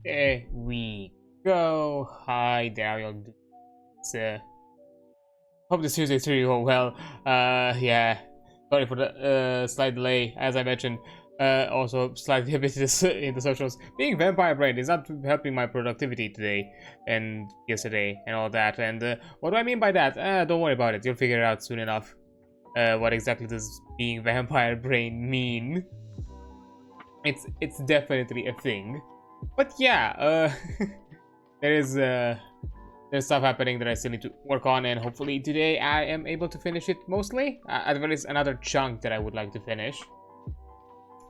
There we go. Hi there, y'all. Hope this Tuesday's treating you all well. Yeah. Sorry for the slight delay, as I mentioned. Also, slightly a bit in the socials. Being vampire brain is not helping my productivity today and yesterday and all that. And what do I mean by that? Don't worry about it. You'll figure it out soon enough. What exactly does being vampire brain mean? It's definitely a thing. But yeah, there's stuff happening that I still need to work on, and hopefully today I am able to finish it mostly. At least another chunk that I would like to finish.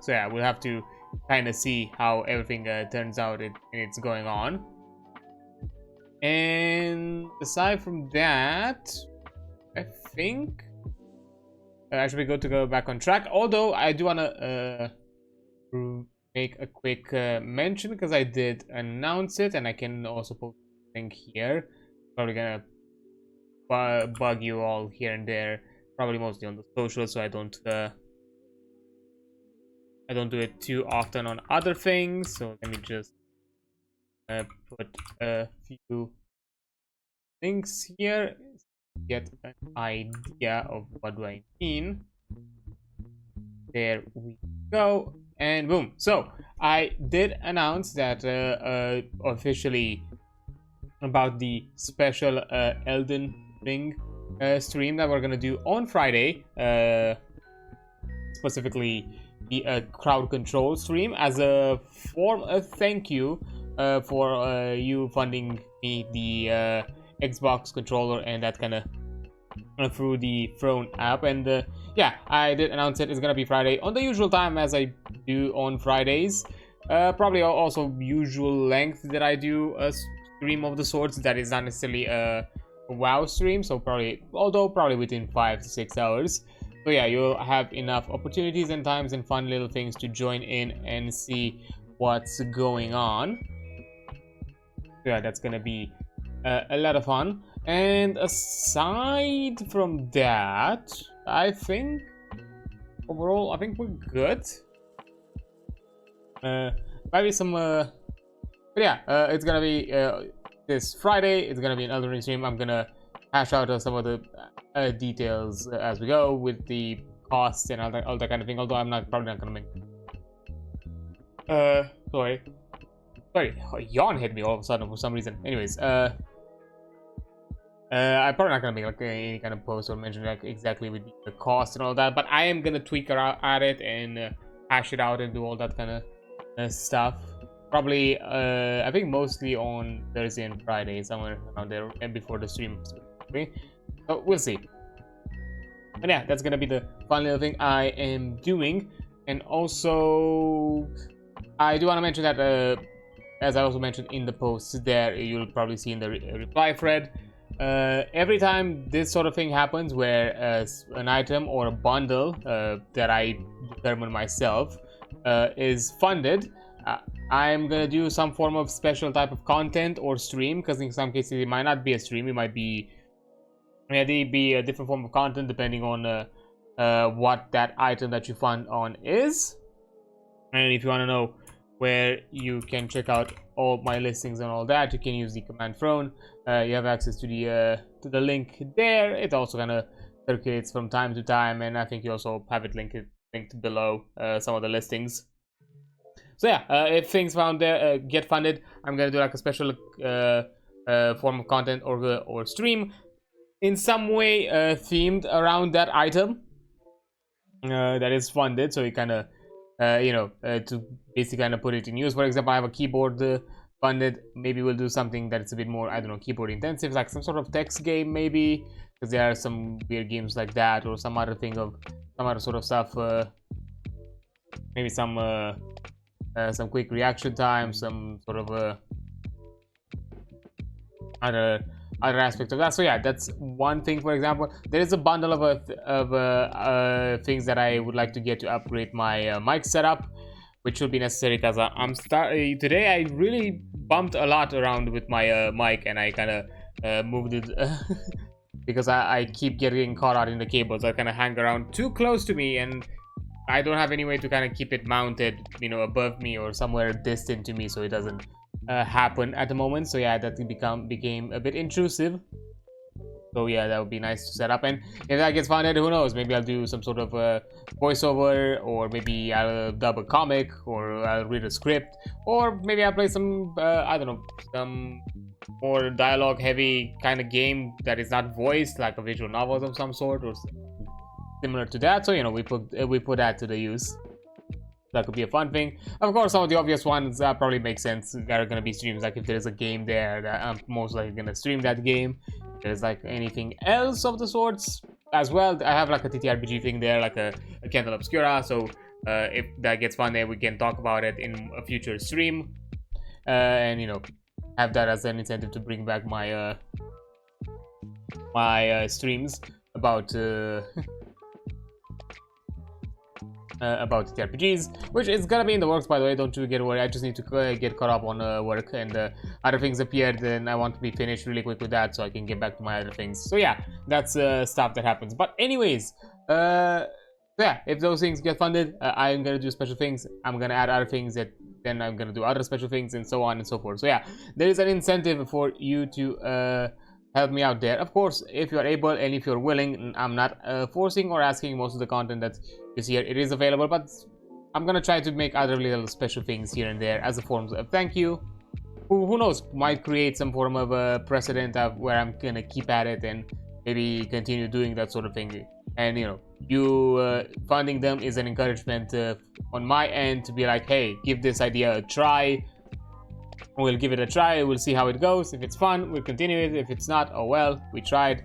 So yeah, we'll have to kind of see how everything turns out and it's going on. And aside from that, I think I should be good to go back on track. Although I do wanna make a quick mention, because I did announce it, and I can also post a link here. Probably gonna bug you all here and there, probably mostly on the socials, so I don't do it too often on other things. So let me just put a few links here, get an idea of what do I mean. There we go. And boom. So I did announce that officially about the special Elden Ring stream that we're gonna do on Friday, specifically the crowd control stream, as a form of thank you for you funding me the Xbox controller and that kind of through the Throne app. And yeah, I did announce it. It's gonna be Friday on the usual time as I do on Fridays. Probably also usual length that I do a stream of the sorts. That is not necessarily a WoW stream, so probably within 5 to 6 hours. So yeah, you'll have enough opportunities and times and fun little things to join in and see what's going on. Yeah, that's gonna be a lot of fun. And aside from that, I think overall, I think we're good. Maybe some, but yeah, it's gonna be this Friday. It's gonna be an Elden Ring stream. I'm gonna hash out some of the details as we go with the costs and all that kind of thing. Although I'm probably not gonna make. Sorry, a yawn hit me all of a sudden for some reason. Anyways, I'm probably not gonna make like any kind of post or mention like exactly with the cost and all that, but I am gonna tweak at it and hash it out and do all that kind of stuff. Probably, I think mostly on Thursday and Friday, somewhere around there, and before the stream. So we'll see. But yeah, that's gonna be the fun little thing I am doing. And also, I do want to mention that, as I also mentioned in the post there, you'll probably see in the reply thread. Every time this sort of thing happens, where an item or a bundle that I determine myself is funded, I'm gonna do some form of special type of content or stream, because in some cases it might not be a stream, it might be a different form of content depending on what that item that you fund on is. And if you want to know where you can check out all my listings and all that, you can use the command Throne. You have access to the link there. It also kind of circulates from time to time, and I think you also have it linked below some of the listings. So yeah, if things found there get funded, I'm gonna do like a special form of content or stream in some way themed around that item that is funded. So you kind of to basically kind of put it in use. For example, I have a keyboard funded. Maybe we'll do something that's a bit more, I don't know, keyboard intensive, like some sort of text game maybe, because there are some weird games like that, or some other thing of some other sort of stuff. Maybe some quick reaction time, some sort of other aspects of that. So yeah, that's one thing. For example, there is a bundle of things that I would like to get to upgrade my mic setup, which will be necessary because I'm today I really bumped a lot around with my mic, and I kind of moved it because I keep getting caught out in the cables. I kind of hang around too close to me, and I don't have any way to kind of keep it mounted, above me or somewhere distant to me, so it doesn't happen at the moment. So yeah, that became a bit intrusive. So yeah, that would be nice to set up. And if that gets funded, who knows? Maybe I'll do some sort of voiceover, or maybe I'll dub a comic, or I'll read a script, or maybe I'll play some I don't know, some more dialogue-heavy kind of game that is not voiced, like a visual novel of some sort, or similar to that. So you know, we put that to the use. That could be a fun thing. Of course, some of the obvious ones probably make sense. There are gonna be streams, like if there's a game there, that I'm most likely gonna stream that game. If there's like anything else of the sorts as well, I have like a TTRPG thing there, like a Candle Obscura. So if that gets fun there, we can talk about it in a future stream, and you know, have that as an incentive to bring back my my streams about about TTRPGs, which is gonna be in the works, by the way. Don't you get worried. I just need to get caught up on work, and other things appeared, then I want to be finished really quick with that so I can get back to my other things. So yeah, that's stuff that happens. But anyways, yeah, if those things get funded, I'm gonna do special things. I'm gonna add other things, that then I'm gonna do other special things, and so on and so forth. So yeah, there is an incentive for you to help me out there. Of course, if you're able and if you're willing, I'm not forcing or asking. Most of the content that you see here, it is available, but I'm gonna try to make other little special things here and there as a form of thank you. Who knows, might create some form of a precedent of where I'm gonna keep at it and maybe continue doing that sort of thing. And you know, you funding them is an encouragement on my end to be like, hey, give this idea a try. We'll give it a try, we'll see how it goes. If it's fun, we'll continue it. If it's not, oh well, we tried,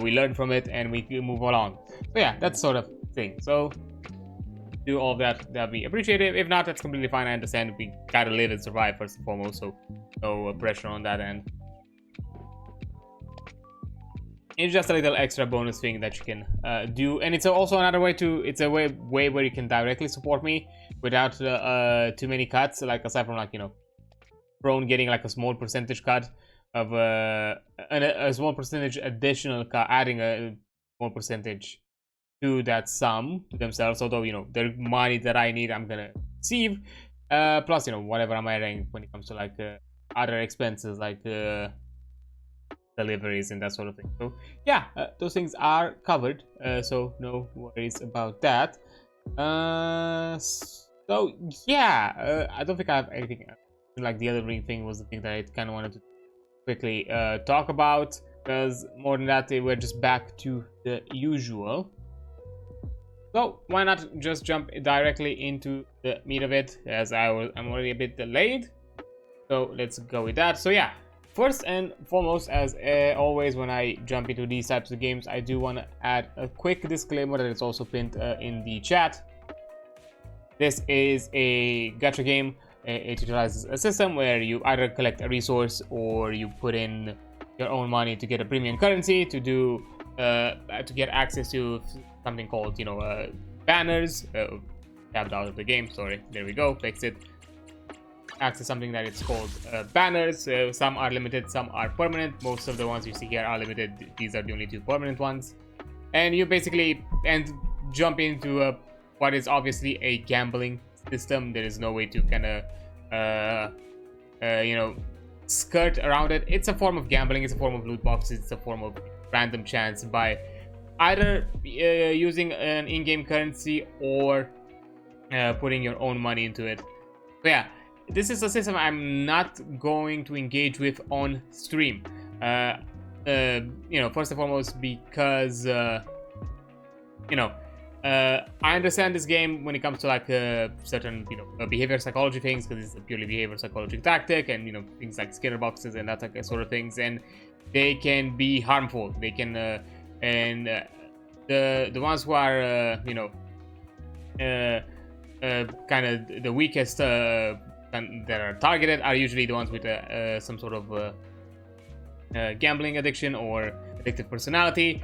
we learned from it, and we move along. So yeah, that's sort of thing. So do all of that, that'd be appreciated. If not, that's completely fine. I understand. We gotta live and survive first and foremost, so no pressure on that end. It's just a little extra bonus thing that you can do, and it's also another way to, it's a way where you can directly support me without too many cuts, like aside from, like, you know, Prone getting like a small percentage cut of a small percentage additional cut, adding a small percentage to that sum to themselves. Although, you know, the money that I need, I'm gonna receive, plus, you know, whatever I'm adding when it comes to like other expenses, like deliveries and that sort of thing. So yeah, those things are covered, so no worries about that. So yeah, I don't think I have anything else. Like the other ring thing was the thing that I kind of wanted to quickly talk about, because more than that, we're just back to the usual. So why not just jump directly into the meat of it, as I'm already a bit delayed. So let's go with that. So yeah, first and foremost, as always when I jump into these types of games, I do want to add a quick disclaimer that is also pinned in the chat. This is a gacha game. It utilizes a system where you either collect a resource or you put in your own money to get a premium currency to do to get access to something called, you know, banners. Tabbed out of the game. Sorry, there we go. Fixed it. Access something that it's called banners. Some are limited, some are permanent. Most of the ones you see here are limited. These are the only two permanent ones. And you basically jump into what is obviously a gambling system. There is no way to kind of you know, skirt around it. It's a form of gambling, it's a form of loot boxes, it's a form of random chance by either using an in-game currency or putting your own money into it. So yeah, this is a system I'm not going to engage with on stream, you know, first and foremost because you know, I understand this game when it comes to like certain, you know, behavior psychology things, because it's a purely behavior psychology tactic, and you know, things like Skinner boxes and that sort of things, and they can be harmful. They can and the ones who are you know, kind of the weakest that are targeted are usually the ones with some sort of gambling addiction or addictive personality.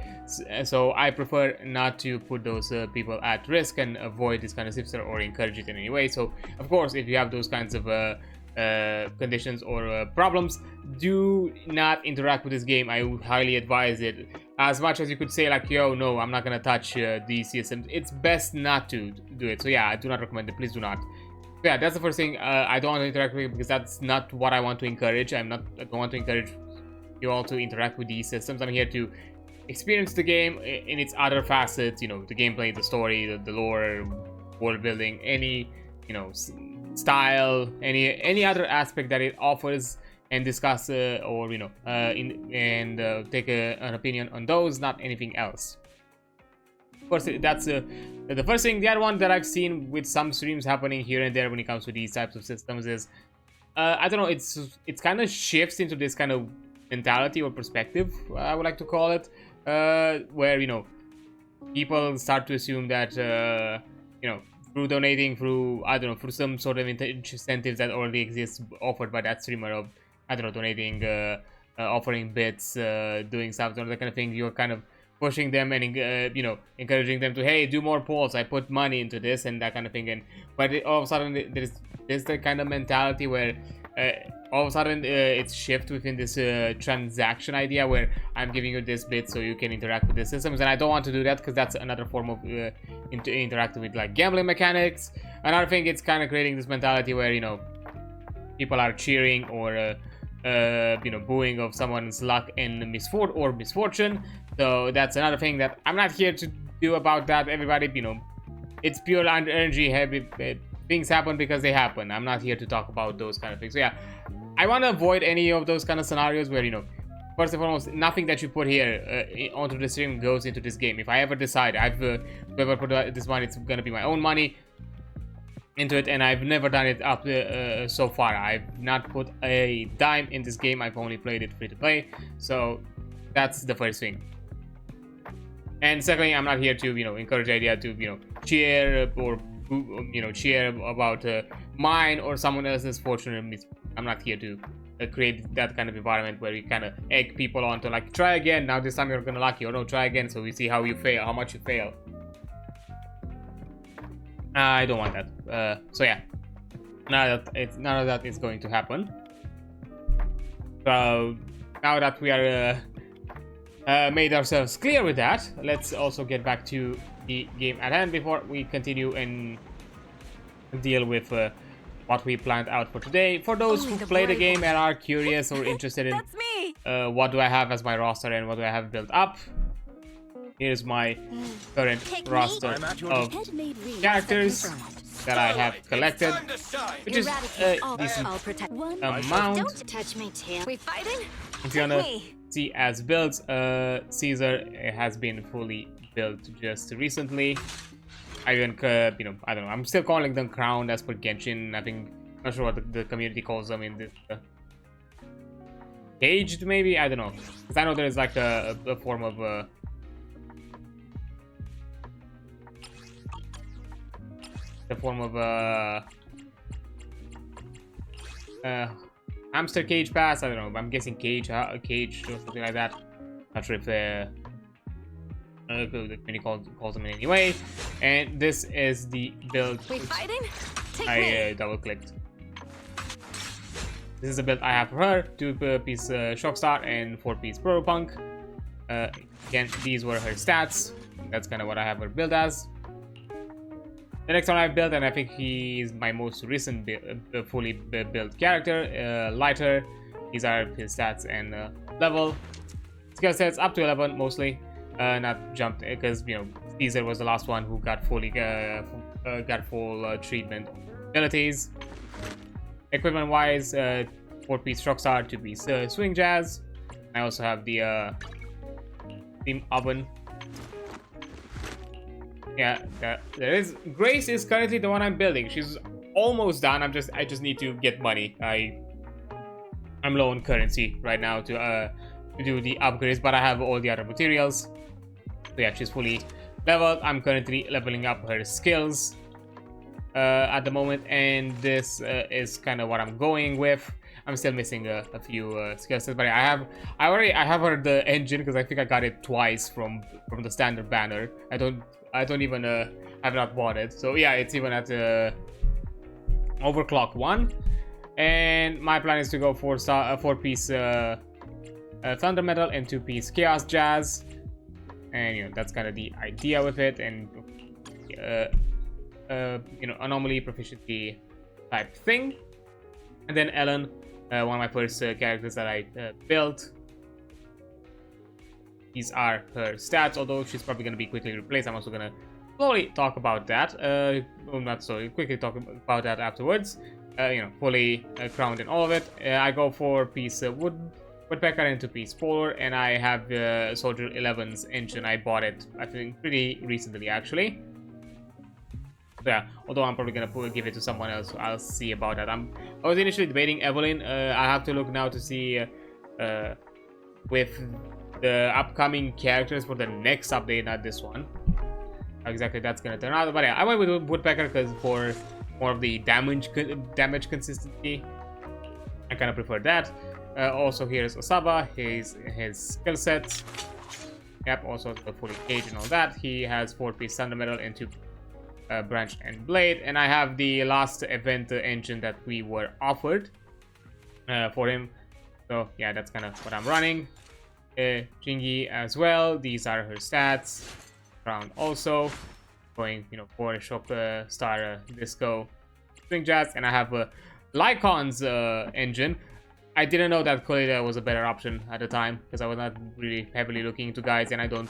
So I prefer not to put those people at risk and avoid this kind of system or encourage it in any way. So of course, if you have those kinds of conditions or problems, do not interact with this game. I would highly advise it. As much as you could say like, yo, no, I'm not gonna touch these systems, it's best not to do it. So yeah, I do not recommend it. Please do not. Yeah, that's the first thing. I don't want to interact with, because that's not what I want to encourage. I don't want to encourage you all to interact with these systems. I'm here to experience the game in its other facets. You know, the gameplay, the story, the lore, world building, any, you know, style, any other aspect that it offers, and discuss or, you know, take an opinion on those, not anything else. Of course, that's the first thing. The other one that I've seen with some streams happening here and there when it comes to these types of systems is, I don't know, it's kind of shifts into this kind of mentality or perspective, I would like to call it, where, you know, people start to assume that, you know, through donating, through, I don't know, through some sort of incentives that already exist offered by that streamer of, I don't know, donating, offering bits, doing stuff, that kind of thing, you're kind of pushing them and, you know, encouraging them to, hey, do more polls, I put money into this and that kind of thing. And but all of a sudden there's the kind of mentality where all of a sudden it's shift within this transaction idea, where I'm giving you this bit so you can interact with the systems, and I don't want to do that, because that's another form of interacting with, like, gambling mechanics. Another thing, it's kind of creating this mentality where, you know, people are cheering or you know, booing of someone's luck and misfortune. So that's another thing that I'm not here to do about that. Everybody, you know, it's pure energy heavy. Things happen because they happen. I'm not here to talk about those kind of things. So yeah, I want to avoid any of those kind of scenarios where, you know, first and foremost, nothing that you put here onto the stream goes into this game. If I ever decide whoever put this money, it's gonna be my own money into it, and I've never done it up so far. I've not put a dime in this game. I've only played it free to play. So that's the first thing. And secondly, I'm not here to, you know, encourage the idea to, you know, cheer or, you know, cheer about mine or someone else's fortune. I'm not here to create that kind of environment where we kind of egg people on to, like, try again, now this time you're gonna lucky, or no, try again, so we see how you fail, how much you fail. I don't want that. So yeah, none of that is going to happen. So now that we are made ourselves clear with that, let's also get back to the game at hand before we continue and deal with what we planned out for today. For those who play the game and are curious or interested in what do I have as my roster and what do I have built up, here's my current roster of characters that I have collected, which is a decent amount. If you're gonna see as builds, Caesar has been fully built just recently. I even, you know, I don't know, I'm still calling them crowned as per Genshin. I think, not sure what the community calls them in this. Caged, maybe? I don't know. Because I know there's like a form of hamster cage pass. I don't know. I'm guessing cage or something like that. Not sure if the community calls them in any way. And this is the build. I double clicked. This is the build I have for her: 2-piece Shockstar and 4-piece Protopunk. Again, these were her stats. That's kind of what I have her build as. The next one I built, and I think he's my most recent fully built character, Lighter. These are his stats and level. Skill sets up to 11 mostly, not jumped, because, you know, Caesar was the last one who got fully got full treatment abilities. Equipment wise, 4-piece Shockstar, 2-piece Swing Jazz. I also have the Steam Oven. Yeah, there is. Grace is currently the one I'm building. She's almost done. I just need to get money. I'm low on currency right now to do the upgrades, but I have all the other materials. So yeah, she's fully leveled. I'm currently leveling up her skills at the moment, and this is kind of what I'm going with. I'm still missing a few skill sets, but I have her the engine, because I think I got it twice from the standard banner. I don't even have not bought it. So yeah, it's even at overclock 1, and my plan is to go for 4-piece Thunder Metal and 2-piece Chaos Jazz, and, you know, that's kind of the idea with it. And you know, anomaly, proficiency, type thing. And then Ellen, one of my first characters that I built. These are her stats, although she's probably going to be quickly replaced. I'm also going to slowly talk about that. Not slowly, quickly talk about that afterwards. You know, fully crowned and all of it. I go for piece woodpecker into piece polar, and I have Soldier 11's engine. I bought it, I think, pretty recently actually. Yeah, although I'm probably gonna give it to someone else. I'll see about that. I was initially debating Evelyn. I have to look now to see with the upcoming characters for the next update, not this one, how exactly that's gonna turn out. But yeah, I went with woodpecker because for more of the damage consistency, I kind of prefer that. Also, here's Osaba, his skill sets. Yep, also the fully cage and all that. He has 4-piece thunder metal into branch and blade, and I have the last event engine that we were offered for him. So yeah, that's kind of what I'm running. Jingy as well. These are her stats. Round also going, you know, for shock star disco swing jazz, and I have Lycon's engine. I didn't know that Colita was a better option at the time because I was not really heavily looking into guides, and I don't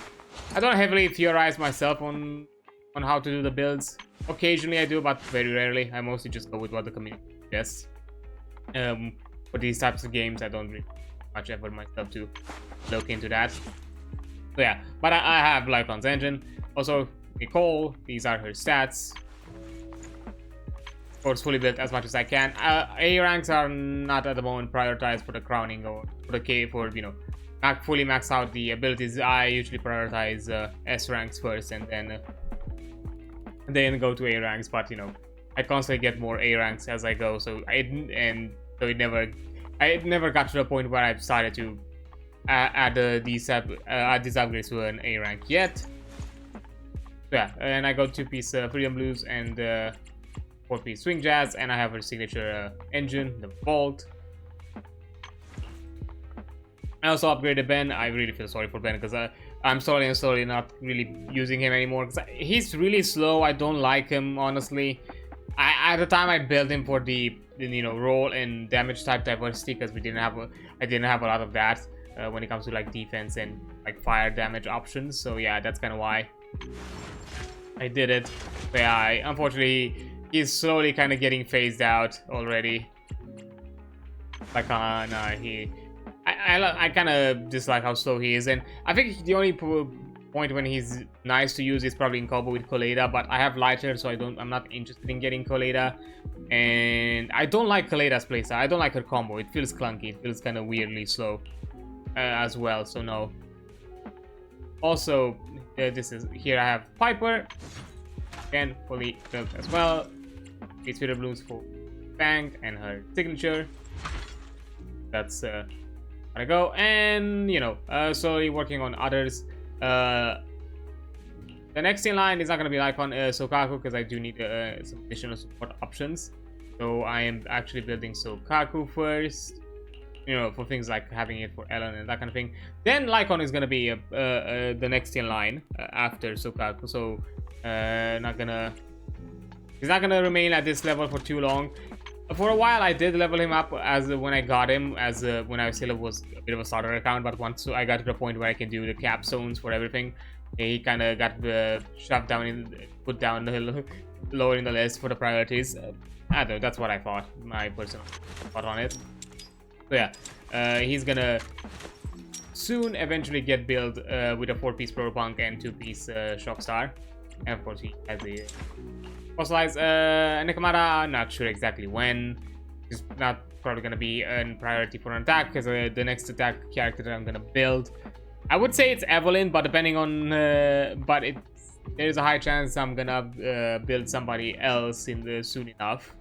heavily theorize myself on how to do the builds. Occasionally I do, but very rarely. I mostly just go with what the community suggests. For these types of games, I don't really much effort myself to look into that. So yeah, but I have Lycon's engine. Also, Nicole, these are her stats. Of course, fully built as much as I can. A ranks are not at the moment prioritized for the crowning or for the K for, you know, fully max out the abilities. I usually prioritize S ranks first and then go to A ranks. But you know, I constantly get more A ranks as I go. So I never got to the point where I decided to add these upgrades to an A rank yet. So yeah, and I got 2-piece Freedom Blues and 4-piece Swing Jazz, and I have her signature engine, the Vault. I also upgraded Ben. I really feel sorry for Ben because I'm slowly not really using him anymore because he's really slow. I don't like him, honestly. At the time I built him for the roll and damage type diversity because I didn't have a lot of that when it comes to like defense and like fire damage options. So yeah, that's kind of why I did it. But yeah, unfortunately he's slowly kind of getting phased out already. Like no, I kind of dislike how slow he is, and I think the only point when he's nice to use is probably in combo with Coleta, but I have lighter, so I'm not interested in getting Coleta, and I don't like Coleta's playstyle. I don't like her combo. It feels clunky. It feels kind of weirdly slow as well, so no. Also, here I have Piper, again fully built as well. These Spirit Blues for Fang and her signature. That's I go, and you know, slowly working on others. The next in line is not gonna be Lycon Sokaku because I do need some additional support options. So I am actually building Sokaku first, you know, for things like having it for Ellen and that kind of thing. Then Lycon is gonna be the next in line after Sokaku. So he's not gonna remain at this level for too long. For a while, I did level him up as when I got him, as when I still was a bit of a starter account. But once I got to the point where I can do the cap zones for everything, he kind of got shoved down put down lower in the list for the priorities. I don't know, that's what I thought, my personal thought on it. So yeah, he's gonna soon eventually get built with a 4-piece Protopunk and 2-piece Shockstar, and of course he has the fossilize Nekomata. I'm not sure exactly when. It's not probably gonna be a priority for an attack because the next attack character that I'm gonna build, I would say it's Evelyn, but depending on but there's a high chance I'm gonna build somebody else soon enough.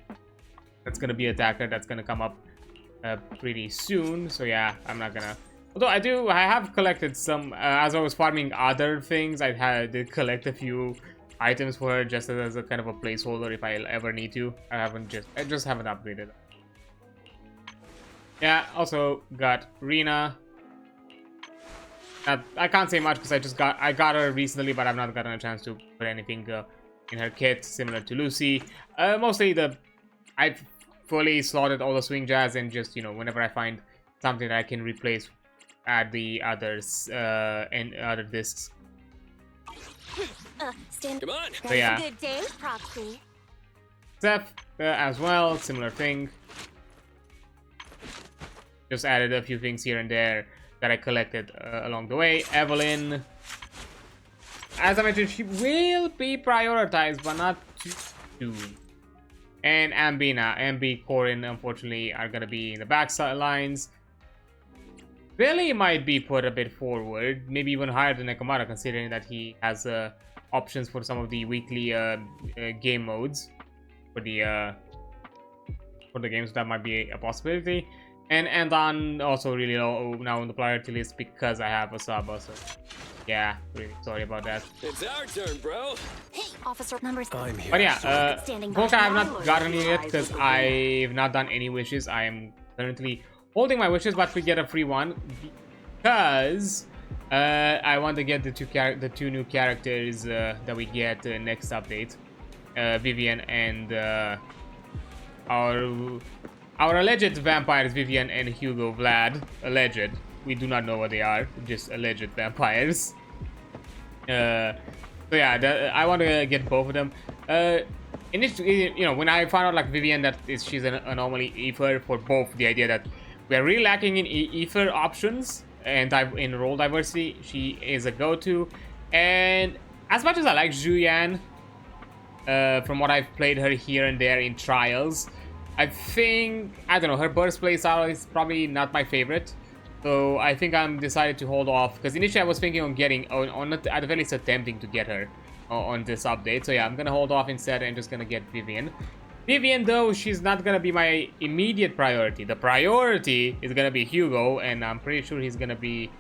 That's gonna be attacker that's gonna come up pretty soon. So yeah, I'm not gonna. Although I have collected some as I was farming other things. I did collect a few items for her just as a kind of a placeholder if I ever need to. I just haven't upgraded. Yeah, also got Rena. I can't say much because I got her recently, but I've not gotten a chance to put anything in her kit similar to Lucy. Mostly I fully slotted all the swing jazz, and just, you know, whenever I find something that I can replace, add the others and other discs. Come on. So yeah, Good day, Proxy. Zeph as well, similar thing. Just added a few things here and there that I collected along the way. Evelyn, as I mentioned, she will be prioritized, but not too soon. And Ambina, Ambi, Corin, unfortunately, are gonna be in the back lines. Billy might be put a bit forward, maybe even higher than Nekomata, considering that he has options for some of the weekly game modes for the games. That might be a possibility. And Anton also really low now on the priority list because I have a Saba. So yeah, really sorry about that. It's our turn, bro. Hey, officer numbers. I'm here. But yeah, Polka I have not gotten it yet because I've not done any wishes. I am currently holding my wishes, but we get a free one because I want to get the two new characters that we get next update, Vivian and our alleged vampires, Vivian and Hugo Vlad. Alleged. We do not know what they are. Just alleged vampires. So yeah, I want to get both of them. Initially, you know, when I found out like Vivian that she's an anomaly ether for both, the idea that we're really lacking in ether options and in role diversity, she is a go-to. And as much as I like Julian, from what I've played her here and there in trials, I think, I don't know, her burst playstyle is probably not my favorite. So I think I'm decided to hold off, because initially I was thinking on getting, at the very least attempting to get her on this update. So yeah, I'm gonna hold off instead and just gonna get Vivian. Vivian, though, she's not gonna be my immediate priority. The priority is gonna be Hugo, and I'm pretty sure he's gonna be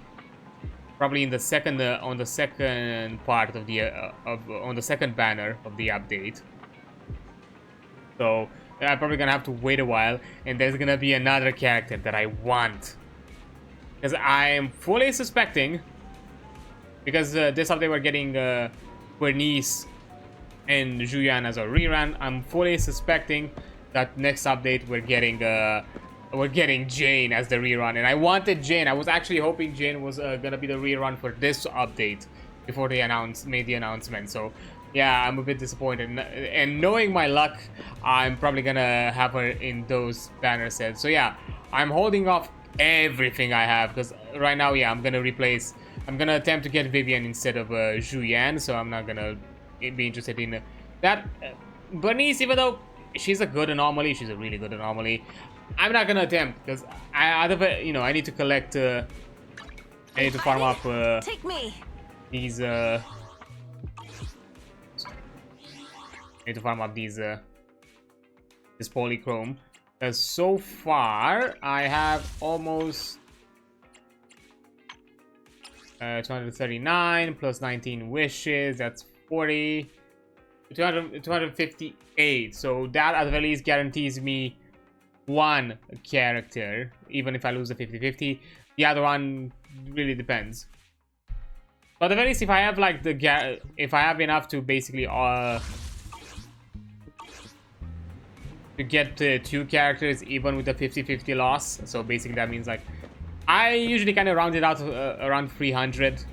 probably in the second, on the second part of the, on the second banner of the update. So I'm probably gonna have to wait a while, and there's gonna be another character that I want. Because I am fully suspecting, because this update we're getting Bernice and Julian as a rerun, I'm fully suspecting that next update we're getting Jane as the rerun. And I wanted Jane. I was actually hoping Jane was gonna be the rerun for this update before they made the announcement. So yeah, I'm a bit disappointed. And knowing my luck, I'm probably gonna have her in those banner sets. So yeah, I'm holding off everything I have, because right now, yeah, I'm gonna attempt to get Vivian instead of Julian, so I'm not gonna be interested in that. Bernice, even though she's a good anomaly, she's a really good anomaly, I'm not gonna attempt, because I need to collect, I need to farm up Take me. these I need to farm up these this polychrome. So far, I have almost 239 plus 19 wishes. That's 40. 258. So that at the very least guarantees me one character, even if I lose the 50-50. The other one really depends. But at the very least, if I have like if I have enough to basically to get two characters even with the 50-50 loss, so basically that means like I usually kind of round it out around 300,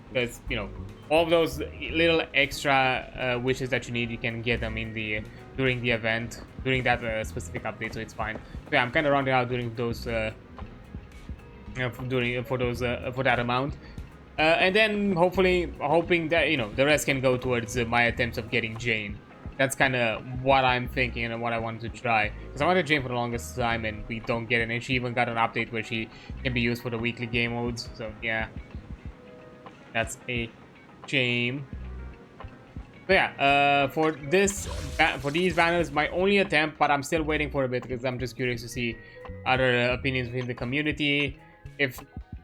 because you know all of those little extra wishes that you need, you can get them in the during the event, during that specific update, so it's fine. So yeah, I'm kind of rounding out during those for that amount, and then hoping that, you know, the rest can go towards my attempts of getting Jane. That's kind of what I'm thinking and what I wanted to try. Because I wanted Jane for the longest time and we don't get it. And she even got an update where she can be used for the weekly game modes. So yeah, that's a shame. So yeah, for these banners, my only attempt, but I'm still waiting for a bit because I'm just curious to see other opinions within the community. If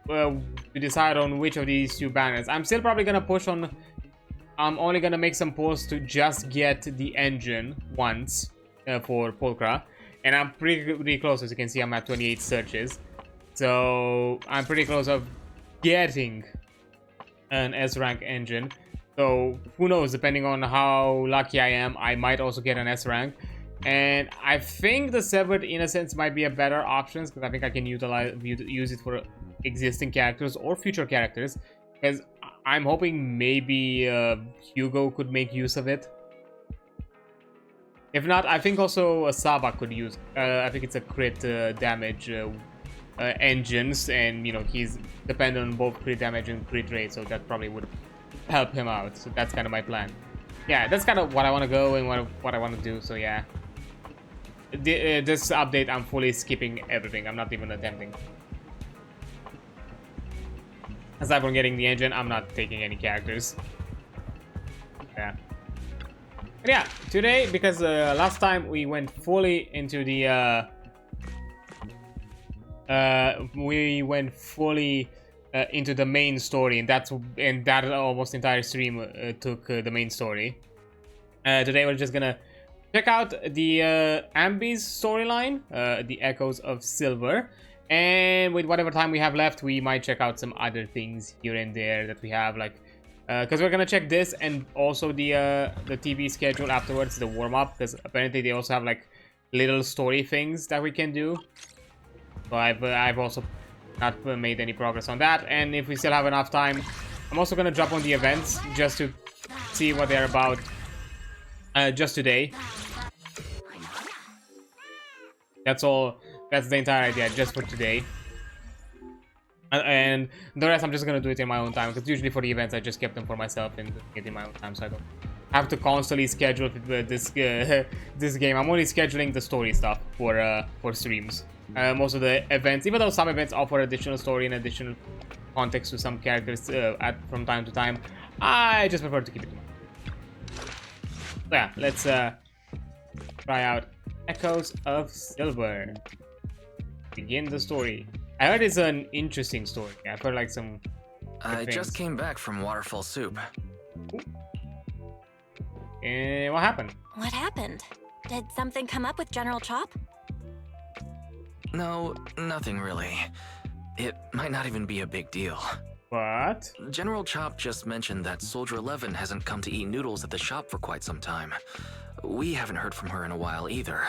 we decide on which of these two banners, I'm still probably gonna push on. I'm only gonna make some posts to just get the engine once for Polka, and I'm pretty close. As you can see, I'm at 28 searches, so I'm pretty close of getting an S rank engine. So who knows? Depending on how lucky I am, I might also get an S rank. And I think the Severed Innocence might be a better option because I think I can use it for existing characters or future characters. Because I'm hoping maybe Hugo could make use of it. If not, I think also Saba could use. I think it's a crit damage engines, and you know he's dependent on both crit damage and crit rate, so that probably would help him out. So that's kind of my plan. Yeah, that's kind of what I want to go and what I want to do. So yeah, this update I'm fully skipping everything. I'm not even attempting. Aside from getting the engine, I'm not taking any characters. Yeah. But yeah, today, because last time we went fully into the into the main story, and that almost entire stream took the main story. Today we're just gonna check out the Ambi's storyline, the Echoes of Silver, and with whatever time we have left, we might check out some other things here and there that we have, like because we're gonna check this and also the TV schedule afterwards, the warm up, because apparently they also have like little story things that we can do. So I've also not made any progress on that, and if we still have enough time, I'm also gonna jump on the events just to see what they're about. Just today. That's all. That's the entire idea, just for today. And the rest I'm just gonna do it in my own time, because usually for the events I just kept them for myself and get in my own time, so I don't have to constantly schedule this this game. I'm only scheduling the story stuff for streams. Most of the events, even though some events offer additional story and additional context to some characters from time to time, I just prefer to keep it in mind. So yeah, let's try out Echoes of Silver. Begin the story. I heard it's an interesting story. I've heard like some I just came back from Waterfall Soup. And what happened? What happened? Did something come up with General Chop? No, nothing really. It might not even be a big deal. What? General Chop just mentioned that Soldier 11 hasn't come to eat noodles at the shop for quite some time. We haven't heard from her in a while either.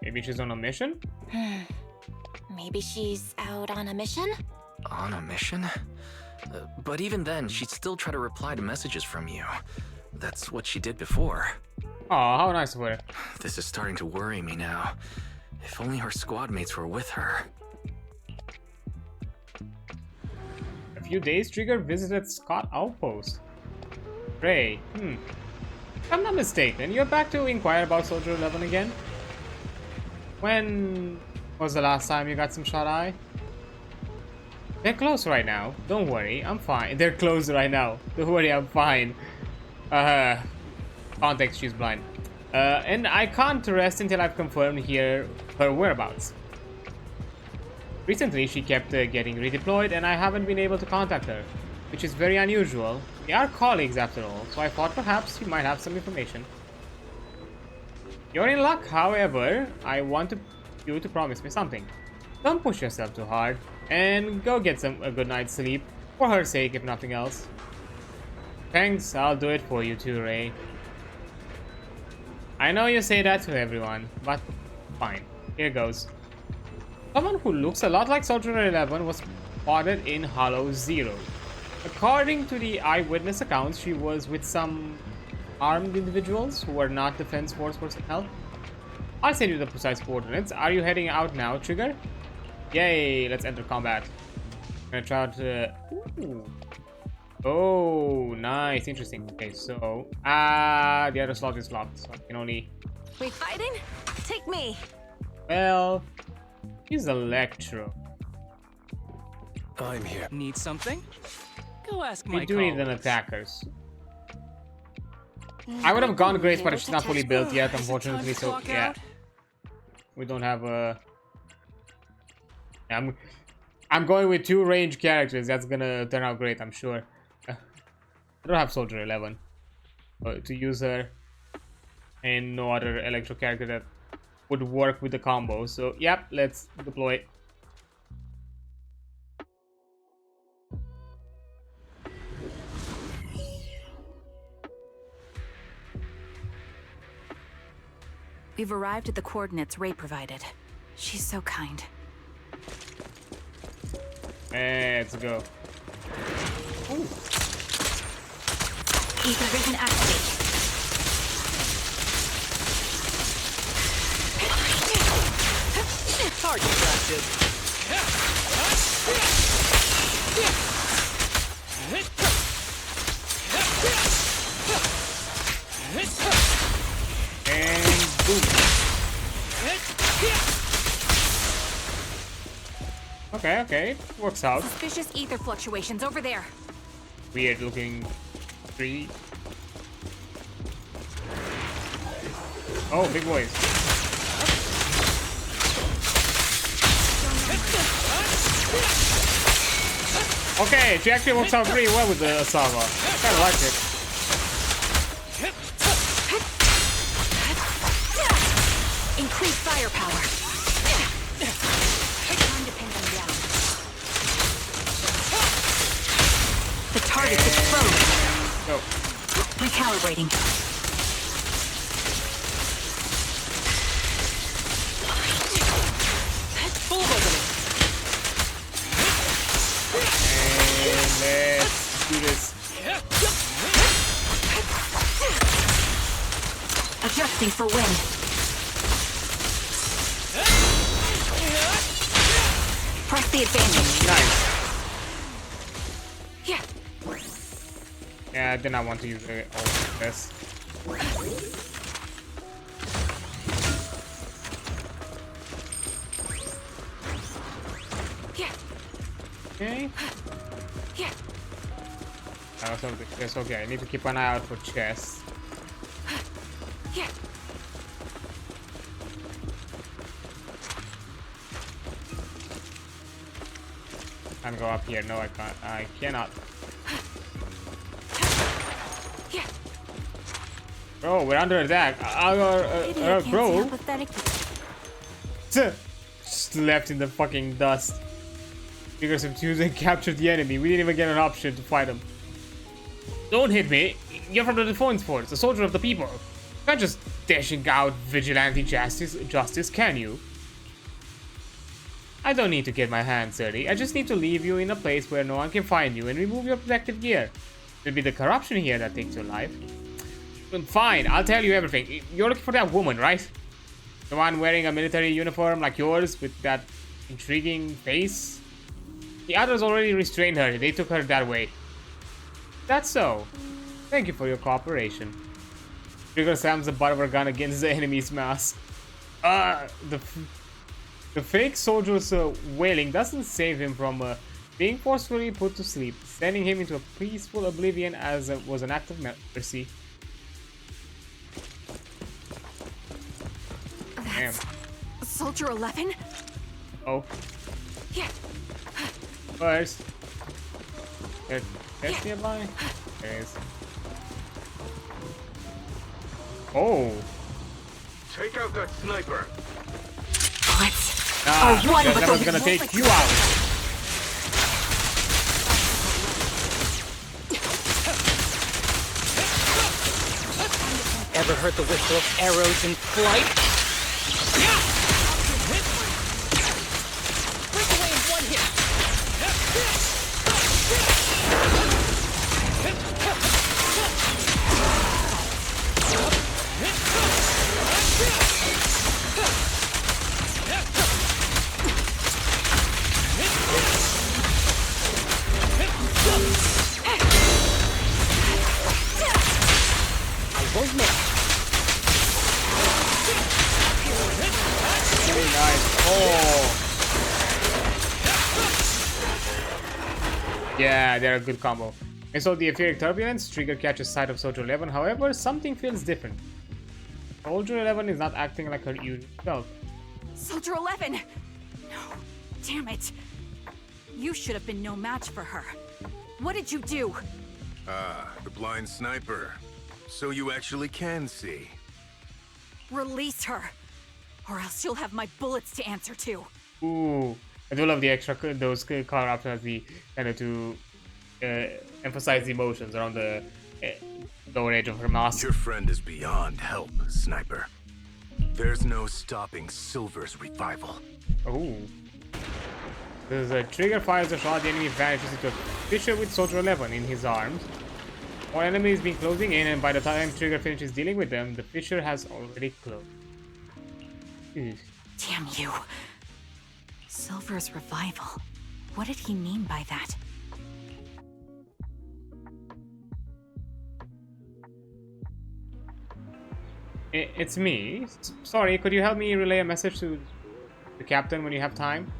Maybe she's on a mission? Maybe she's out on a mission? On a mission? But even then, she'd still try to reply to messages from you. That's what she did before. Oh, how nice of her. This is starting to worry me now. If only her squad mates were with her. A few days, Trigger visited Scott Outpost. Ray, if I'm not mistaken, you're back to inquire about Soldier 11 again? When was the last time you got some shut-eye? They're close right now. Don't worry, I'm fine. They're close right now. Don't worry, I'm fine. Context, she's blind. And I can't rest until I've confirmed her whereabouts. Recently, she kept getting redeployed, and I haven't been able to contact her, which is very unusual. We are colleagues after all, so I thought perhaps you might have some information. You're in luck, however. I want you to promise me something. Don't push yourself too hard, and go get a good night's sleep, for her sake if nothing else. Thanks, I'll do it for you too, Ray. I know you say that to everyone, but fine. Here goes. Someone who looks a lot like Soldier 11 was spotted in Hollow Zero. According to the eyewitness accounts, she was with some armed individuals who were not Defense Force personnel. I'll send you the precise coordinates. Are you heading out now, Trigger? Yay, let's enter combat. I'm gonna try to... Ooh. Oh, nice, interesting. Okay, so... the other slot is locked, so I can only... We fighting? Take me. Well... He's Electro. I'm here. Need something? Go ask my We do need an colleagues. attackers. I would have gone Grace, but it's not fully built yet, unfortunately, Is it so time to yeah. clock out? We don't have a... I'm going with 2 range characters. That's gonna turn out great, I'm sure. I don't have Soldier 11 to use her, and no other Electro character that would work with the combo. So, yep, let's deploy. We've arrived at the coordinates Ray provided. She's so kind. Let's go. Ooh. Ether vision activate. Target practice. And boom. Okay, okay. Works out. Suspicious ether fluctuations over there. Weird looking tree. Oh, big boys. Okay, she actually works out pretty well with the Asava. I kinda like it. Increased firepower. Time to pin them down. The target is exposed. Go. Recalibrating. Full of opening. And let's do this. Adjusting for wind. Press the advantage. Nice. Yeah. Yeah, I did not want to use all of this. Yeah. Okay. Yeah. That's okay. I need to keep an eye out for chests. Yeah. Can't go up here. No, I can't. I cannot. Yeah. Bro, we're under attack. Bro. Just left in the fucking dust. Figures have chosen and captured the enemy. We didn't even get an option to fight him. Don't hit me. You're from the Defense Force, a soldier of the people. You're not just dashing out vigilante justice, can you? I don't need to get my hands dirty. I just need to leave you in a place where no one can find you and remove your protective gear. It'll be the corruption here that takes your life. Fine, I'll tell you everything. You're looking for that woman, right? The one wearing a military uniform like yours with that intriguing face? The others already restrained her. They took her that way. That's so. Thank you for your cooperation. Trigger slams the butt of her gun against the enemy's mass. The fake soldier's wailing doesn't save him from being forcefully put to sleep, sending him into a peaceful oblivion as was an act of mercy. Damn. Soldier 11? Oh. Yeah. First. There's nearby. There is. Oh. Take out that sniper. Bullets. Nah, one, that but was the gonna take bullets- you out. Ever heard the whistle of arrows in flight? Break away in one hit. I won't miss. Very nice. Oh. Yeah, they're a good combo. And so the etheric turbulence trigger catches sight of Soldier 11. However, something feels different. Soldier 11 is not acting like her usual self. Soldier 11! No. Damn it. You should have been no match for her. What did you do? Ah, the blind sniper. So you actually can see. Release her. Or else you'll have my bullets to answer to. Ooh, I do love the extra those color options, the kind of to emphasize the emotions around the lower edge of her mask. Your friend is beyond help, sniper. There's no stopping Silver's revival. Oh. There's a trigger fires a shot, the enemy vanishes into a fissure with Soldier 11 in his arms. All enemies been closing in, and by the time Trigger finishes dealing with them, the fissure has already closed. Ew. Damn you. Silver's revival. What did he mean by that? It's me. Sorry, could you help me relay a message to the captain when you have time?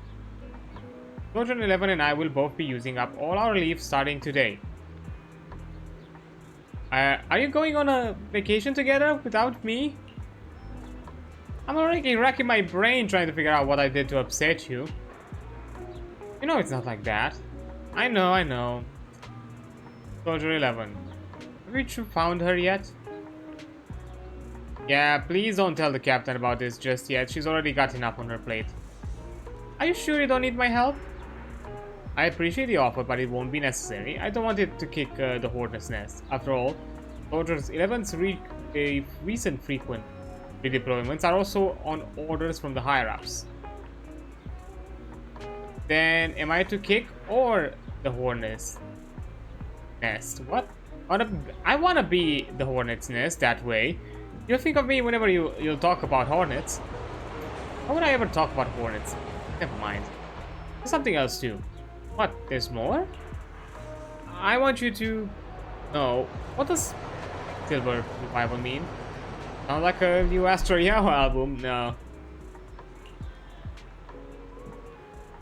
Soldier 11 and I will both be using up all our leave starting today. Are you going on a vacation together without me? I'm already racking my brain trying to figure out what I did to upset you. You know it's not like that. I know. Soldier 11. Have you found her yet? Yeah, please don't tell the captain about this just yet. She's already got enough on her plate. Are you sure you don't need my help? I appreciate the offer, but it won't be necessary. I don't want it to kick the Hornet's nest. After all, Soldier 11's recent frequent redeployments are also on orders from the higher-ups. Then, am I to kick or the Hornet's nest? What? I wanna be the Hornet's nest that way. You'll think of me whenever you'll talk about Hornets. Why would I ever talk about Hornets? Never mind. There's something else too. What? There's more? I want you to know, what does Silver Revival mean? Sounds like a new Astro Yao album. No.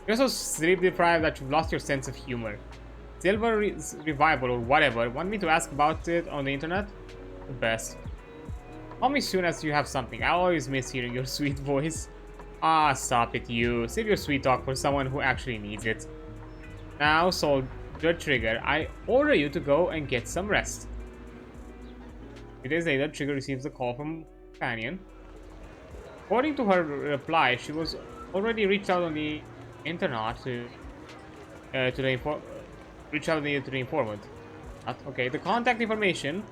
You're so sleep deprived that you've lost your sense of humor. Silver Revival or whatever. Want me to ask about it on the internet? The best. Call me soon as you have something. I always miss hearing your sweet voice. Ah, stop it, you. Save your sweet talk for someone who actually needs it. Now, Soldier Trigger, I order you to go and get some rest. 3 days later, Trigger receives a call from Companion. According to her reply, she was already reached out on the internet to the informant. Okay, the contact information: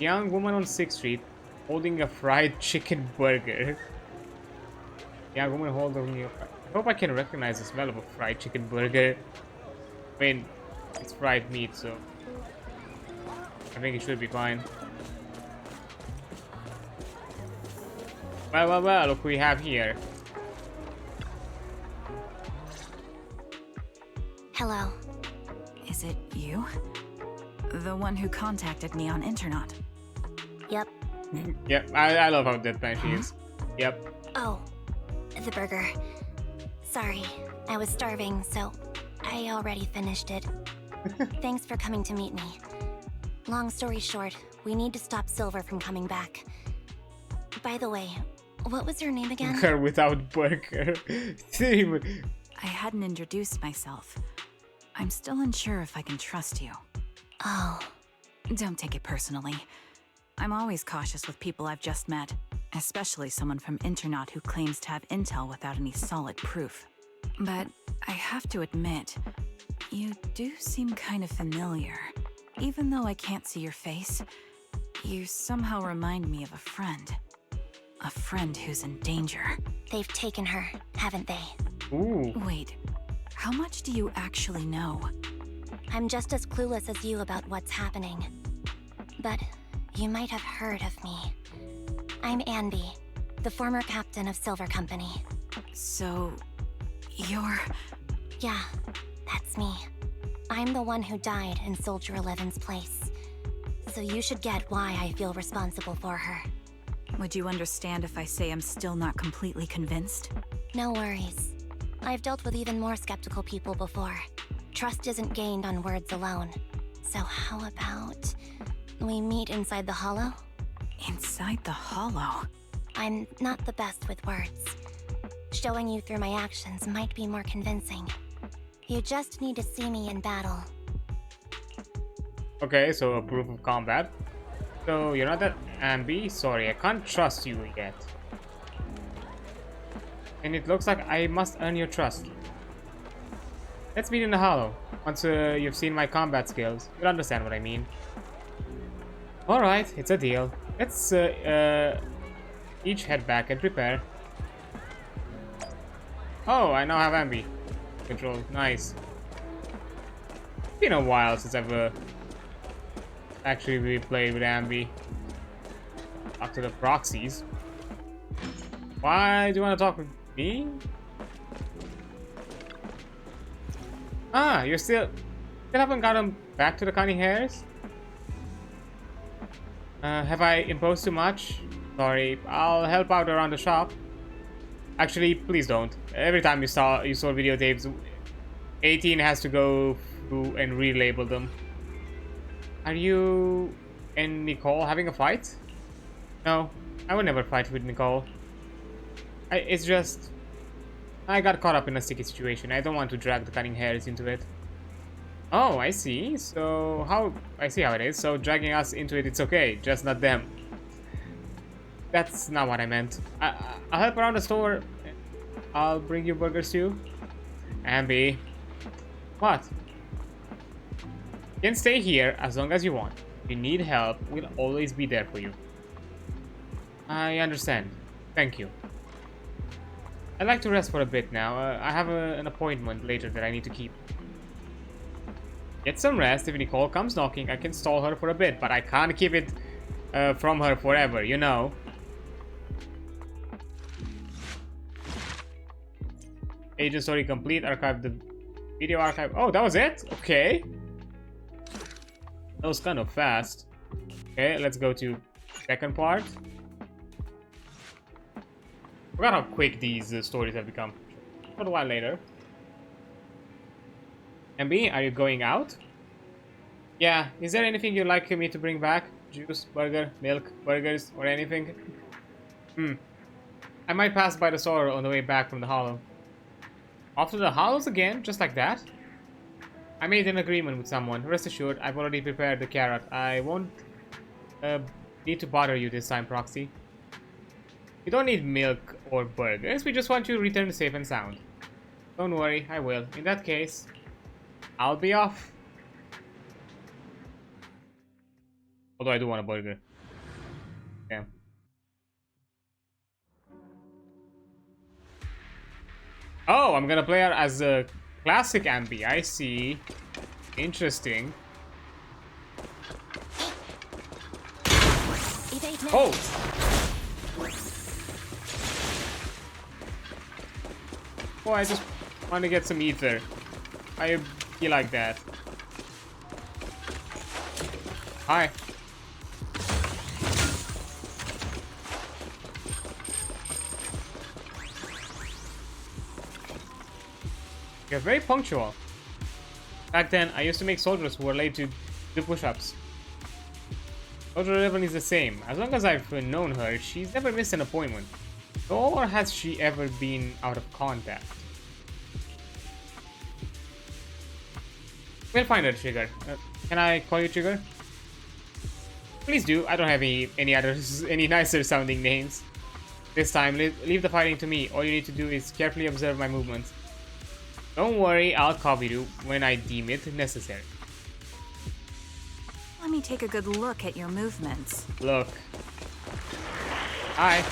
young woman on 6th Street holding a fried chicken burger. Young woman holding. I hope I can recognize the smell of a fried chicken burger. I mean, it's fried meat, so I think it should be fine. Well, look who we have here. Hello. Is it you? The one who contacted me on internet? Yep. Yep, I love how deadpan she is. Yep. Oh, the burger. Sorry, I was starving, so I already finished it. Thanks for coming to meet me. Long story short, we need to stop Silver from coming back. By the way, what was your name again? Her without burger. I hadn't introduced myself. I'm still unsure if I can trust you. Oh. Don't take it personally. I'm always cautious with people I've just met, especially someone from Internet who claims to have intel without any solid proof. But I have to admit, you do seem kind of familiar. Even though I can't see your face, you somehow remind me of a friend. A friend who's in danger. They've taken her, haven't they? Ooh. Wait, how much do you actually know? I'm just as clueless as you about what's happening. But you might have heard of me. I'm Anby, the former captain of Silver Company. So, you're... Yeah, that's me. I'm the one who died in Soldier 11's place. So you should get why I feel responsible for her. Would you understand if I say I'm still not completely convinced? No worries. I've dealt with even more skeptical people before. Trust isn't gained on words alone. So how about we meet inside the hollow? Inside the hollow? I'm not the best with words. Showing you through my actions might be more convincing. You just need to see me in battle. Okay, so a proof of combat. So you're not that Anby? Sorry, I can't trust you yet. And it looks like I must earn your trust. Let's meet in the hollow. Once you've seen my combat skills, you'll understand what I mean. Alright, it's a deal. Let's Each head back and prepare. Oh, I now have ambi control. Nice. It's been a while since I've actually played with ambi. After the proxies. Why do you want to talk with me? Ah, you're still haven't gotten back to the cunning hairs? Have I imposed too much? Sorry, I'll help out around the shop. Actually, please don't. Every time you saw videotapes, 18 has to go through and relabel them. Are you and Nicole having a fight? No, I would never fight with Nicole. It's just... I got caught up in a sticky situation. I don't want to drag the cunning hairs into it. Oh, I see. So, I see how it is. So, dragging us into it, it's okay. Just not them. That's not what I meant. I'll help around the store. I'll bring you burgers too. Ambi. What? You can stay here as long as you want. If you need help, we'll always be there for you. I understand. Thank you. I'd like to rest for a bit now. I have an appointment later that I need to keep. Get some rest. If Nicole comes knocking, I can stall her for a bit, but I can't keep it from her forever, you know. Agent story complete. Archive the video archive. Oh, that was it? Okay. That was kind of fast. Okay, let's go to second part. Forgot how quick these stories have become. A little while later. MB, are you going out? Yeah, is there anything you'd like me to bring back? Juice, burger, milk, burgers, or anything? I might pass by the store on the way back from the hollow. Off to the hollows again, just like that? I made an agreement with someone. Rest assured, I've already prepared the carrot. I won't need to bother you this time, Proxy. We don't need milk or burgers, we just want you to return safe and sound. Don't worry, I will. In that case, I'll be off. Although I do want a burger. Damn. Oh, I'm gonna play her as a classic Ambi, I see. Interesting. Oh! Oh, I just want to get some ether. I feel like that. Hi. You're very punctual. Back then, I used to make soldiers who were late to do push-ups. Soldier 11 is the same. As long as I've known her, she's never missed an appointment. Nor has she ever been out of contact. We'll find her, Trigger. Can I call you Trigger? Please do. I don't have any nicer sounding names. This time, leave the fighting to me. All you need to do is carefully observe my movements. Don't worry, I'll cover you when I deem it necessary. Let me take a good look at your movements. Look. Hi.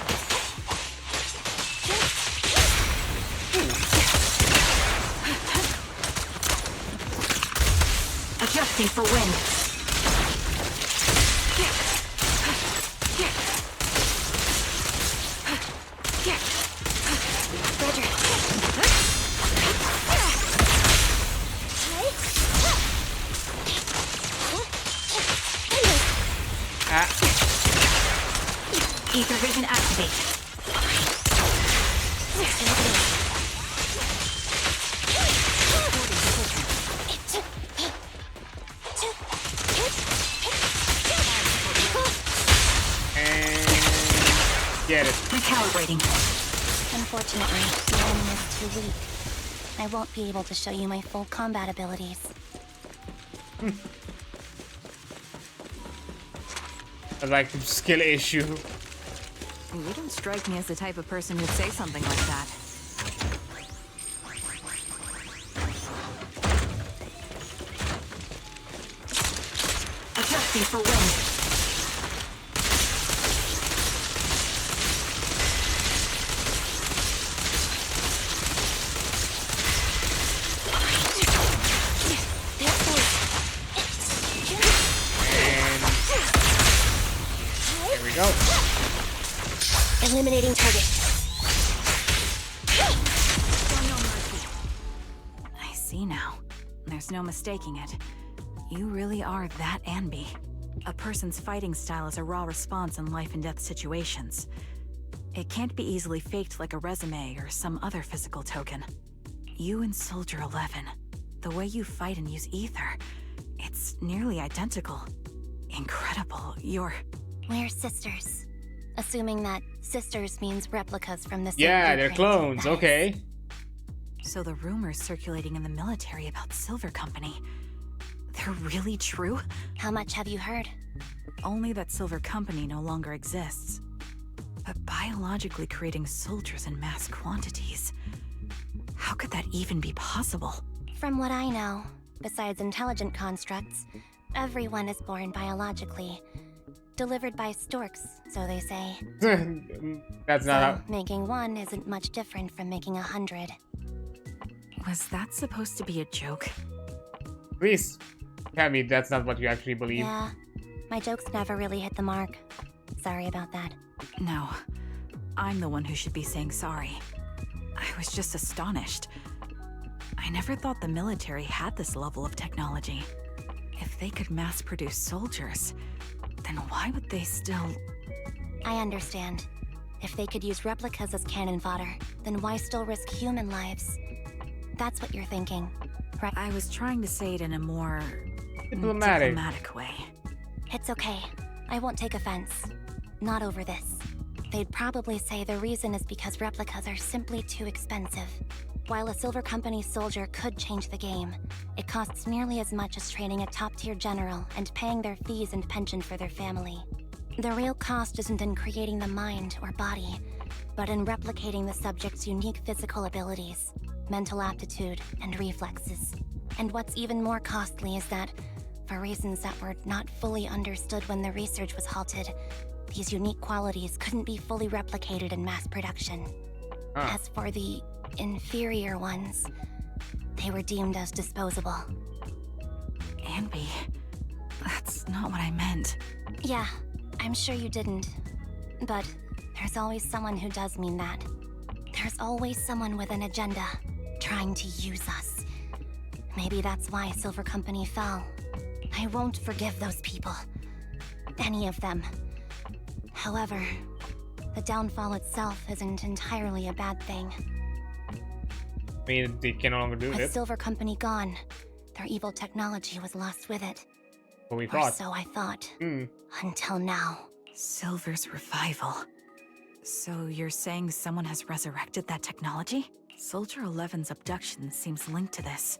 Adjusting for wind. Ether vision activate. Get it. Recalibrating. Unfortunately, the enemy is too weak. I won't be able to show you my full combat abilities. I like the skill issue. You don't strike me as the type of person who'd say something like that. Adjusting for wind. Eliminating target. I see now. There's no mistaking it. You really are that Anby. A person's fighting style is a raw response in life and death situations. It can't be easily faked like a resume or some other physical token. You and Soldier 11, the way you fight and use ether, it's nearly identical. Incredible. We're sisters. Assuming that sisters means replicas from the same Yeah, they're blueprint. clones. That is- Okay. So the rumors circulating in the military about Silver Company, they're really true? How much have you heard? Only that Silver Company no longer exists. But biologically creating soldiers in mass quantities, how could that even be possible? From what I know, besides intelligent constructs, everyone is born biologically. Delivered by storks, so they say. That's So, not how. making one isn't much different from making 100. Was that supposed to be a joke? Please tell me that's not what you actually believe. Yeah, my jokes never really hit the mark. Sorry about that. No, I'm the one who should be saying sorry. I was just astonished. I never thought the military had this level of technology. If they could mass produce soldiers, then why would they still... I understand. If they could use replicas as cannon fodder, then why still risk human lives? That's what you're thinking, right? I was trying to say it in a more... Diplomatic. way. It's okay. I won't take offense. Not over this. They'd probably say the reason is because replicas are simply too expensive. While a Silver Company soldier could change the game, it costs nearly as much as training a top-tier general and paying their fees and pension for their family. The real cost isn't in creating the mind or body, but in replicating the subject's unique physical abilities, mental aptitude, and reflexes. And what's even more costly is that, for reasons that were not fully understood when the research was halted, these unique qualities couldn't be fully replicated in mass production. Huh. As for the inferior ones, they were deemed as disposable. Anby, that's not what I meant. Yeah, I'm sure you didn't. But there's always someone who does mean that. There's always someone with an agenda, trying to use us. Maybe that's why Silver Company fell. I won't forgive those people. Any of them. However, the downfall itself isn't entirely a bad thing. I mean, they can no longer do With this. Silver Company gone, their evil technology was lost with it. What we Or thought. so I thought. Hmm. Until now. Silver's revival. So you're saying someone has resurrected that technology? Soldier 11's abduction seems linked to this.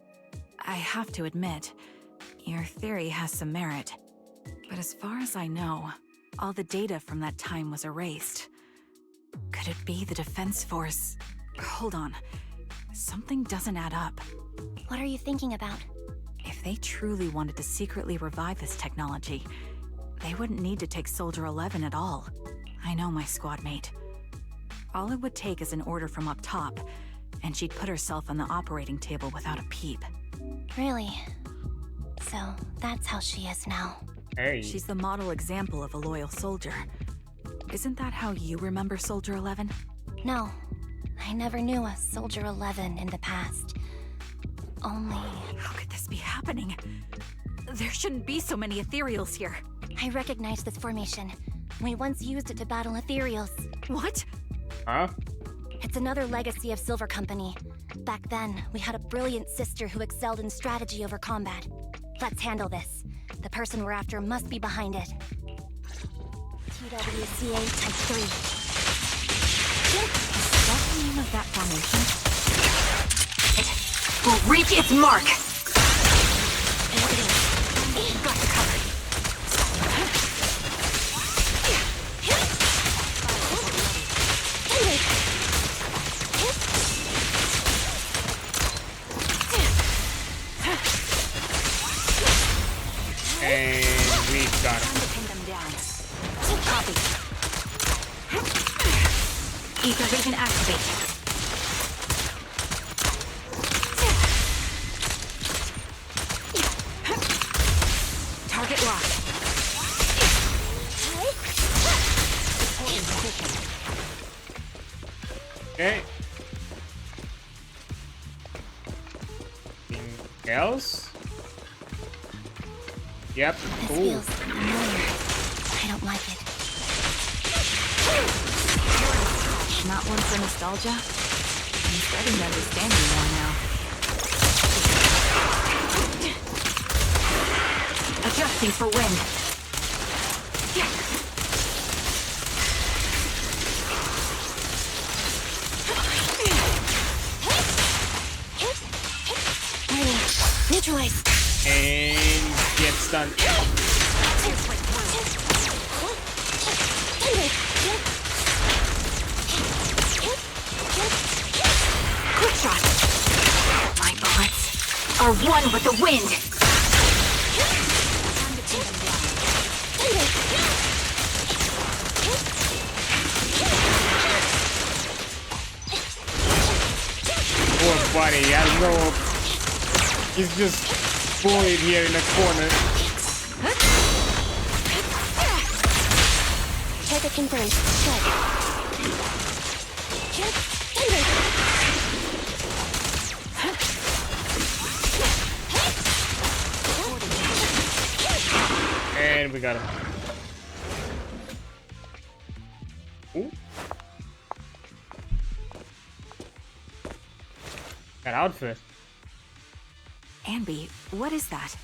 I have to admit, your theory has some merit. But as far as I know, all the data from that time was erased. Could it be the Defense Force? Hold on. Something doesn't add up. What are you thinking about? If they truly wanted to secretly revive this technology, they wouldn't need to take Soldier 11 at all. I know my squad mate. All it would take is an order from up top, and she'd put herself on the operating table without a peep. Really? So, that's how she is now. Hey. She's the model example of a loyal soldier. Isn't that how you remember Soldier 11? No, I never knew a Soldier 11 in the past. Only... How could this be happening? There shouldn't be so many ethereals here. I recognize this formation. We once used it to battle ethereals. What? Huh? It's another legacy of Silver Company. Back then, we had a brilliant sister who excelled in strategy over combat. Let's handle this. The person we're after must be behind it. TWCA Type 3. Is that the name of that formation? It will reach its mark! Got the cover. And we got Time him. to pin them down. Copy. Ether vision activate. Target locked. Support in position. Else? Yep. This Ooh. feels familiar. I don't like it. Not one for nostalgia? I'm starting to understand you more now. Adjusting for wind. Ready. Neutralize. And get stunned. Quick shot! My bullets are one with the wind! Poor buddy, he has no hope. He's just bullied here in the corner. Target confirmed. And we got him. Ooh. That outfit. Anby, what is that?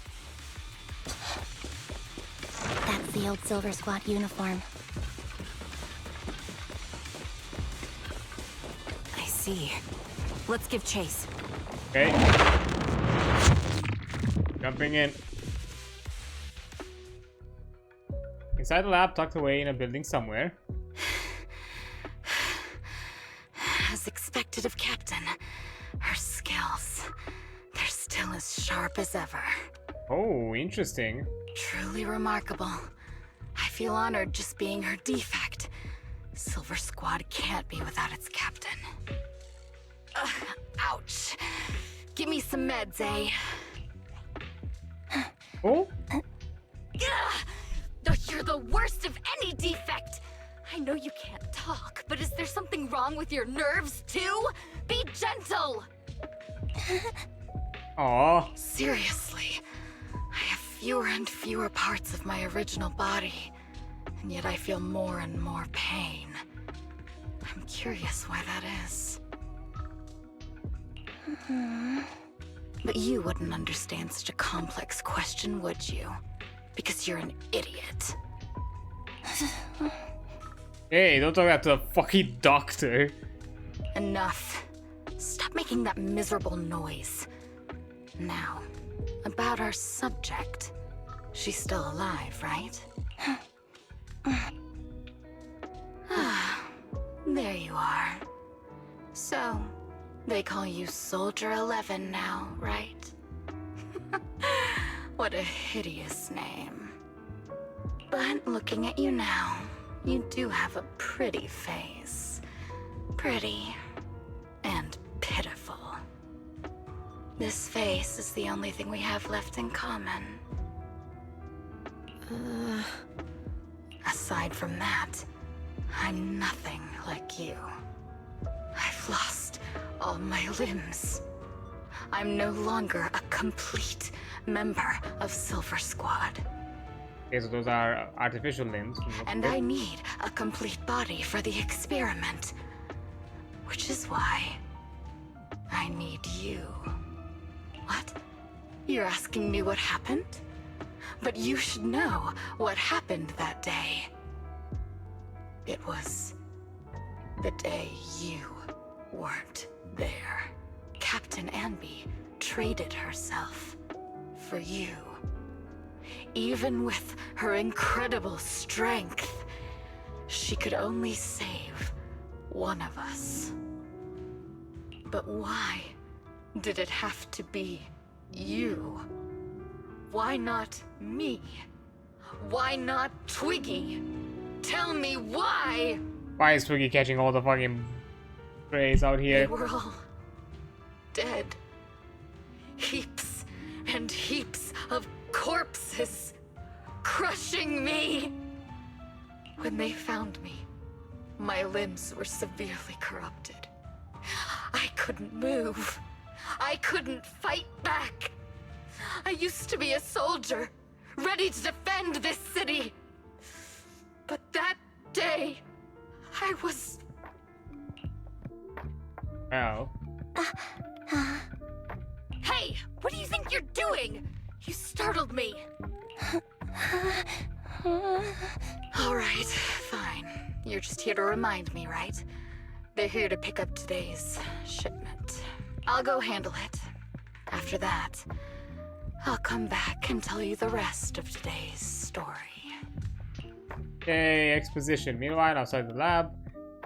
That's the old Silver Squad uniform. I see. Let's give chase. Okay. Jumping in. Inside the lab, tucked away in a building somewhere. As expected of Captain, her skills, they're still as sharp as ever. Oh, interesting. Truly remarkable. I feel honored just being her defect. Silver Squad can't be without its captain. Ouch. Give me some meds, eh? Oh? You're the worst of any defect! I know you can't talk, but is there something wrong with your nerves, too? Be gentle! Aw. Seriously, I have fewer and fewer parts of my original body, and yet I feel more and more pain. I'm curious why that is. But you wouldn't understand such a complex question, would you? Because you're an idiot. Hey, don't talk that to the fucking doctor. Enough. Stop making that miserable noise. Now, about our subject. She's still alive, right? There you are. So, they call you Soldier 11 now, right? What a hideous name. But looking at you now, you do have a pretty face. Pretty and pitiful. This face is the only thing we have left in common. Aside from that, I'm nothing like you. I've lost all my limbs. I'm no longer a complete member of Silver Squad. Okay, so those are artificial limbs. And I need a complete body for the experiment. Which is why I need you. What? You're asking me what happened? But you should know what happened that day. It was the day you weren't there. Captain Anby traded herself for you. Even with her incredible strength, she could only save one of us. But why did it have to be you? Why not me? Why not Twiggy? Tell me why! Why is Twiggy catching all the fucking praise out They here? were all dead. Heaps and heaps of corpses crushing me. When they found me, my limbs were severely corrupted. I couldn't move. I couldn't fight back. I used to be a soldier, ready to defend this city. But that day, I was... Oh. Hey, what do you think you're doing? You startled me. All right, fine. You're just here to remind me, right? They're here to pick up today's shipment. I'll go handle it. After that, I'll come back and tell you the rest of today's story. Okay, exposition. Meanwhile, outside the lab,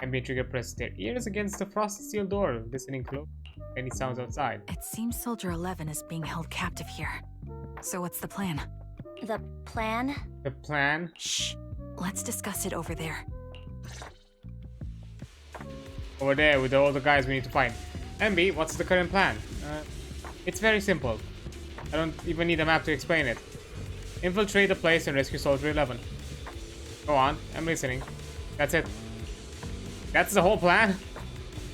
Envy Trigger pressed their ears against the frosted steel door, listening close to any sounds outside. It seems Soldier 11 is being held captive here. So what's the plan? The plan? The plan? Shh. Let's discuss it over there. Over there with all the guys we need to find. Envy, what's the current plan? It's very simple. I don't even need a map to explain it. Infiltrate the place and rescue Soldier 11. Go on, I'm listening. That's it. That's the whole plan?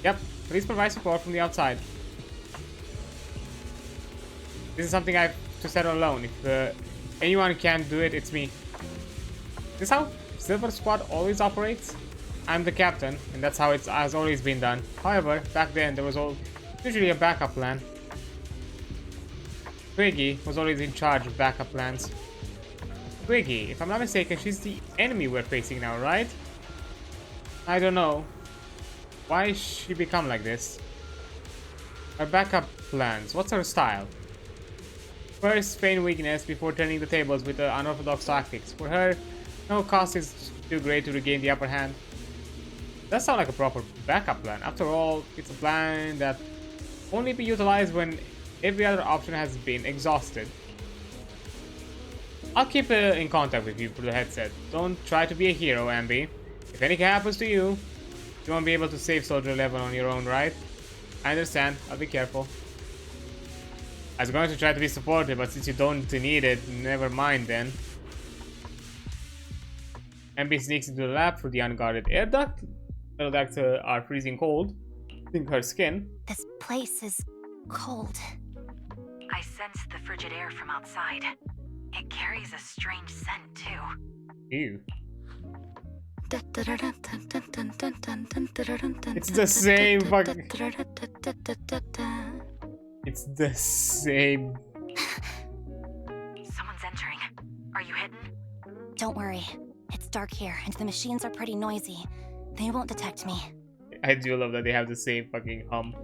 Yep, please provide support from the outside. This is something I have to settle alone. If anyone can do it, it's me. This is how Silver Squad always operates? I'm the captain, and that's how it has always been done. However, back then there was usually a backup plan. Twiggy was always in charge of backup plans. Twiggy, if I'm not mistaken, she's the enemy we're facing now, right? I don't know. Why she become like this? Her backup plans, what's her style? First, feign weakness before turning the tables with the unorthodox tactics. For her, no cost is too great to regain the upper hand. That sounds like a proper backup plan. After all, it's a plan that only be utilized when every other option has been exhausted. I'll keep in contact with you through the headset. Don't try to be a hero, Ambi. If anything happens to you, you won't be able to save Soldier 11 on your own, right? I understand. I'll be careful. I was going to try to be supportive, but since you don't need it, never mind then. Ambi sneaks into the lab through the unguarded air duct. Metal ducts are freezing cold. Think her skin. This place is cold. I sense the frigid air from outside. It carries a strange scent, too. Ew. It's the same fucking... It's the same... Someone's entering. Are you hidden? Don't worry. It's dark here, and the machines are pretty noisy. They won't detect me. I do love that they have the same fucking hum.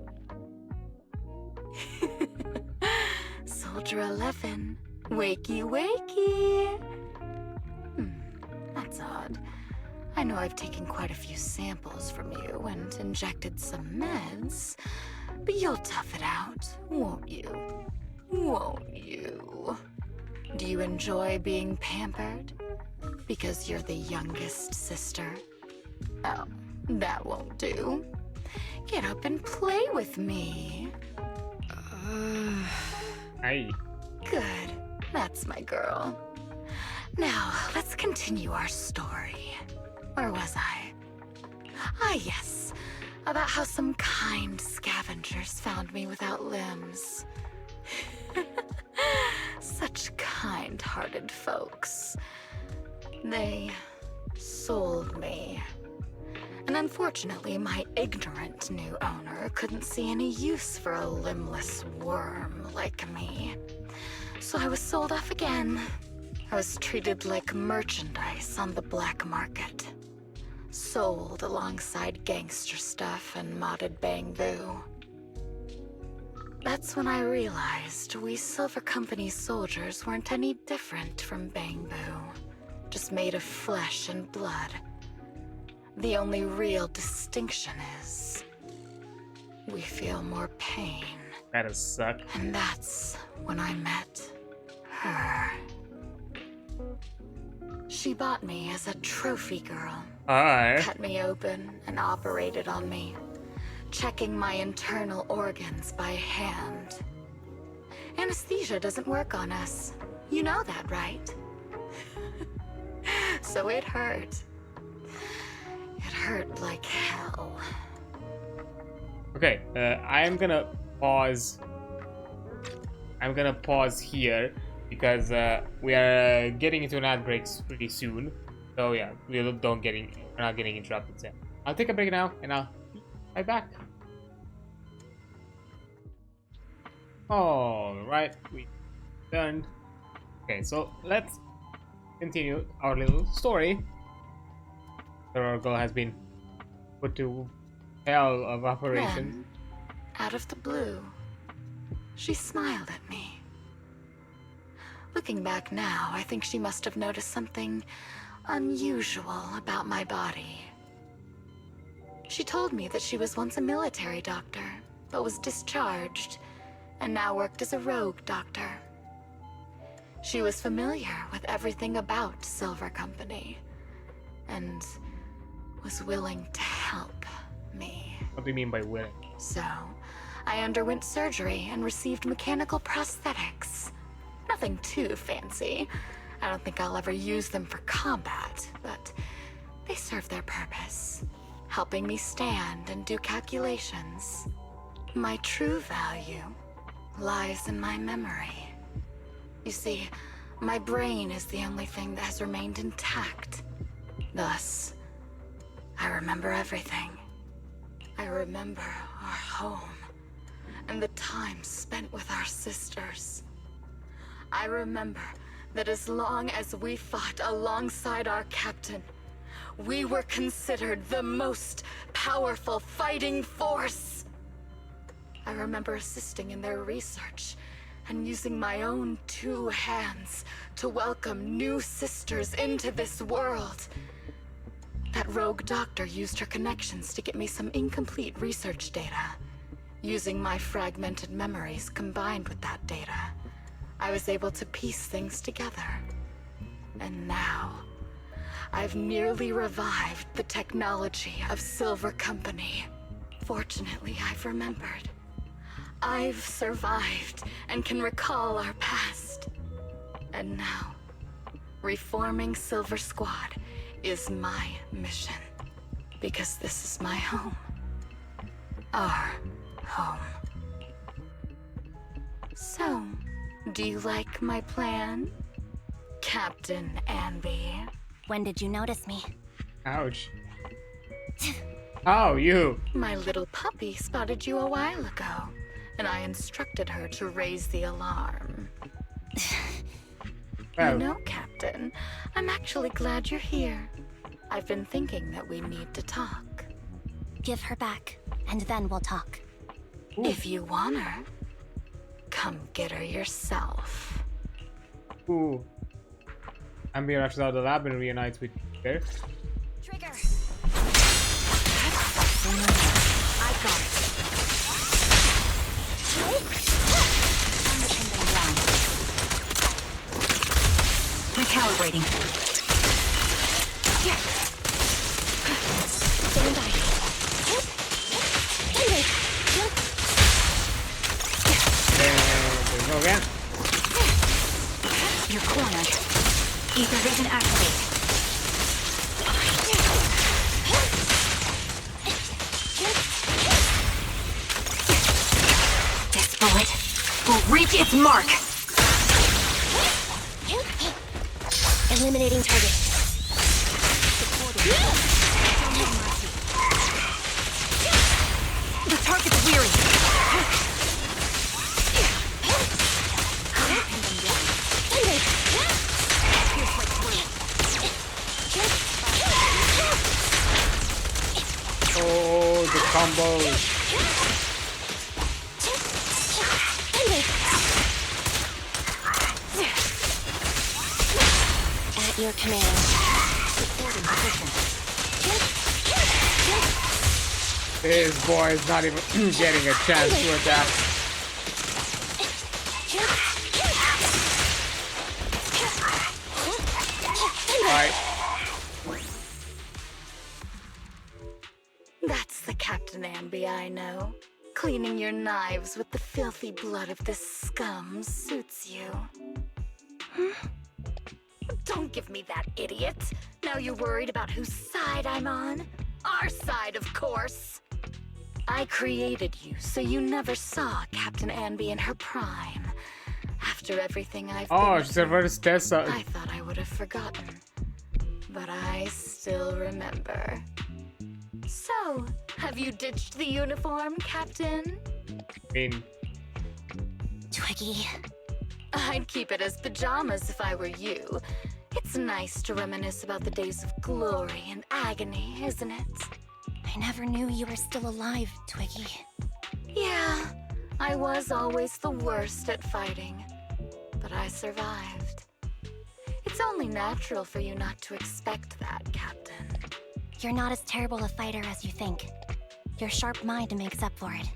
Soldier 11, wakey wakey. That's odd. I know I've taken quite a few samples from you and injected some meds, but you'll tough it out, won't you? Won't you? Do you enjoy being pampered? Because you're the youngest sister? Oh, that won't do. Get up and play with me. Aye. Good. That's my girl. Now, let's continue our story. Where was I? Ah, yes. About how some kind scavengers found me without limbs. Such kind-hearted folks. They sold me. And unfortunately, my ignorant new owner couldn't see any use for a limbless worm like me. So I was sold off again. I was treated like merchandise on the black market. Sold alongside gangster stuff and modded bamboo. That's when I realized we Silver Company soldiers weren't any different from bamboo. Just made of flesh and blood. The only real distinction is we feel more pain. That does suck. And that's when I met her. She bought me as a trophy girl. Alright. Cut me open and operated on me, checking my internal organs by hand. Anesthesia doesn't work on us. You know that, right? So it hurt. It hurt like hell. Okay, I am gonna pause. I'm gonna pause here because we are getting into an ad breaks pretty soon. So yeah, we're not getting interrupted there. I'll take a break now, and I'll be right back. Alright, we done. Okay, so let's continue our little story. The Oracle has been put to hell of operations. Then, out of the blue, she smiled at me. Looking back now, I think she must have noticed something unusual about my body. She told me that she was once a military doctor, but was discharged, and now worked as a rogue doctor. She was familiar with everything about Silver Company, and was willing to help me. What do you mean by willing? So, I underwent surgery and received mechanical prosthetics. Nothing too fancy. I don't think I'll ever use them for combat, but they serve their purpose, helping me stand and do calculations. My true value lies in my memory. You see, my brain is the only thing that has remained intact. Thus, I remember everything. I remember our home, and the time spent with our sisters. I remember that as long as we fought alongside our captain, we were considered the most powerful fighting force. I remember assisting in their research and using my own 2 hands to welcome new sisters into this world. That rogue doctor used her connections to get me some incomplete research data. Using my fragmented memories combined with that data, I was able to piece things together. And now, I've nearly revived the technology of Silver Company. Fortunately, I've remembered. I've survived and can recall our past. And now, reforming Silver Squad is my mission. Because this is my home. Our home. So, do you like my plan, Captain Anby? When did you notice me? Ouch. Oh, you. My little puppy spotted you a while ago, and I instructed her to raise the alarm. Well, You know, Captain, I'm actually glad you're here. I've been thinking that we need to talk. Give her back, and then we'll talk. If you want her, come get her yourself. ooh. Ambi rushes out of the lab and reunites with Peter. Trigger! I got it. Recalibrating. Stand by. And there we go again. You're cornered. Ether vision activate. This bullet will reach its mark. Eliminating target. The target's weary. Oh, the combos. At your command. This boy is not even getting a chance to attack. Alright. That's the Captain Anby I know. Cleaning your knives with the filthy blood of this scum suits you. Don't give me that, idiot. Now you're worried about whose side I'm on? Our side, of course. I created you so you never saw Captain Anby in her prime. After everything I've Oh, been she's a first test. I thought I would have forgotten. But I still remember. So, have you ditched the uniform, Captain? I mean, Twiggy. I'd keep it as pajamas if I were you. It's nice to reminisce about the days of glory and agony, isn't it? I never knew you were still alive, Twiggy. Yeah, I was always the worst at fighting. But I survived. It's only natural for you not to expect that, Captain. You're not as terrible a fighter as you think. Your sharp mind makes up for it.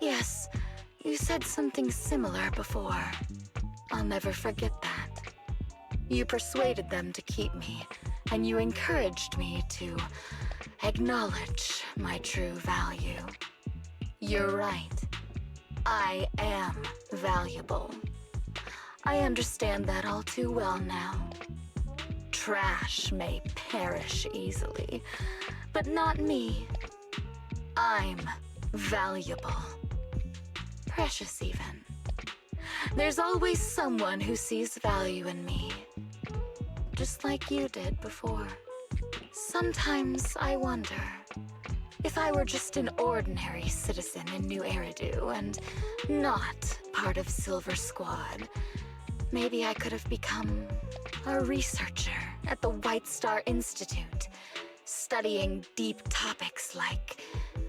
Yes, you said something similar before. I'll never forget that. You persuaded them to keep me, and you encouraged me to acknowledge my true value. You're right. I am valuable. I understand that all too well now. Trash may perish easily, but not me. I'm valuable. Precious even. There's always someone who sees value in me. Just like you did before. Sometimes I wonder if I were just an ordinary citizen in New Eridu and not part of Silver Squad, maybe I could have become a researcher at the White Star Institute, studying deep topics like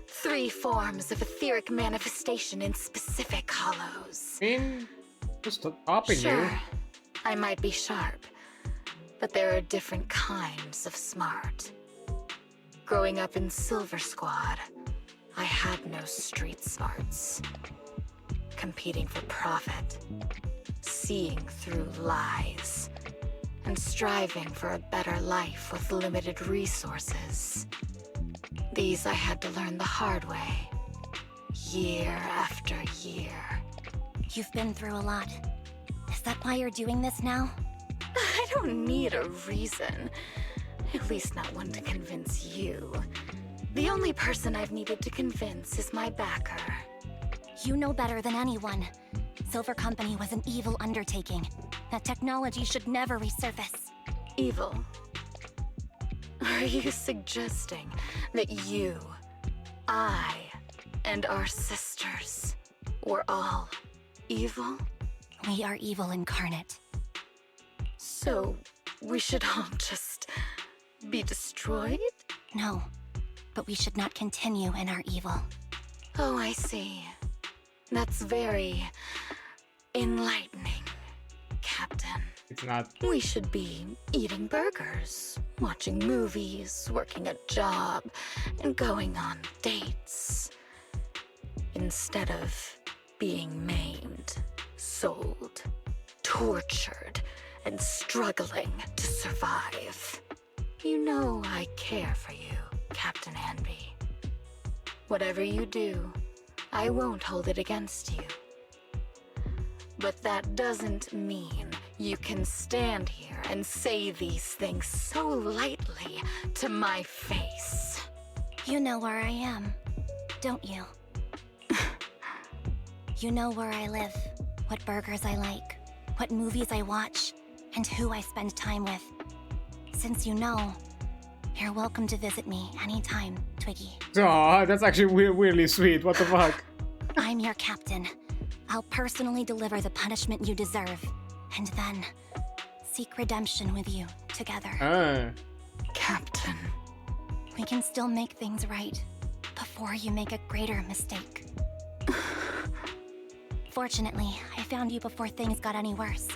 3 forms of etheric manifestation in specific hollows. I mean, just stopping you. Sure, I might be sharp, but there are different kinds of smart. Growing up in Silver Squad, I had no street smarts. Competing for profit, seeing through lies, and striving for a better life with limited resources. These I had to learn the hard way, year after year. You've been through a lot. Is that why you're doing this now? I don't need a reason. At least not one to convince you. The only person I've needed to convince is my backer. You know better than anyone. Silver Company was an evil undertaking. That technology should never resurface. Evil? Are you suggesting that you, I, and our sisters were all evil? We are evil incarnate. So, we should all just be destroyed? No, but we should not continue in our evil. Oh, I see. That's very enlightening, Captain. It's not. We should be eating burgers, watching movies, working a job, and going on dates. Instead of being maimed, sold, tortured, and struggling to survive. You know I care for you, Captain Anby. Whatever you do, I won't hold it against you. But that doesn't mean you can stand here and say these things so lightly to my face. You know where I am, don't you? You know where I live, what burgers I like, what movies I watch, and who I spend time with. Since you know, you're welcome to visit me anytime, Twiggy. Oh, that's actually weirdly sweet. What the fuck? I'm your captain. I'll personally deliver the punishment you deserve, and then seek redemption with you together. Captain. We can still make things right before you make a greater mistake. Fortunately, I found you before things got any worse.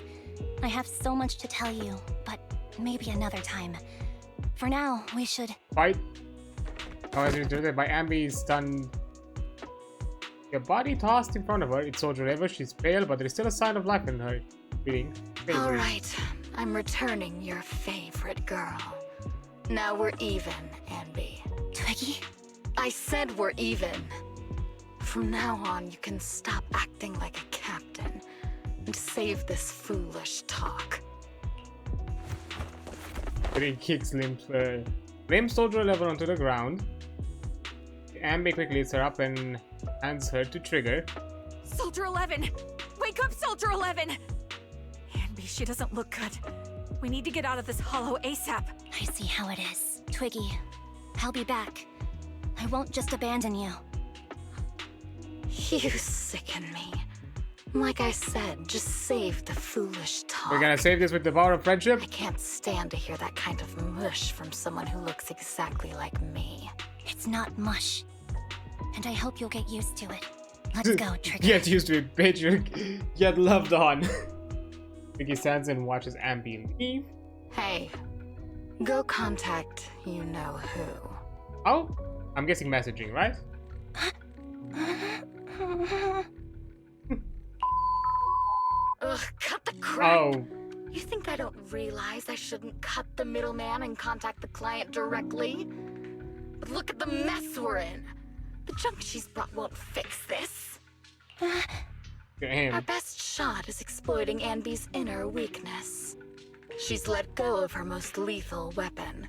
I have so much to tell you, but maybe another time. For now, we should... Fight. Oh, as you do that by Ambi's done. Your body tossed in front of her. It's Soldier Ever. She's pale, but there is still a sign of life in her. Breathing. All right, I'm returning your favorite girl. Now we're even, Anby. Twiggy? I said we're even. From now on, you can stop acting like a captain and save this foolish talk. He kicks Limb Soldier level onto the ground. Ambi quickly lifts her up and hands her to Trigger. Soldier 11! Wake up, Soldier 11! she doesn't look good. We need to get out of this hollow ASAP. I see how it is. Twiggy, I'll be back. I won't just abandon you. You sicken me. Like I said, just save the foolish talk. We're gonna save this with the power of friendship. I can't stand to hear that kind of mush from someone who looks exactly like me. It's not mush. And I hope you'll get used to it. Let's go, Trigger. Get used to it, bitch. Get loved on. Vicky stands and watches Ambi leave. Hey, go contact you-know-who. Oh, I'm guessing messaging, right? Ugh, cut the crap! Oh, You think I don't realize I shouldn't cut the middleman and contact the client directly? But look at the mess we're in. The junk she's brought won't fix this. Our damn. best shot is exploiting Anby's inner weakness. She's let go of her most lethal weapon,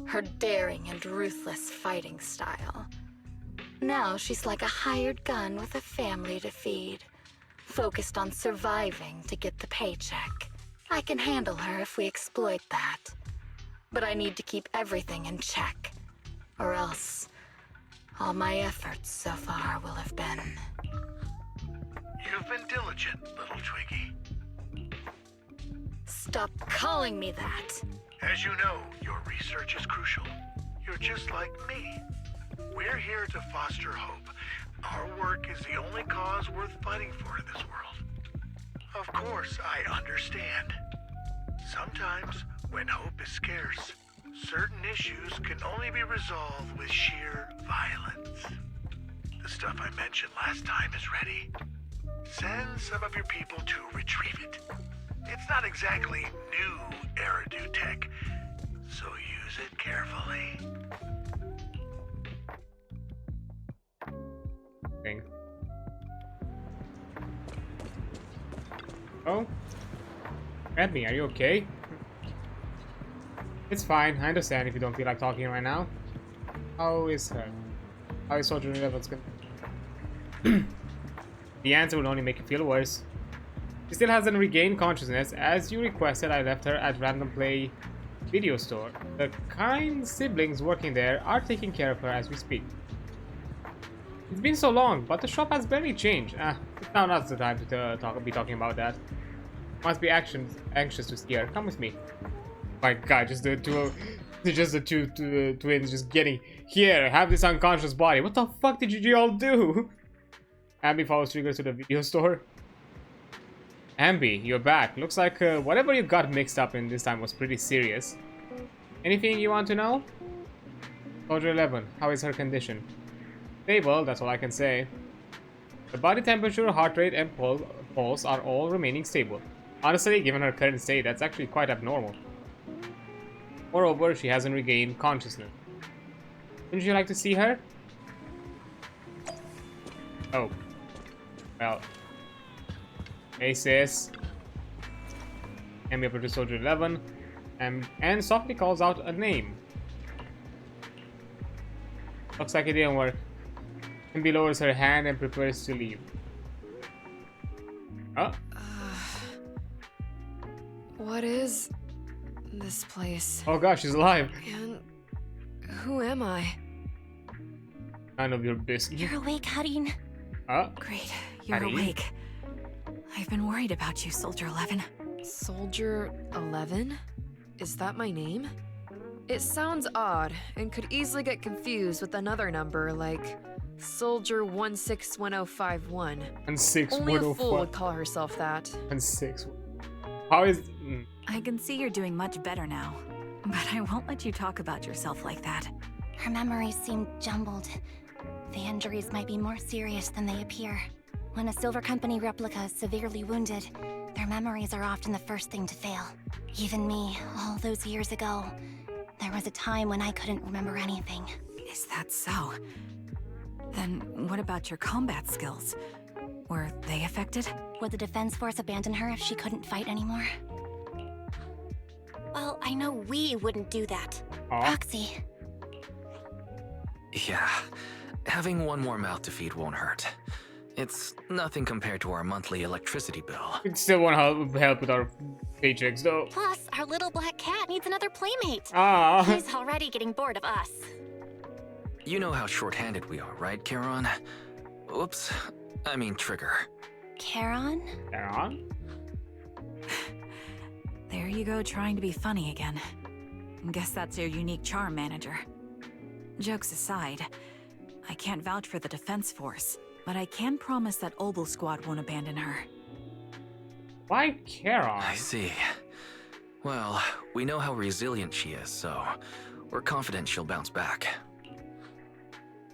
her daring and ruthless fighting style. Now she's like a hired gun with a family to feed, focused on surviving to get the paycheck. I can handle her if we exploit that. But I need to keep everything in check, or else all my efforts so far will have been... You've been diligent, little Twiggy. Stop calling me that! As you know, your research is crucial. You're just like me. We're here to foster hope. Our work is the only cause worth fighting for in this world. Of course, I understand. Sometimes, when hope is scarce, certain issues can only be resolved with sheer violence. The stuff I mentioned last time is ready. Send some of your people to retrieve it. It's not exactly new Eridu tech, so use it carefully. Thing. Oh, Ambi, are you okay? It's fine. I understand if you don't feel like talking right now. How is her? How is Soldier levels going? The answer will only make you feel worse. She still hasn't regained consciousness. As you requested, I left her at Random Play Video Store. The kind siblings working there are taking care of her as we speak. It's been so long, but the shop has barely changed. It's now not the time to be talking about that. Must be anxious to see her. Come with me. My God, just the two twins just getting here. Have this unconscious body. What the fuck did you all do? Ambi follows Trigger to the video store. Ambi, you're back. Looks like whatever you got mixed up in this time was pretty serious. Anything you want to know? Soldier 11, how is her condition? Stable, that's all I can say. The body temperature, heart rate, and pulse are all remaining stable. Honestly, given her current state, that's actually quite abnormal. Moreover, she hasn't regained consciousness. Wouldn't you like to see her? Oh. Well. Hey sis. Ambi approaches Soldier 11 and softly calls out a name. Looks like it didn't work. Ambi lowers her hand and prepares to leave. Oh. What is this place? Oh gosh, she's alive. And who am I? None of your business. You're awake, Harin. Oh. Great, you're Harin? awake. I've been worried about you, Soldier 11. Soldier 11? Is that my name? It sounds odd and could easily get confused with another number like Soldier 161051. And 6 Only a fool would call herself that. And 6. How is? I can see you're doing much better now, but I won't let you talk about yourself like that. Her memories seem jumbled. The injuries might be more serious than they appear. When a Silver Company replica is severely wounded, their memories are often the first thing to fail. Even me, all those years ago, there was a time when I couldn't remember anything. Is that so? Then what about your combat skills? Were they affected? Would the Defense Force abandon her if she couldn't fight anymore? Well, I know we wouldn't do that. Aw. Roxy. Yeah, having one more mouth to feed won't hurt. It's nothing compared to our monthly electricity bill. We still want to help with our paychecks, though. Plus, our little black cat needs another playmate. Ah. He's already getting bored of us. You know how short-handed we are, right, Charon? Oops. I mean Trigger. Charon? Charon? There you go, trying to be funny again. Guess that's your unique charm, manager. Jokes aside, I can't vouch for the defense force, but I can promise that Obel Squad won't abandon her. Why Charon? I see. Well, we know how resilient she is, so we're confident she'll bounce back.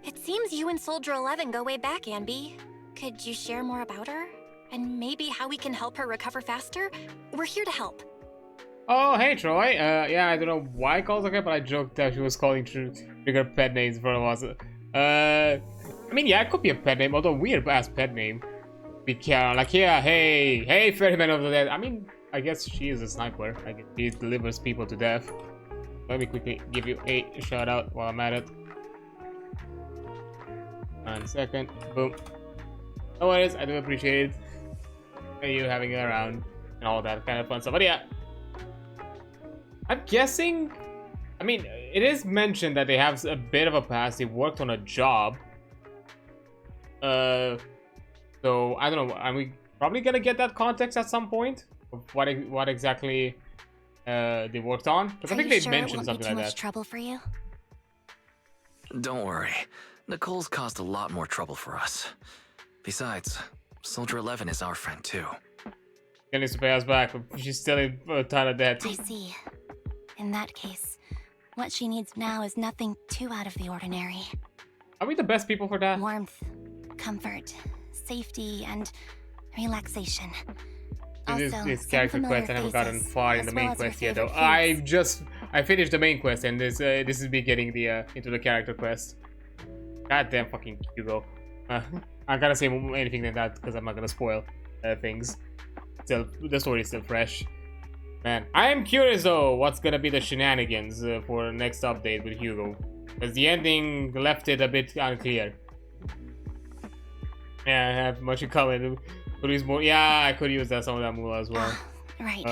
It seems you and Soldier 11 go way back, Anby. Could you share more about her? And maybe how we can help her recover faster? We're here to help. Oh, hey, Troy. Yeah, I don't know why I called her, but I joked that she was calling Trigger pet names for a while. I mean, yeah, it could be a pet name, although weird-ass pet name. Be Charon, like, yeah, hey, Ferryman of the Dead. I mean, I guess she is a sniper. I guess she delivers people to death. Let me quickly give you a shout-out while I'm at it. 1 second. Boom. No worries, I do appreciate you having her around and all that kind of fun stuff. But yeah, I'm guessing, I mean, it is mentioned that they have a bit of a past. They worked on a job. So I don't know. Are we probably gonna get that context at some point of what exactly they worked on? Because I think they mentioned something like that. Much trouble for you? Don't worry. Nicole's caused a lot more trouble for us. Besides, Soldier 11 is our friend too. She needs to pay us back, but she's still in a ton of debt. I see. In that case, what she needs now is nothing too out of the ordinary. Are we the best people for that? Warmth, comfort, safety, and relaxation. This character quest I haven't gotten far in the main quest yet, though. foods. I finished the main quest, and this is me getting the into the character quest. Goddamn fucking Hugo. I can't say anything than that because I'm not gonna spoil things. Still, the story is still fresh. Man, I am curious though, what's gonna be the shenanigans for the next update with Hugo, because the ending left it a bit unclear. Yeah, I have much in common. Could use more. Yeah, I could use that some of that moolah as well. Right.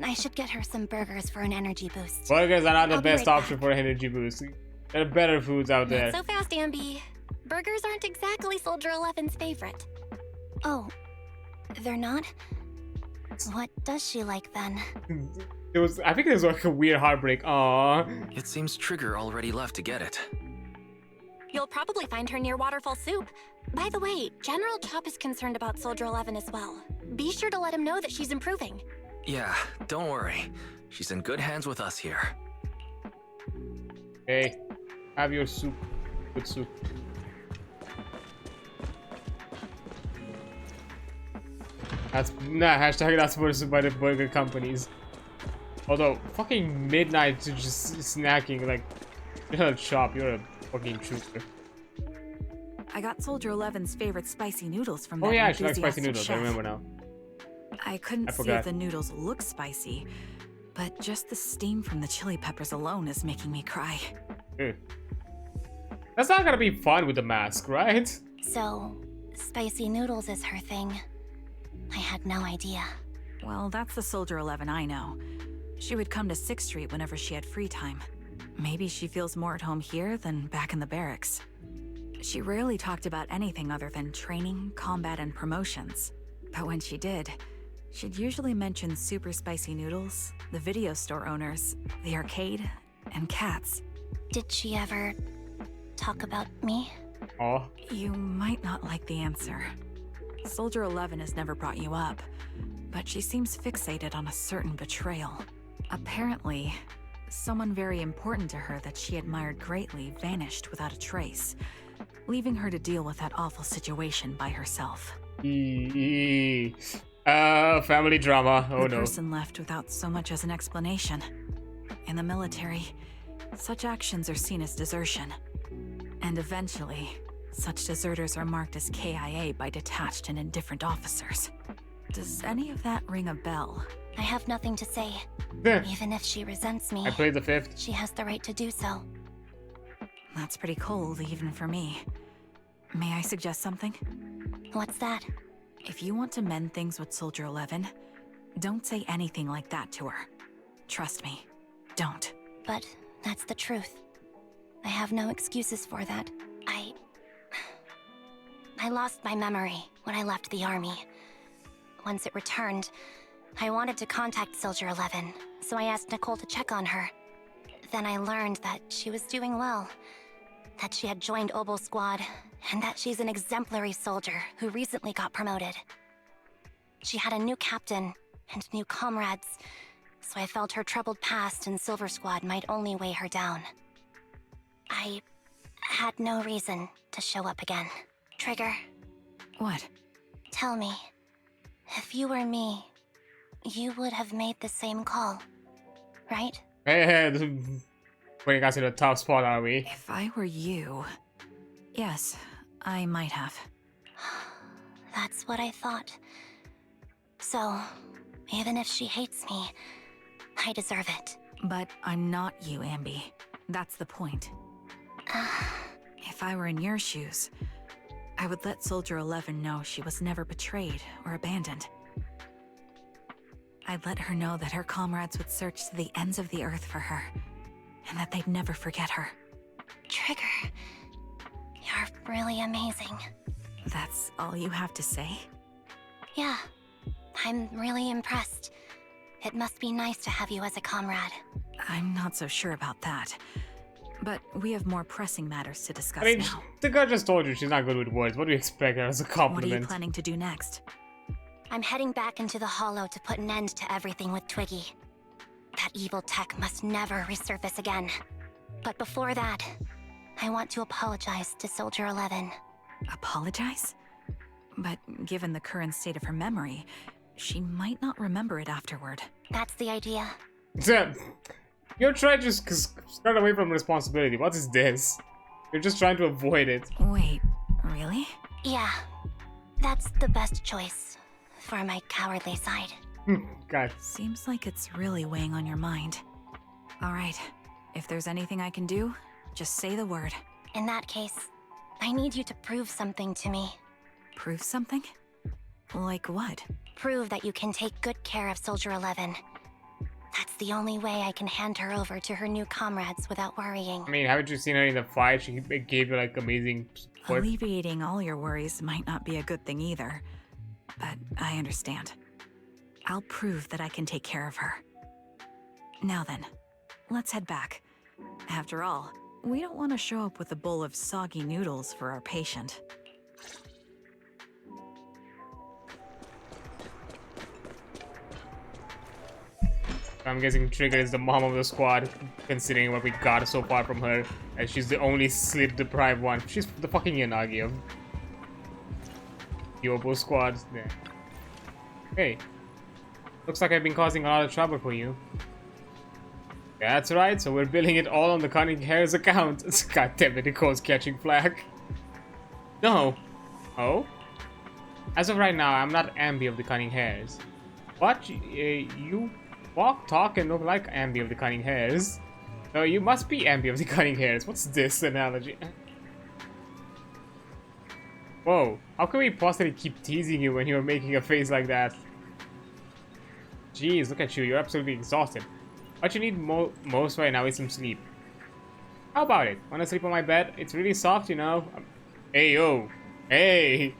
I should get her some burgers for an energy boost. Burgers are not the I'll be best right option back. for an energy boost. There are better foods out there. Not so fast, Ambi. Burgers aren't exactly Soldier 11's favorite. Oh, they're not? What does she like then? I think there was like a weird heartbreak. Aww. It seems Trigger already left to get it. You'll probably find her near Waterfall Soup. By the way, General Chop is concerned about Soldier 11 as well. Be sure to let him know that she's improving. Yeah, don't worry. She's in good hands with us here. Hey, have your soup. Good soup. That's hashtag not sponsored by the burger companies. Although fucking midnight to just snacking, like, you're a Chop, you're a fucking trooper. I got Soldier 11's favorite spicy noodles from that Oh yeah, she likes spicy enthusiastic noodles. I chef. remember now. I couldn't see forgot. if the noodles look spicy, but just the steam from the chili peppers alone is making me cry. Ew. That's not gonna be fun with the mask, right? So, spicy noodles is her thing. I had no idea. Well, that's the Soldier 11 I know. She would come to 6th Street whenever she had free time. Maybe she feels more at home here than back in the barracks. She rarely talked about anything other than training, combat, and promotions. But when she did, she'd usually mention super spicy noodles, the video store owners, the arcade, and cats. Did she ever talk about me? Oh, You might not like the answer. Soldier 11 has never brought you up, but she seems fixated on a certain betrayal. Apparently, someone very important to her that she admired greatly vanished without a trace, leaving her to deal with that awful situation by herself. Family drama. Oh The no. person left without so much as an explanation. In the military, such actions are seen as desertion. And eventually, such deserters are marked as KIA by detached and indifferent officers. Does any of that ring a bell? I have nothing to say. Even if she resents me, I played the 5th. she has the right to do so. That's pretty cold, even for me. May I suggest something? What's that? If you want to mend things with Soldier 11, don't say anything like that to her. Trust me, don't. But that's the truth. I have no excuses for that. I lost my memory when I left the army. Once it returned, I wanted to contact Soldier 11, so I asked Nicole to check on her. Then I learned that she was doing well, that she had joined Obel Squad, and that she's an exemplary soldier who recently got promoted. She had a new captain and new comrades, so I felt her troubled past in Silver Squad might only weigh her down. I had no reason to show up again. Trigger, What? tell me, if you were me, you would have made the same call, right? Hey, putting us in a tough spot, are we? If I were you... Yes, I might have. That's what I thought. So, even if she hates me, I deserve it. But I'm not you, Ambi. That's the point. If I were in your shoes, I would let Soldier 11 know she was never betrayed or abandoned. I'd let her know that her comrades would search to the ends of the earth for her, and that they'd never forget her. Trigger, you're really amazing. That's all you have to say? Yeah, I'm really impressed. It must be nice to have you as a comrade. I'm not so sure about that. But we have more pressing matters to discuss I mean, now. the girl just told you she's not good with words. What do you expect her as a What are you compliment? planning to do next? I'm heading back into the Hollow to put an end to everything with Twiggy. That evil tech must never resurface again. But before that, I want to apologize to Soldier 11. Apologize? But given the current state of her memory, she might not remember it afterward. That's the idea. You're trying to just start away from responsibility. What is this? You're just trying to avoid it. Wait, really? Yeah, that's the best choice for my cowardly side. God. Seems like it's really weighing on your mind. Alright, if there's anything I can do, just say the word. In that case, I need you to prove something to me. Prove something? Like what? Prove that you can take good care of Soldier 11. That's the only way I can hand her over to her new comrades without worrying. I mean, haven't you seen her in the fight? She gave you like amazing support. Alleviating all your worries might not be a good thing either. But I understand. I'll prove that I can take care of her. Now then, let's head back. After all, we don't want to show up with a bowl of soggy noodles for our patient. I'm guessing Trigger is the mom of the squad, considering what we got so far from her. And she's the only sleep-deprived one. She's the fucking Yanagi of the Obel squad. Yeah. Hey. Looks like I've been causing a lot of trouble for you. That's right, so we're billing it all on the Cunning Hair's account. God damn it, Nicole's catching flack. No. Oh? As of right now, I'm not Ambi of the Cunning Hairs. But you walk, talk, and look like Ambi of the Cunning Hairs. So you must be Ambi of the Cunning Hairs. What's this analogy? Whoa, how can we possibly keep teasing you when you're making a face like that? Jeez, look at you, you're absolutely exhausted. What you need most right now is some sleep. How about it? Wanna sleep on my bed? It's really soft, you know. Hey, yo. Hey.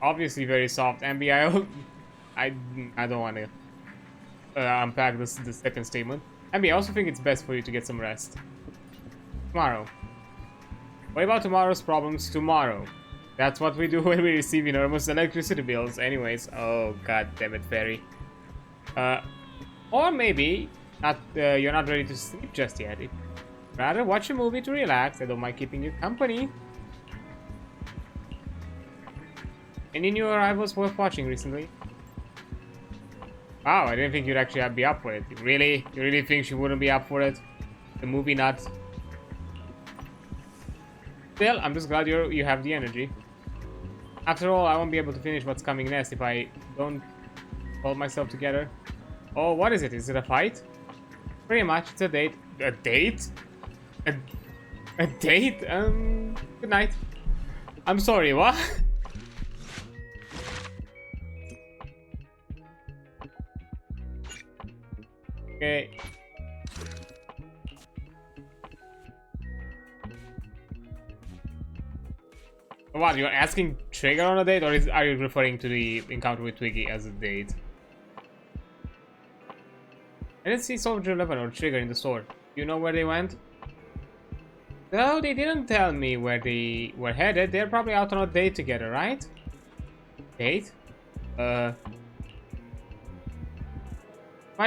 Obviously very soft. Ambi, I don't want to unpack the second statement. Ambi, I also think it's best for you to get some rest. Tomorrow. What about tomorrow's problems tomorrow? That's what we do when we receive enormous electricity bills. Anyways, oh god damn it, Fairy. Or maybe you're not ready to sleep just yet. Rather watch a movie to relax. I don't mind keeping you company. Any new arrivals worth watching recently? Wow, I didn't think you'd actually be up for it. Really? You really think she wouldn't be up for it? The movie nuts. Still, I'm just glad you have the energy. After all, I won't be able to finish what's coming next if I don't hold myself together. Oh, what is it? Is it a fight? Pretty much, it's a date. A date? A date? Good night. I'm sorry, what? Okay. What, you're asking Trigger on a date, or are you referring to the encounter with Twiggy as a date? I didn't see Soldier 11 or Trigger in the store. Do you know where they went? No, they didn't tell me where they were headed. They're probably out on a date together, right? Date? Why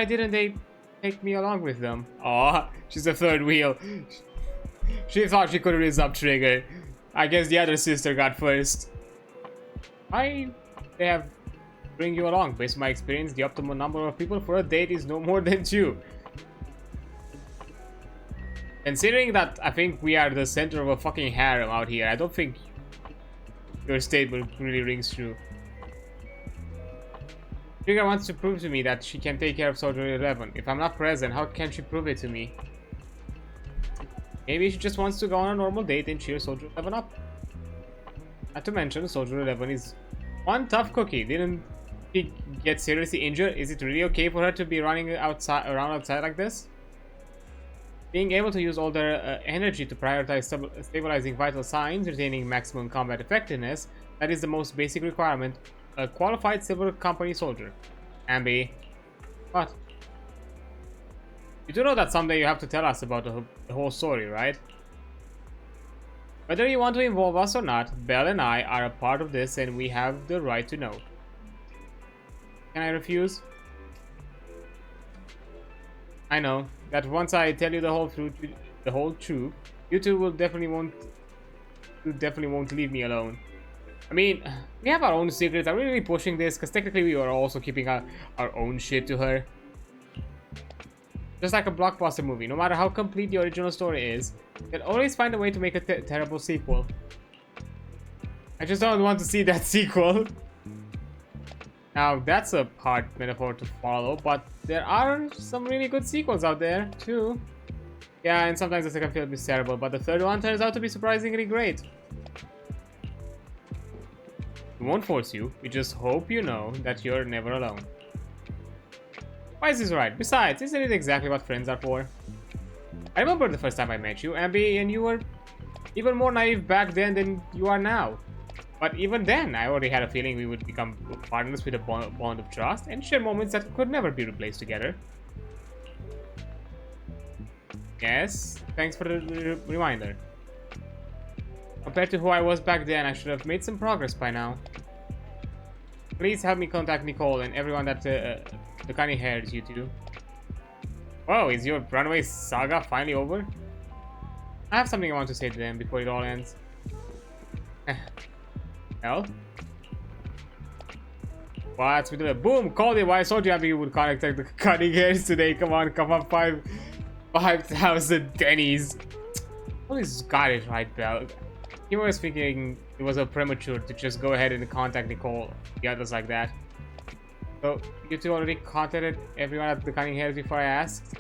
didn't they take me along with them? Oh, she's a third wheel. She thought she could raise up Trigger. I guess the other sister got first. Why they have bring you along? Based on my experience, the optimal number of people for a date is no more than 2. Considering that I think we are the center of a fucking harem out here, I don't think your statement really rings true. Trigger wants to prove to me that she can take care of Soldier 11. If I'm not present, how can she prove it to me? Maybe she just wants to go on a normal date and cheer Soldier 11 up. Not to mention, Soldier 11 is one tough cookie. Didn't she get seriously injured? Is it really okay for her to be running around outside like this? Being able to use all their energy to prioritize stabilizing vital signs, retaining maximum combat effectiveness, that is the most basic requirement. A qualified civil company soldier. Ambi. What? You do know that someday you have to tell us about the whole story, right? Whether you want to involve us or not, Belle and I are a part of this and we have the right to know. Can I refuse? I know that once I tell you the whole truth, you two will definitely won't leave me alone. I mean, we have our own secrets. Are we really pushing this? Because technically we are also keeping our own shit to her. Just like a blockbuster movie, no matter how complete the original story is, they'll always find a way to make a terrible sequel. I just don't want to see that sequel. Now, that's a hard metaphor to follow, but there are some really good sequels out there, too. Yeah, and sometimes the second film is terrible, but the third one turns out to be surprisingly great. We won't force you, we just hope you know that you're never alone. Why is this right? Besides, isn't it exactly what friends are for? I remember the first time I met you, Ambi, and you were even more naive back then than you are now. But even then, I already had a feeling we would become partners with a bond of trust and share moments that could never be replaced together. Yes, thanks for the reminder. Compared to who I was back then, I should have made some progress by now. Please help me contact Nicole and everyone that the kind inherits you two. Whoa, is your runaway saga finally over? I have something I want to say to them before it all ends. Hell? What's with the boom? Called it. Why I told you you would contact the cutting hairs today. Come on, 5,000 pennies. Always got it right, Belle. He was thinking it was a premature to just go ahead and contact Nicole, the others like that. So, you two already contacted everyone at the cutting hairs before I asked?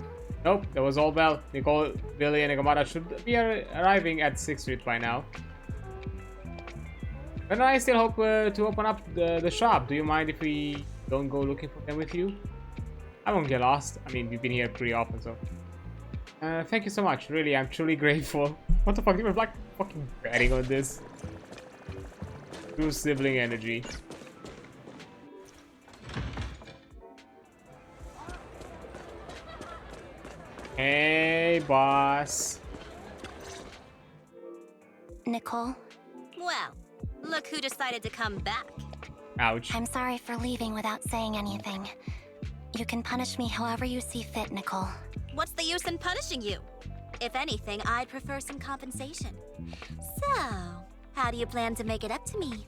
Nope, that was all Belle. Nicole, Billy, and Nagamata should be arriving at 6th Street by now. But I still hope to open up the shop. Do you mind if we don't go looking for them with you? I won't get lost. I mean, we've been here pretty often, so... thank you so much. Really, I'm truly grateful. What the fuck? You were like fucking betting on this. True sibling energy. Hey, boss. Nicole, Well, look who decided to come back. Ouch. I'm sorry for leaving without saying anything. You can punish me however you see fit, Nicole. What's the use in punishing you? If anything, I'd prefer some compensation. So, how do you plan to make it up to me?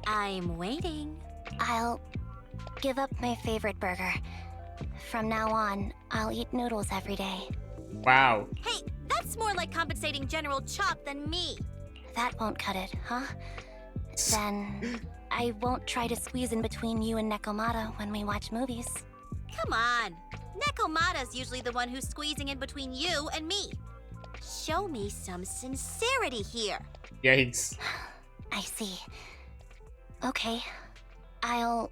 I'm waiting. I'll give up my favorite burger. From now on, I'll eat noodles every day. Wow. Hey, that's more like compensating General Chop than me. That won't cut it, huh? Then I won't try to squeeze in between you and Nekomata when we watch movies. Come on. Nekomata's usually the one who's squeezing in between you and me. Show me some sincerity here. Yikes. I see. Okay. I'll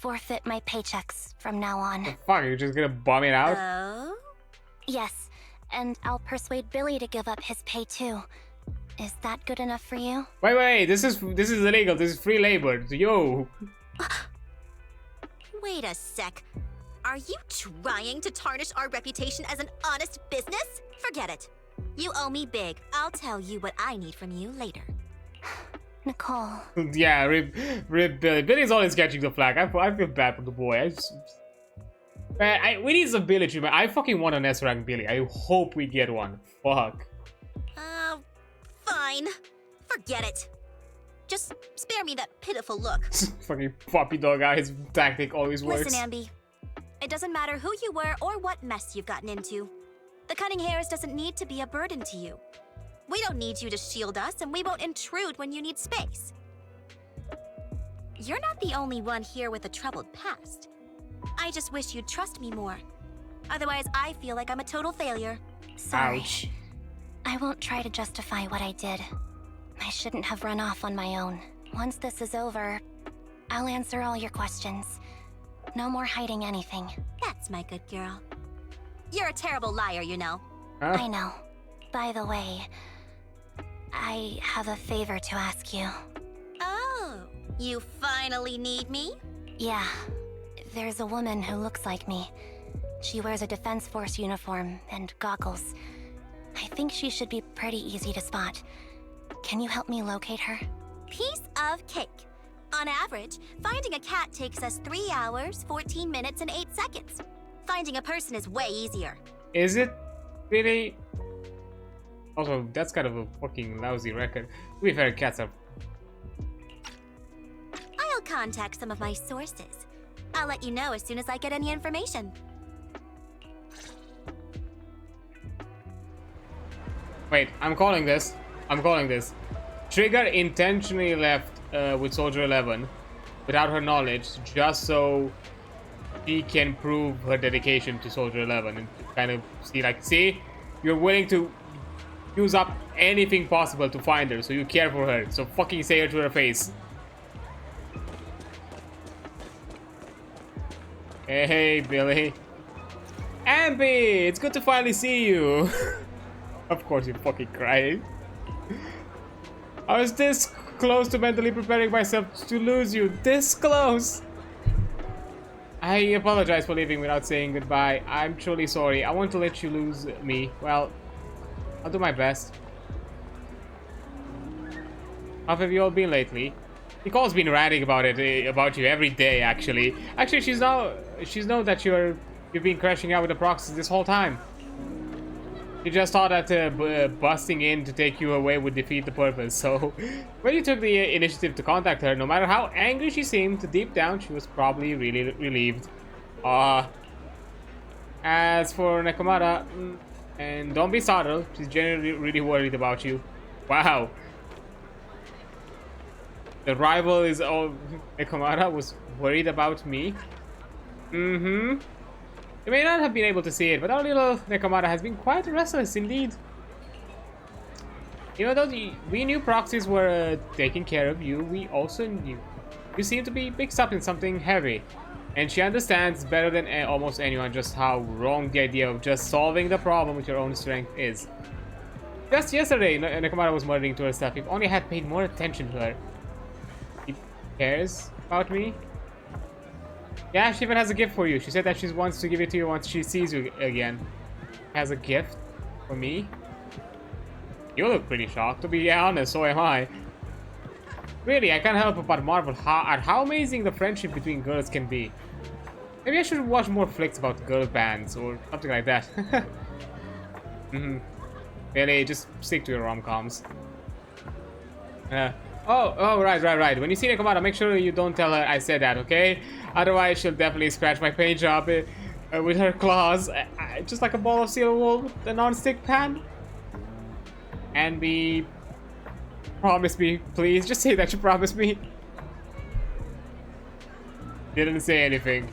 forfeit my paychecks from now on. The fuck, you're just gonna bum it out? Oh? Yes, and I'll persuade Billy to give up his pay too. Is that good enough for you? Wait, this is illegal. This is free labor. Yo. Wait a sec. Are you trying to tarnish our reputation as an honest business? Forget it. You owe me big. I'll tell you what I need from you later. Nicole. Yeah, rip Billy. Billy's always catching the flag. I feel bad for the boy. Man, we need some Billy treatment. I fucking want an S-rank Billy. I hope we get one. Fuck. Fine. Forget it. Just spare me that pitiful look. Fucking puppy dog eyes tactic always works. Listen, Ambi. It doesn't matter who you were or what mess you've gotten into. The cunning hairs doesn't need to be a burden to you. We don't need you to shield us, and we won't intrude when you need space. You're not the only one here with a troubled past. I just wish you'd trust me more. Otherwise, I feel like I'm a total failure. Sorry. Ouch. I won't try to justify what I did. I shouldn't have run off on my own. Once this is over, I'll answer all your questions. No more hiding anything. That's my good girl. You're a terrible liar, you know. Huh? I know. By the way, I have a favor to ask you. Oh, you finally need me? Yeah. There's a woman who looks like me. She wears a Defense Force uniform and goggles. I think she should be pretty easy to spot. Can you help me locate her? Piece of cake. On average, finding a cat takes us 3 hours, 14 minutes, and 8 seconds. Finding a person is way easier. Is it really? Also, that's kind of a fucking lousy record. To be fair, cats are. I'll contact some of my sources. I'll let you know as soon as I get any information. Wait, I'm calling this. Trigger intentionally left with Soldier 11 without her knowledge, just so she can prove her dedication to Soldier 11 and kind of see, like, see, you're willing to use up anything possible to find her, so you care for her, so fucking say it to her face. Hey, Billy. Ambi, it's good to finally see you. Of course you're fucking crying. I was this close to mentally preparing myself to lose you. This close. I apologize for leaving without saying goodbye. I'm truly sorry. I want to let you lose me. Well, I'll do my best. How have you all been lately? Nicole's been ranting about it, about you every day, actually. Actually, she's known that you've been crashing out with the proxies this whole time. She just thought that busting in to take you away would defeat the purpose, so when you took the initiative to contact her, no matter how angry she seemed, deep down she was probably really relieved. As for Nekomata, and don't be startled, she's genuinely really worried about you. Wow. The rival is all... Nekomata was worried about me? Mm-hmm. You may not have been able to see it, but our little Nekomata has been quite restless indeed. Even though we knew proxies were taking care of you, we also knew you seem to be mixed up in something heavy. And she understands better than almost anyone just how wrong the idea of just solving the problem with your own strength is. Just yesterday, Nekomata was muttering to herself, if only I had paid more attention to her. She cares about me? Yeah, she even has a gift for you. She said that she wants to give it to you once she sees you again. Has a gift for me? You look pretty shocked. To be honest, so am I. Really, I can't help but marvel at how amazing the friendship between girls can be. Maybe I should watch more flicks about girl bands or something like that. Really, just stick to your rom-coms. Right. When you see Nekomata, make sure you don't tell her I said that, okay? Otherwise, she'll definitely scratch my paint job with her claws, just like a ball of steel wool with a non-stick pan. And promise me, please, just say that you promise me. Didn't say anything.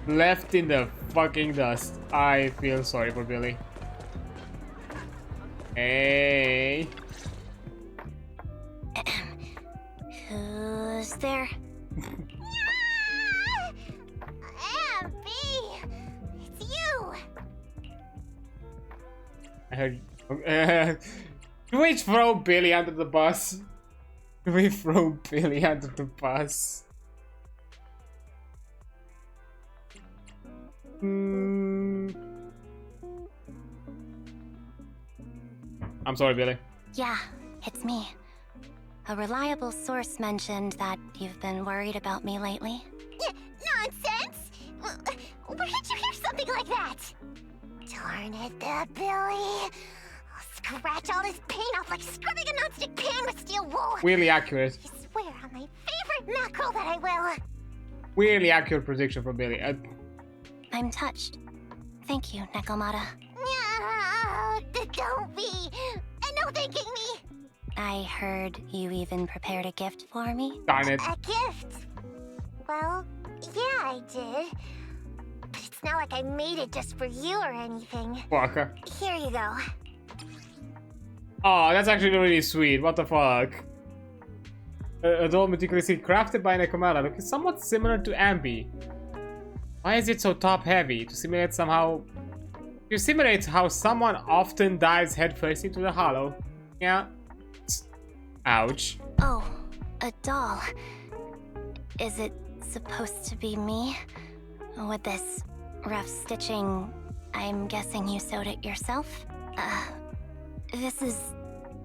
Left in the fucking dust. I feel sorry for Billy. Hey. Who's there? heard. Do we throw Billy under the bus? Do we throw Billy under the bus? I'm sorry, Billy. Yeah, it's me. A reliable source mentioned that you've been worried about me lately. Nonsense! Where did you hear something like that? Darn it, Billy. I'll scratch all this paint off like scrubbing a nonstick pan with steel wool. Really accurate. I swear on my favorite mackerel that I will. Really accurate prediction from Billy. I'm touched. Thank you, Nekomata. No, don't be. And no thanking me. I heard you even prepared a gift for me. Darn it. A gift? Well, yeah, I did. But it's not like I made it just for you or anything. Fucker. Here you go. Oh, that's actually really sweet. What the fuck? A doll meticulously crafted by Nekomata. Looking somewhat similar to Ambi. Why is it so top heavy? To simulate how someone often dives headfirst into the hollow. Yeah. Ouch. Oh, a doll. Is it supposed to be me? With this rough stitching, I'm guessing you sewed it yourself? This is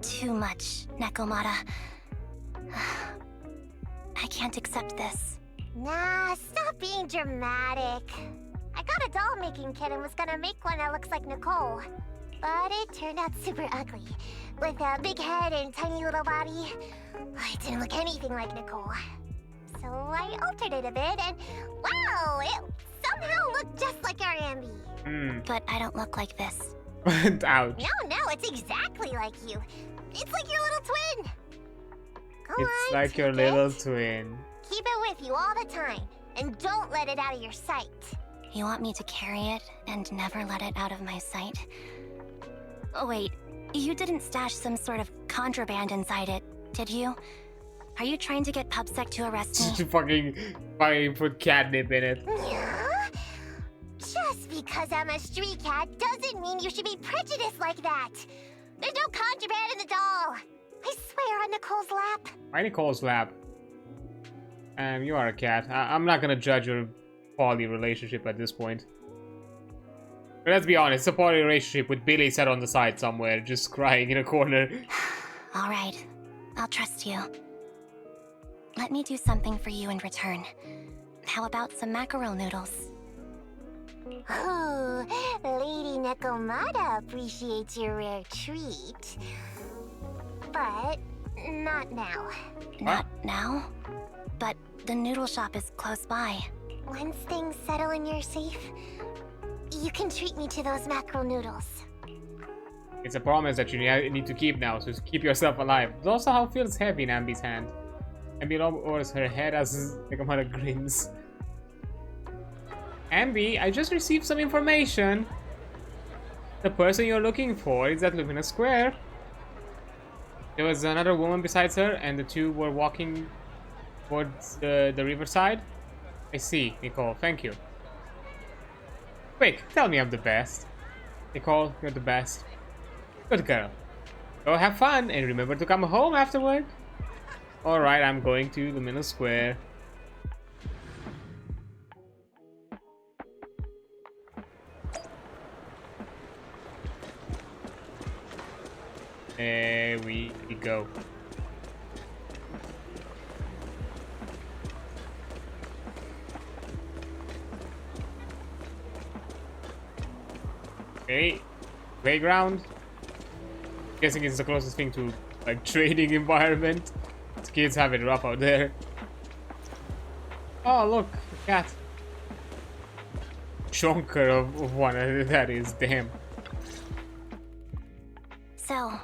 too much, Nekomata. I can't accept this. Nah, stop being dramatic. I got a doll making kit and was gonna make one that looks like Nicole. But it turned out super ugly. With a big head and tiny little body. It didn't look anything like Nicole. So I altered it a bit and wow, it somehow looked just like our Ambi. But I don't look like this. Ouch. No, it's exactly like you. It's like your little twin. Go It's on, like your take little it. twin. Keep it with you all the time. And don't let it out of your sight. You want me to carry it and never let it out of my sight? Oh, wait, you didn't stash some sort of contraband inside it, did you? Are you trying to get PubSec to arrest me? fucking put catnip in it. Yeah? Just because I'm a street cat doesn't mean you should be prejudiced like that. There's no contraband in the doll. I swear on Nicole's lap. Why Nicole's lap? You are a cat. I'm not gonna judge your poly relationship at this point. But let's be honest, it's a poly relationship with Billy sat on the side somewhere, just crying in a corner. All right, I'll trust you. Let me do something for you in return. How about some mackerel noodles? Oh, Lady Nekomata appreciates your rare treat. But not now. Not now? But the noodle shop is close by. Once things settle and you're safe, you can treat me to those mackerel noodles. It's a promise that you need to keep now, so keep yourself alive. It's also how it feels heavy in Ambi's hand. Ambi lowers her head as Nekomata grins. Ambi, I just received some information. The person you're looking for is at Lumina Square. There was another woman besides her, and the two were walking towards the riverside. I see, Nicole, thank you. Quick, tell me I'm the best. Nicole, you're the best. Good girl. Go have fun, and remember to come home afterward. Alright, I'm going to Lumina Square. There we go. Okay, playground. Guessing it's the closest thing to like trading environment. The kids have it rough out there. Oh look, a cat. Chonker of one, that is, damn. So,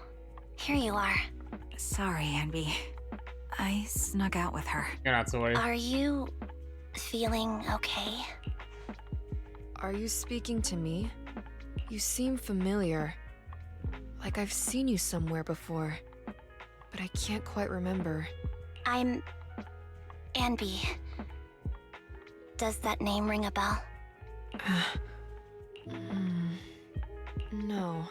here you are. Sorry, Ambi. I snuck out with her. You're not sorry. Are you feeling okay? Are you speaking to me? You seem familiar. Like I've seen you somewhere before. But I can't quite remember. I'm Ambi. Does that name ring a bell? No.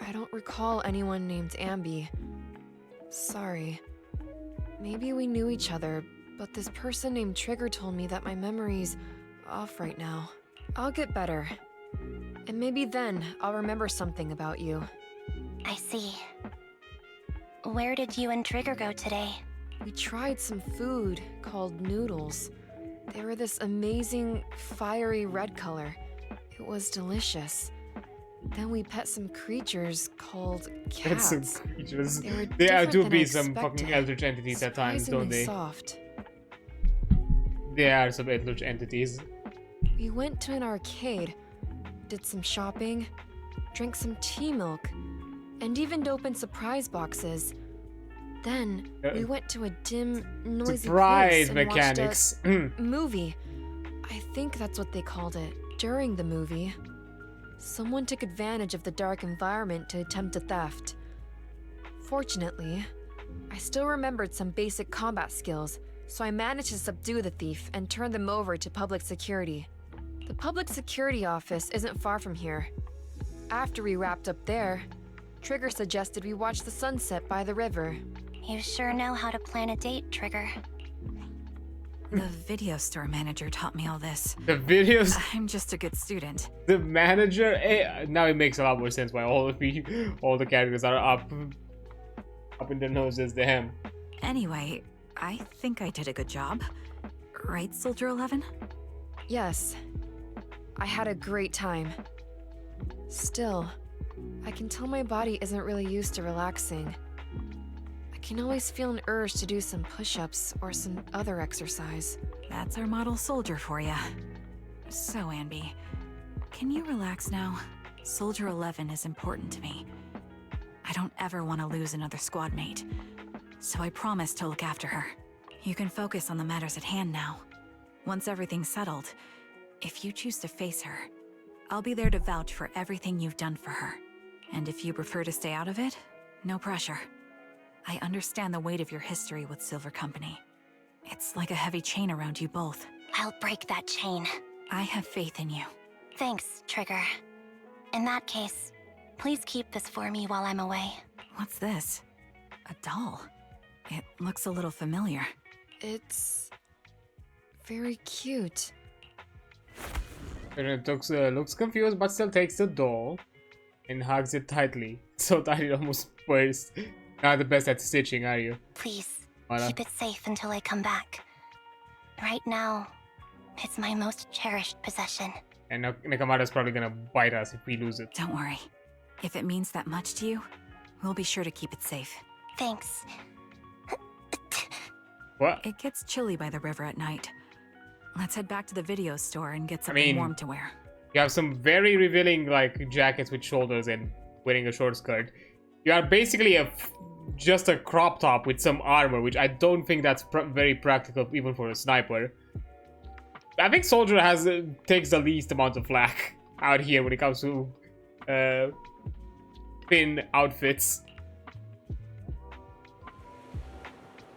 I don't recall anyone named Ambi. Sorry. Maybe we knew each other, but this person named Trigger told me that my memory's off right now. I'll get better. And maybe then I'll remember something about you. I see. Where did you and Trigger go today? We tried some food called noodles. They were this amazing, fiery red color. It was delicious. Then we pet some creatures called cats. Some creatures. They were There different do than be I some fucking expected. eldritch entities at times, don't Surprisingly they? soft. There are some eldritch entities. We went to an arcade, did some shopping, drank some tea milk, and even opened surprise boxes. Then we went to a dim, noisy Surprise place and mechanics. watched a movie. I think that's what they called it. During the movie, someone took advantage of the dark environment to attempt a theft. Fortunately, I still remembered some basic combat skills, so I managed to subdue the thief and turn them over to public security. The public security office isn't far from here. After we wrapped up there, Trigger suggested we watch the sunset by the river. You sure know how to plan a date, Trigger. The video store manager taught me all this. The videos, I'm just a good student. the manager. Now it makes a lot more sense why all the characters are up in their noses. Damn. Anyway, I think I did a good job. Right, Soldier 11? Yes, I had a great time. Still, I can tell my body isn't really used to relaxing. I can always feel an urge to do some push-ups or some other exercise. That's our model soldier for ya. So, Anby, can you relax now? Soldier 11 is important to me. I don't ever want to lose another squad mate, so I promise to look after her. You can focus on the matters at hand now. Once everything's settled, if you choose to face her, I'll be there to vouch for everything you've done for her. And if you prefer to stay out of it, no pressure. I understand the weight of your history with Silver Company. It's like a heavy chain around you both. I'll break that chain. I have faith in you. Thanks, Trigger. In that case, please keep this for me while I'm away. What's this? A doll? It looks a little familiar. It's very cute. It looks confused, but still takes the doll and hugs it tightly. So tight it almost bursts. Not the best at stitching, are you? Please, Mara? keep it safe until I come back. Right now, it's my most cherished possession. And Nakamada's probably gonna bite us if we lose it. Don't worry. If it means that much to you, we'll be sure to keep it safe. Thanks. What? It gets chilly by the river at night. Let's head back to the video store and get something warm to wear. You have some very revealing like jackets with shoulders and wearing a short skirt. You are basically just a crop top with some armor, which I don't think that's very practical even for a sniper. I think Soldier takes the least amount of flack out here when it comes to thin outfits.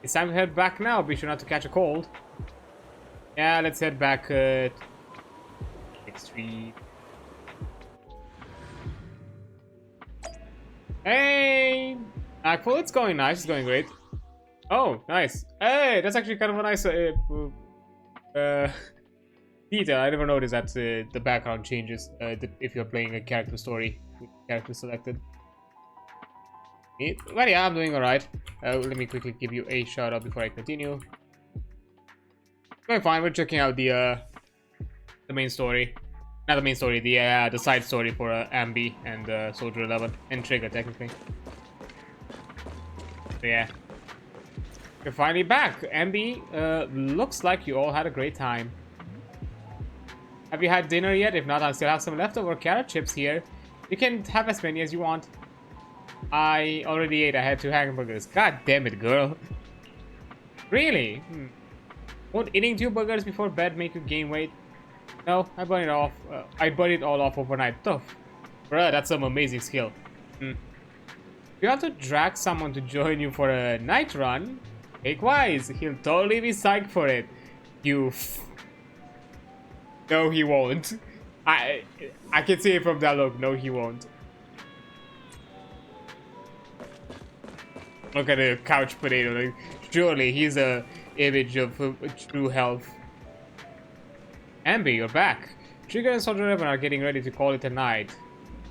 It's time to head back now. Be sure not to catch a cold. Yeah, let's head back to next street. Hey! Well, it's going nice. It's going great. Oh, nice. Hey, that's actually kind of a nice detail. I never noticed that the background changes if you're playing a character story with character selected. But yeah, I'm doing alright. Let me quickly give you a shout out before I continue. Going fine. We're checking out the main story. Not the main story, the side story for Ambi and Soldier 11 and Trigger technically. So yeah, you're finally back. Ambi, looks like you all had a great time. Have you had dinner yet? If not, I still have some leftover carrot chips here. You can have as many as you want. I already ate. I had 2 hamburgers. God damn it, girl. Really? Won't eating 2 burgers before bed make you gain weight? No, I burned it off. I burned it all off overnight. Tough. Bruh, that's some amazing skill. You have to drag someone to join you for a night run. Take wise. He'll totally be psyched for it. You. No, he won't. I can see it from that look. No, he won't. Look at the couch potato. Like, surely he's a image of true health. Ambi, you're back. Trigger and Soldier 11 are getting ready to call it a night.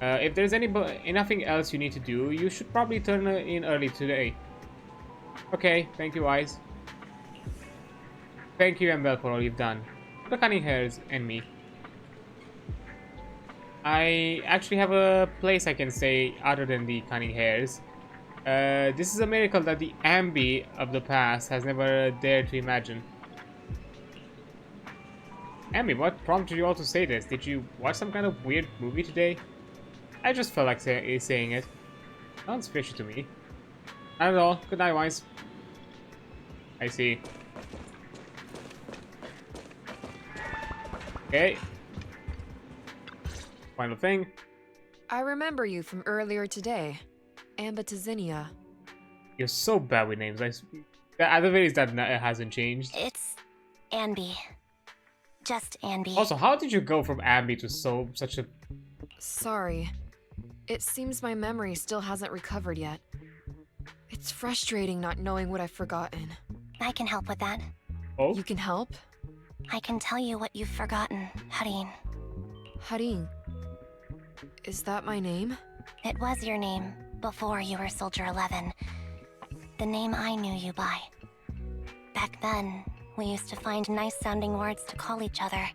If there's nothing else you need to do, you should probably turn in early today. Okay, thank you, Wise. Thank you, Embel, for all you've done. The cunning hairs and me. I actually have a place I can stay other than the cunning hairs. This is a miracle that the Ambi of the past has never dared to imagine. Ambi, what prompted you all to say this? Did you watch some kind of weird movie today? I just felt like saying it. Sounds fishy to me. Not at all. Good night, Wise. I see. Okay. Final thing. I remember you from earlier today. Ambitizinia. You're so bad with names. At the very least, that hasn't changed. It's Anby. Just Anby. Also, how did you go from Ambi to such a... Sorry. It seems my memory still hasn't recovered yet. It's frustrating not knowing what I've forgotten. I can help with that. Oh? You can help? I can tell you what you've forgotten, Harin. Harin. Is that my name? It was your name before you were Soldier 11. The name I knew you by. Back then, we used to find nice-sounding words to call each other.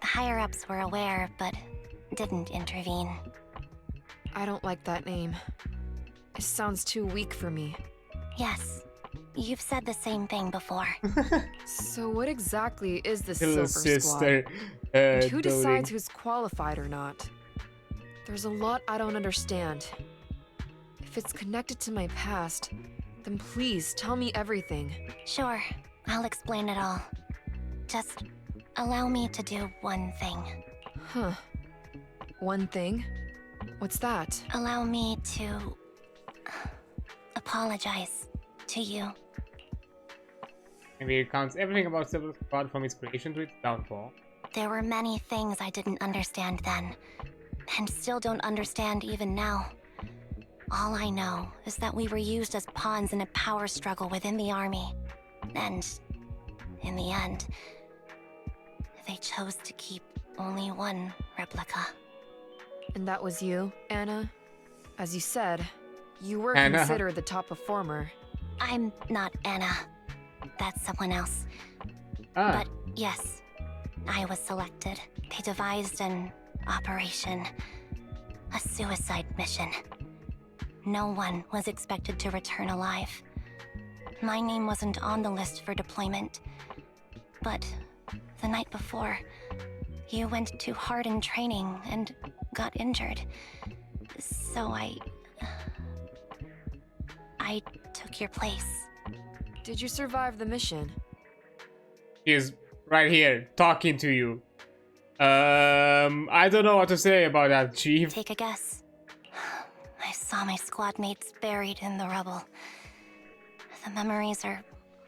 The higher-ups were aware, but didn't intervene. I don't like that name. It sounds too weak for me. Yes, you've said the same thing before. So what exactly is this Little Silver sister, Squad? And who doting. decides who's qualified or not? There's a lot I don't understand. If it's connected to my past, then please tell me everything. Sure, I'll explain it all. Just allow me to do one thing. Huh. One thing? What's that? Allow me to apologize to you. Maybe it counts everything about Silver Squad from its creation to its downfall. There were many things I didn't understand then, and still don't understand even now. All I know is that we were used as pawns in a power struggle within the army. And in the end, they chose to keep only one replica. And that was you, Anna? As you said, you were Anna. considered the top performer. I'm not Anna. That's someone else. Ah, But yes, I was selected. They devised an operation. A suicide mission. No one was expected to return alive. My name wasn't on the list for deployment. But the night before, you went too hard in training and got injured. So I took your place. Did you survive the mission? he is right here talking to you. I don't know what to say about that, Chief. Take a guess. I saw my squad mates buried in the rubble. The memories are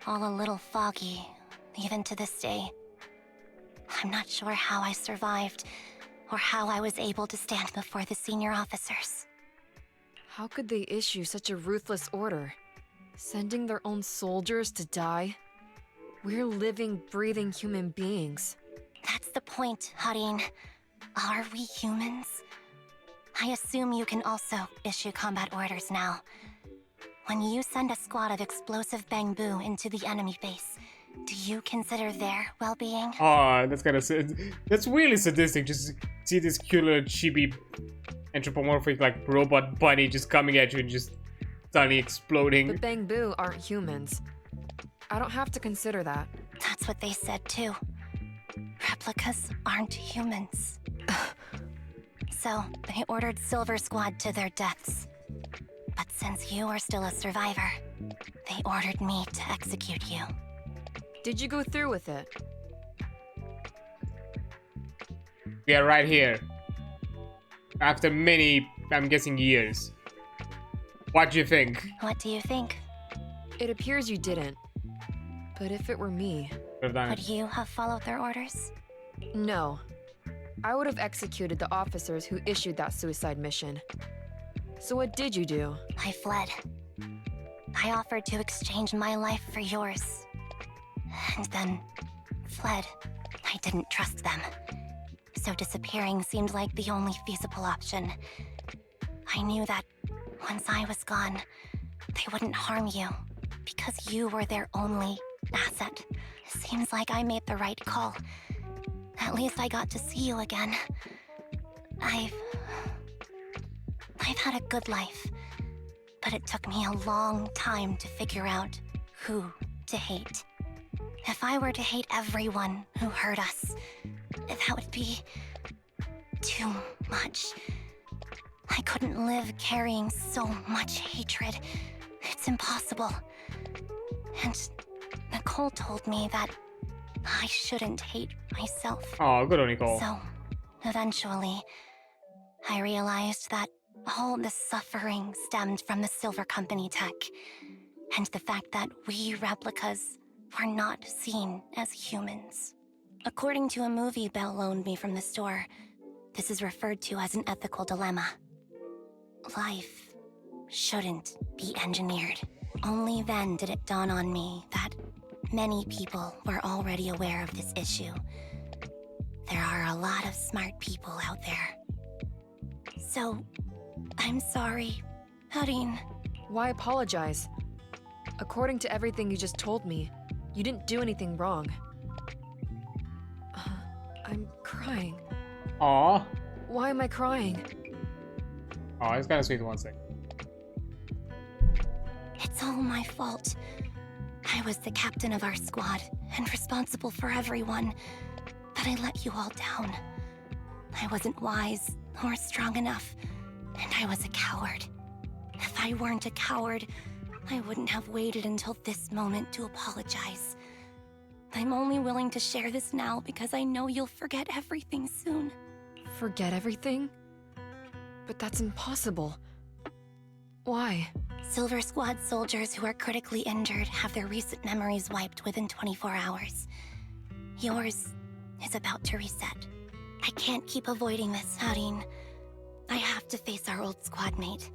all a little foggy, even to this day. I'm not sure how I survived, or how I was able to stand before the senior officers. How could they issue such a ruthless order? Sending their own soldiers to die? We're living, breathing human beings. That's the point, Harin. Are we humans? I assume you can also issue combat orders now. When you send a squad of explosive bamboo into the enemy base, do you consider their well-being? Oh, that's kind of that's really sadistic. Just see this cute little chibi anthropomorphic like robot bunny just coming at you and just suddenly exploding. But Bangbu aren't humans. I don't have to consider that. That's what they said too. Replicas aren't humans. So, they ordered Silver Squad to their deaths. But since you are still a survivor, they ordered me to execute you. Did you go through with it? We are right here. After many, I'm guessing, years. What do you think? What do you think? It appears you didn't. But if it were me... Could've done it. Would you have followed their orders? No. I would have executed the officers who issued that suicide mission. So what did you do? I fled. I offered to exchange my life for yours. And then fled. I didn't trust them. So disappearing seemed like the only feasible option. I knew that once I was gone, they wouldn't harm you, because you were their only asset. Seems like I made the right call. At least I got to see you again. I've had a good life, but it took me a long time to figure out who to hate. If I were to hate everyone who hurt us, that would be too much. I couldn't live carrying so much hatred. It's impossible. And Nicole told me that I shouldn't hate myself. Oh, good on Nicole. So, eventually, I realized that all the suffering stemmed from the Silver Company tech, and the fact that we replicas were not seen as humans. According to a movie Belle loaned me from the store, this is referred to as an ethical dilemma. Life shouldn't be engineered. Only then did it dawn on me that many people were already aware of this issue. There are a lot of smart people out there. So, I'm sorry, Harin. Why apologize? According to everything you just told me, you didn't do anything wrong. I'm crying. Aw. Why am I crying? Oh, it's kind of sweet. One sec. It's all my fault. I was the captain of our squad and responsible for everyone, but I let you all down. I wasn't wise or strong enough, and I was a coward. If I weren't a coward, I wouldn't have waited until this moment to apologize. I'm only willing to share this now because I know you'll forget everything soon. Forget everything? But that's impossible. Why? Silver Squad soldiers who are critically injured have their recent memories wiped within 24 hours. Yours is about to reset. I can't keep avoiding this, Harin. I have to face our old squad mate.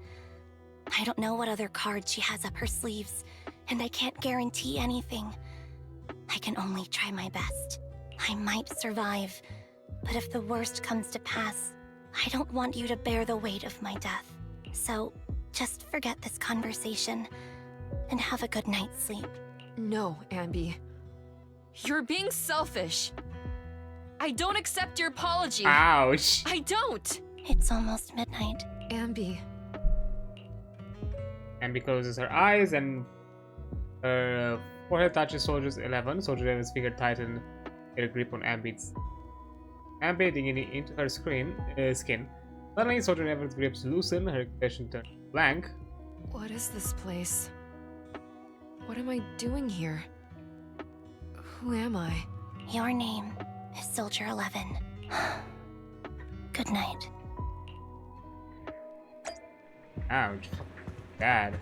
I don't know what other cards she has up her sleeves, and I can't guarantee anything. I can only try my best. I might survive, but if the worst comes to pass, I don't want you to bear the weight of my death. So, just forget this conversation, and have a good night's sleep. No, Ambi. You're being selfish. I don't accept your apology. Ouch. I don't. It's almost midnight. Ambi. Ambi closes her eyes and her forehead touches Soldier's 11. Soldier 11's finger tighten, get a grip on Ambi's. Ambi digging into her skin. Suddenly, Soldier 11's grips loosen, her expression turns blank. What is this place? What am I doing here? Who am I? Your name is Soldier 11. Good night. Ouch. Bad.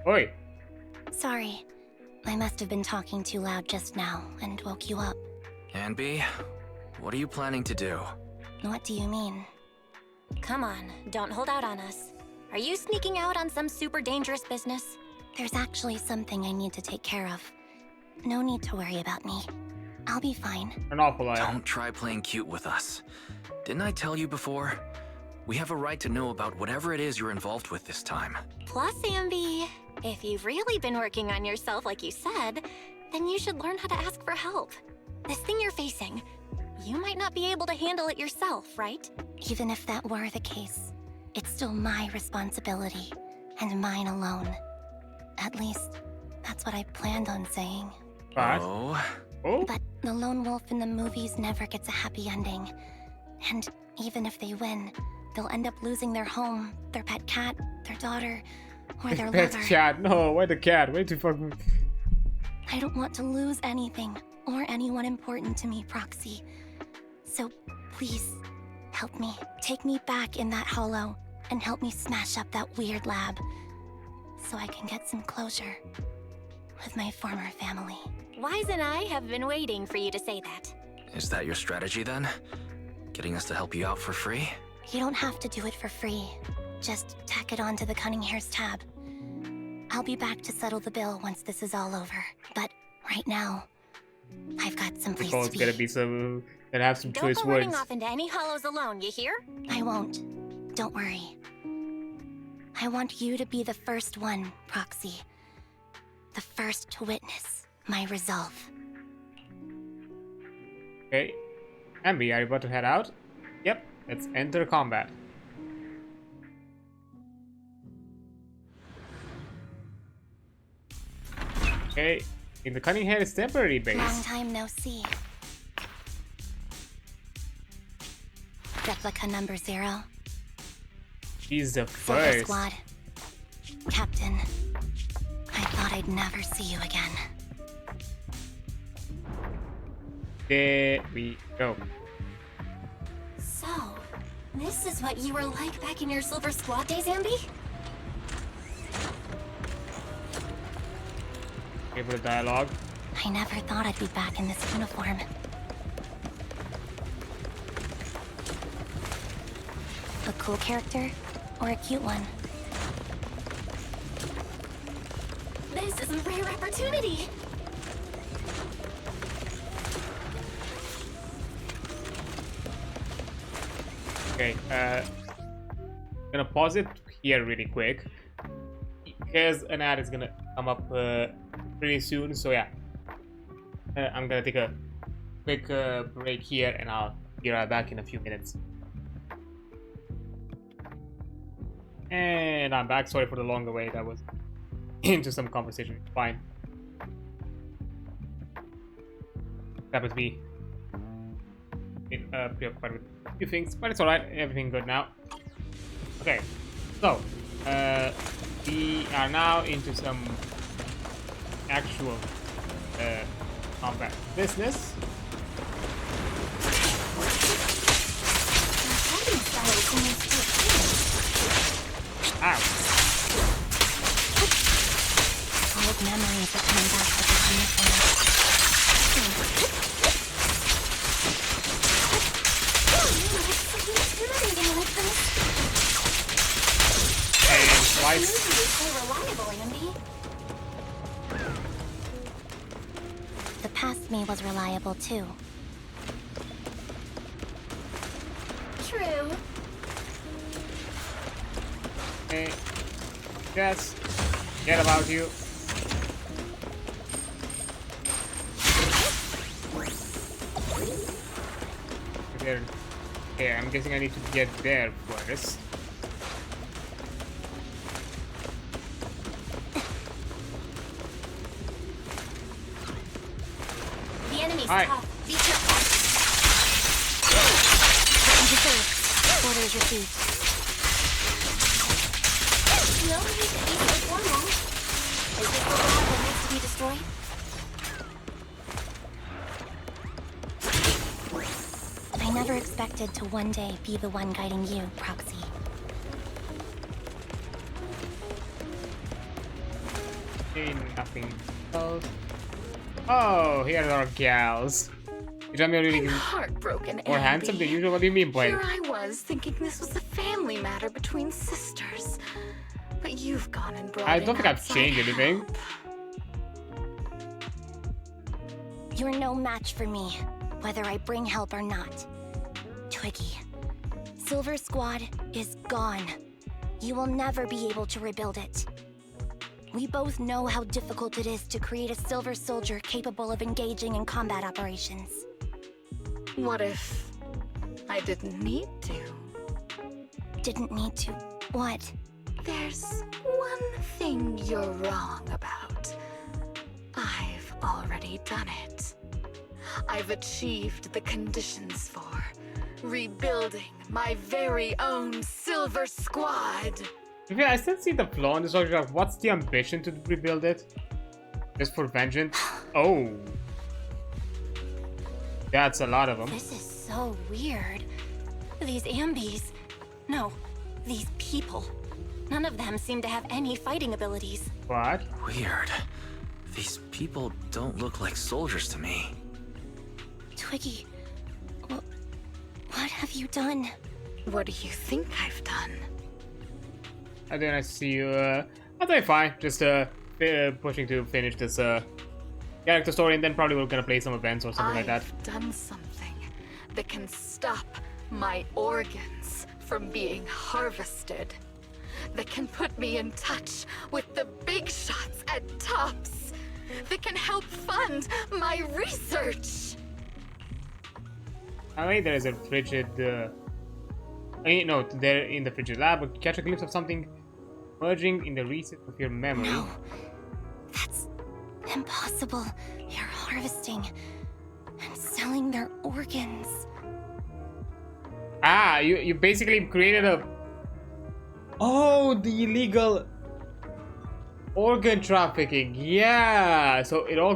Oi! Sorry. I must have been talking too loud just now and woke you up. Ambi, what are you planning to do? What do you mean? Come on, don't hold out on us. Are you sneaking out on some super dangerous business? There's actually something I need to take care of. No need to worry about me. I'll be fine. An awful lot. Don't try playing cute with us. Didn't I tell you before? We have a right to know about whatever it is you're involved with this time. Plus, Ambi, if you've really been working on yourself like you said, then you should learn how to ask for help. This thing you're facing, you might not be able to handle it yourself, right? Even if that were the case, it's still my responsibility, and mine alone. At least, that's what I planned on saying. But, Oh? But the lone wolf in the movies never gets a happy ending. And even if they win, they'll end up losing their home, their pet cat, their daughter, or their pet lover. cat. No, why the cat? Way too fucking... I don't want to lose anything or anyone important to me, Proxy. So please, help me. Take me back in that hollow and help me smash up that weird lab so I can get some closure with my former family. Wise and I have been waiting for you to say that. Is that your strategy then? Getting us to help you out for free? You don't have to do it for free. Just tack it onto the Cunning Hair's tab. I'll be back to settle the bill once this is all over. But right now, I've got some place Nicole's to be. gonna be some that have some Don't choice go running words. off into any hollows alone, you hear? I won't. Don't worry. I want you to be the first one, Proxy. The first to witness my resolve. Okay. Ambi, are you about to head out? Yep. Let's enter combat. Okay. In the cunning head is temporary base. Long time no see. Replica number 0. She's the Silver first. Squad. Captain. I thought I'd never see you again. There we go. So, this is what you were like back in your Silver Squad days, Ambi? Okay, for the dialogue. I never thought I'd be back in this uniform. A cool character or a cute one? This is a rare opportunity. Okay, gonna pause it here really quick because an ad is gonna come up pretty soon. So yeah, I'm gonna take a quick break here, and I'll be right back in a few minutes. And I'm back. Sorry for the longer wait. I was into some conversation. It's fine. That would be preoccupied with a few things, but it's alright. Everything good now. Okay, so we are now into some actual combat business. Ow. Old memories are coming back with this uniform. And twice. The past me was reliable too. True. Okay. Yes. Forget about you. There. Okay, I'm guessing I need to get there first. The enemy's Hi. top. Be careful. Orders received. No need to be so formal. Is this the lab that needs to be destroyed? I never expected to one day be the one guiding you, Proxy. Okay, nothing else. Oh, here are our gals. You tell me you're really Heartbroken, more handsome than usual? What do you mean, boy? Here I was thinking this was a family matter between sisters. But you've gone and brought I in don't think I've outside changed anything. help. You're no match for me, whether I bring help or not. Twiggy, Silver Squad is gone. You will never be able to rebuild it. We both know how difficult it is to create a Silver Soldier capable of engaging in combat operations. What if I didn't need to? Didn't need to. What? There's one thing you're wrong about. I've already done it. I've achieved the conditions for rebuilding my very own Silver Squad. Yeah, I still see the flaw in the soldier. What's the ambition to rebuild it? Just for vengeance? Oh. That's a lot of them. This is so weird. These Ambies. No, these people. None of them seem to have any fighting abilities. What? Weird. These people don't look like soldiers to me. Twiggy, what have you done? What do you think I've done? And then I see you That's very fine. Just pushing to finish this character story, and then probably we're gonna play some events or something like that. I've done something that can stop my organs from being harvested. That can put me in touch with the big shots at Tops. That can help fund my research. I mean, there is a frigid. No, they're in the frigid lab. But catch a glimpse of something merging in the recess of your memory. No, that's impossible. You're harvesting and selling their organs. Ah, you basically created a. Oh, the illegal organ trafficking. Yeah, so it all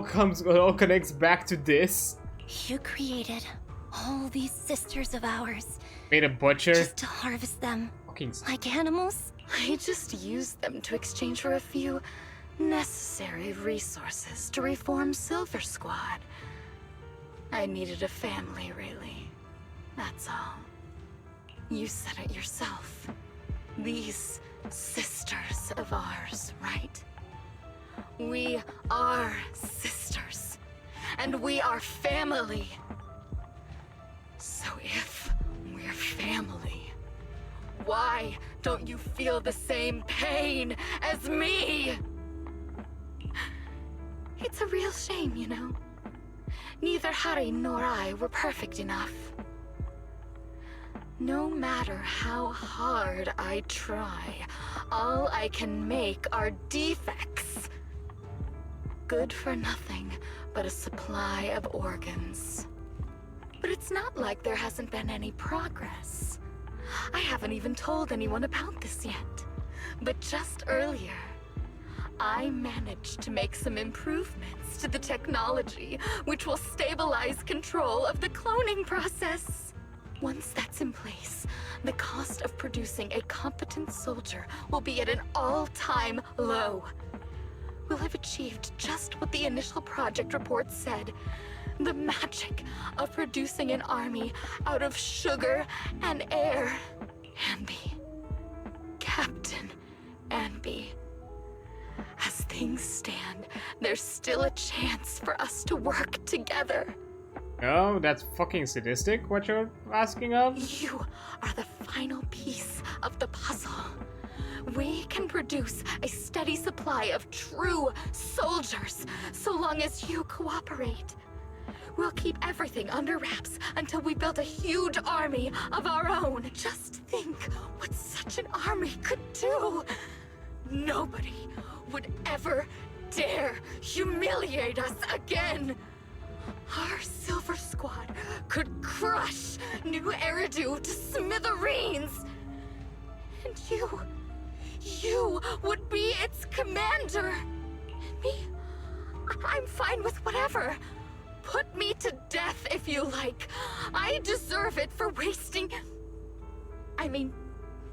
connects back to this. You created all these sisters of ours Made a butcher. just to harvest them Fucking like animals. I just used them to exchange for a few necessary resources to reform Silver Squad. I needed a family, really. That's all. You said it yourself. These sisters of ours, right? We are sisters. And we are family. So if we're family, why don't you feel the same pain as me? It's a real shame, you know. Neither Harry nor I were perfect enough. No matter how hard I try, all I can make are defects. Good for nothing but a supply of organs. But it's not like there hasn't been any progress. I haven't even told anyone about this yet. But just earlier, I managed to make some improvements to the technology which will stabilize control of the cloning process. Once that's in place, the cost of producing a competent soldier will be at an all-time low. We'll have achieved just what the initial project report said. The magic of producing an army out of sugar and air. Anby. Captain Anby. As things stand, there's still a chance for us to work together. No, that's fucking sadistic, what you're asking of? You are the final piece of the puzzle. We can produce a steady supply of true soldiers, so long as you cooperate. We'll keep everything under wraps until we build a huge army of our own. Just think what such an army could do. Nobody would ever dare humiliate us again. Our Silver Squad could crush New Eridu to smithereens. And you would be its commander. And me, I'm fine with whatever. Put me to death if you like. I deserve it for